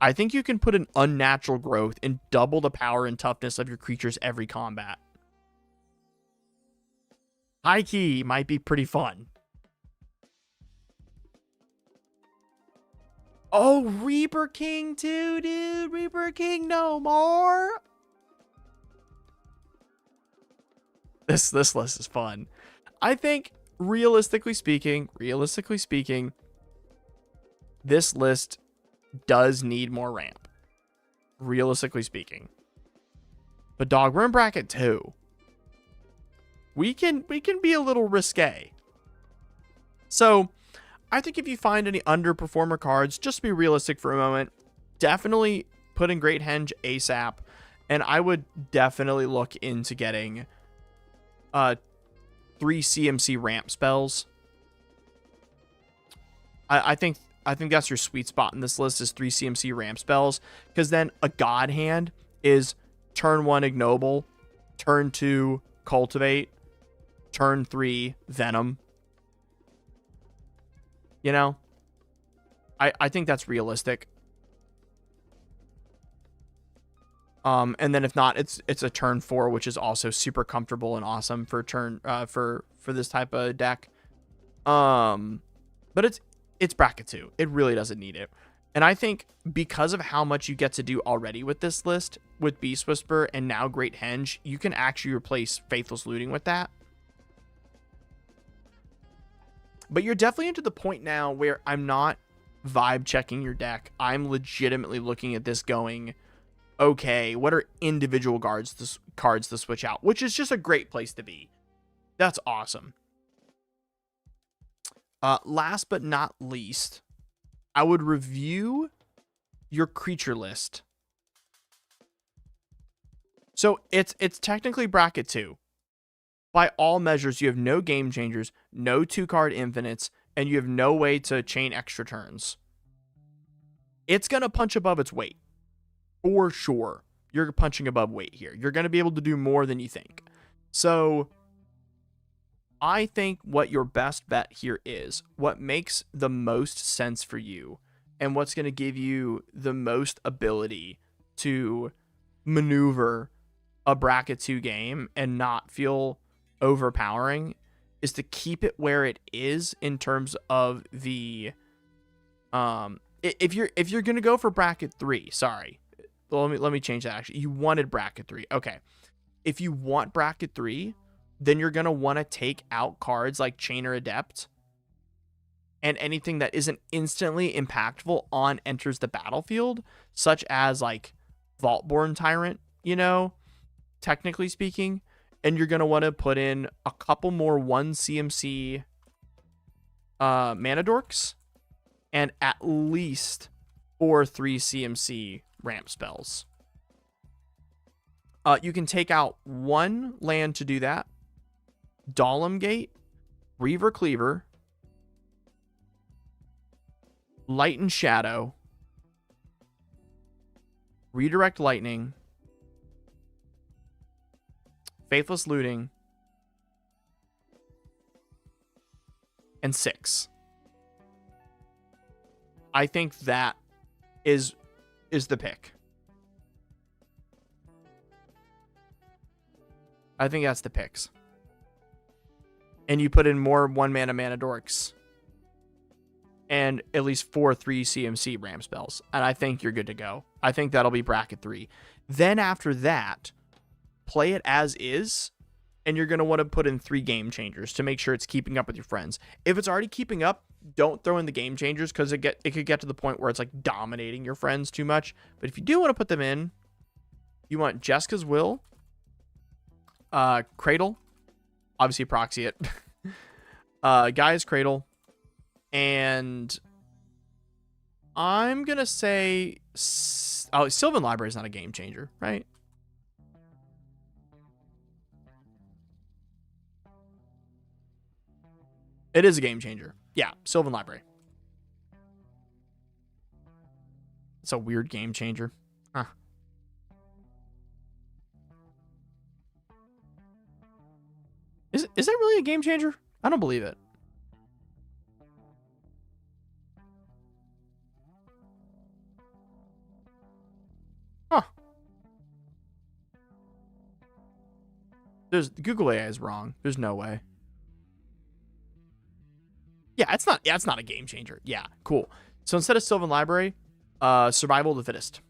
I think you can put an Unnatural Growth and double the power and toughness of your creatures every combat. High key might be pretty fun. Oh, Reaper King too, dude. Reaper King no more. This list is fun. I think realistically speaking, this list does need more ramp. Realistically speaking. But dog, we're in bracket 2. We can be a little risque. So I think if you find any underperformer cards, just be realistic for a moment. Definitely put in Great Henge ASAP. And I would definitely look into getting 3 CMC ramp spells. I think that's your sweet spot in this list is 3 CMC ramp spells. Because then a God Hand is turn 1 Ignoble, turn 2 Cultivate, turn 3 Venom. You know, I think that's realistic. And then if not, it's a turn 4, which is also super comfortable and awesome for turn for this type of deck. But it's bracket 2. It really doesn't need it. And I think because of how much you get to do already with this list, with Beast Whisper and now Great Henge, you can actually replace Faithless Looting with that. But you're definitely into the point now where I'm not vibe checking your deck. I'm legitimately looking at this going, okay, what are individual cards to switch out? Which is just a great place to be. That's awesome. Last but not least, I would review your creature list. So it's technically bracket 2. By all measures, you have no game changers, no 2-card infinites, and you have no way to chain extra turns. It's going to punch above its weight. For sure. You're punching above weight here. You're going to be able to do more than you think. So I think what your best bet here is, what makes the most sense for you, and what's going to give you the most ability to maneuver a bracket 2 game and not feel overpowering, is to keep it where it is in terms of the if you're going to go for bracket 3, sorry. Let me change that actually. You wanted bracket 3. Okay. If you want bracket 3, then you're going to want to take out cards like Chainer Adept and anything that isn't instantly impactful on enters the battlefield, such as like Vaultborn Tyrant, you know, technically speaking. And you're going to want to put in a couple more 1 CMC Mana Dorks and at least 4 3 CMC ramp spells. You can take out 1 land to do that. Dahlem Gate, Reaver Cleaver, Light and Shadow, Redirect Lightning, Faithless Looting, and 6. I think that is the pick. I think that's the picks. And you put in more 1 mana Dorks and at least 4 3 CMC ram spells. And I think you're good to go. I think that'll be bracket 3. Then after that, play it as is. And you're going to want to put in 3 game changers to make sure it's keeping up with your friends. If it's already keeping up, don't throw in the game changers because it could get to the point where it's like dominating your friends too much. But if you do want to put them in, you want Jessica's Will, Cradle, obviously proxy it, Gaia's Cradle, and I'm gonna say Sylvan Library is not a game changer, right? It is a game changer. Yeah, Sylvan Library. It's a weird game changer. Huh. Is that really a game changer? I don't believe it. Huh. Google AI is wrong. There's no way. Yeah, it's not a game changer. Yeah, cool. So instead of Sylvan Library, Survival of the Fittest.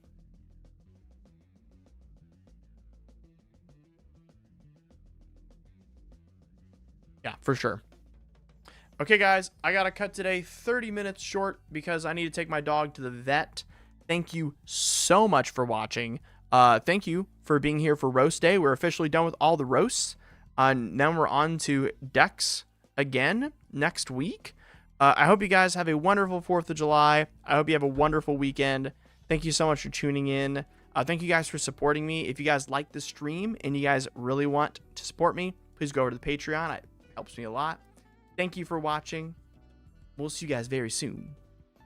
Yeah, for sure. Okay, guys, I got to cut today 30 minutes short because I need to take my dog to the vet. Thank you so much for watching. Thank you for being here for Roast Day. We're officially done with all the roasts. Now we're on to decks again next week. I hope you guys have a wonderful 4th of July. I hope you have a wonderful weekend. Thank you so much for tuning in. Thank you guys for supporting me. If you guys like the stream and you guys really want to support me, please go over to the Patreon. It helps me a lot. Thank you for watching. We'll see you guys very soon.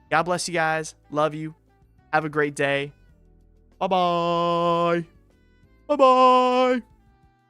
God bless you guys. Love you. Have a great day. Bye-bye. Bye-bye.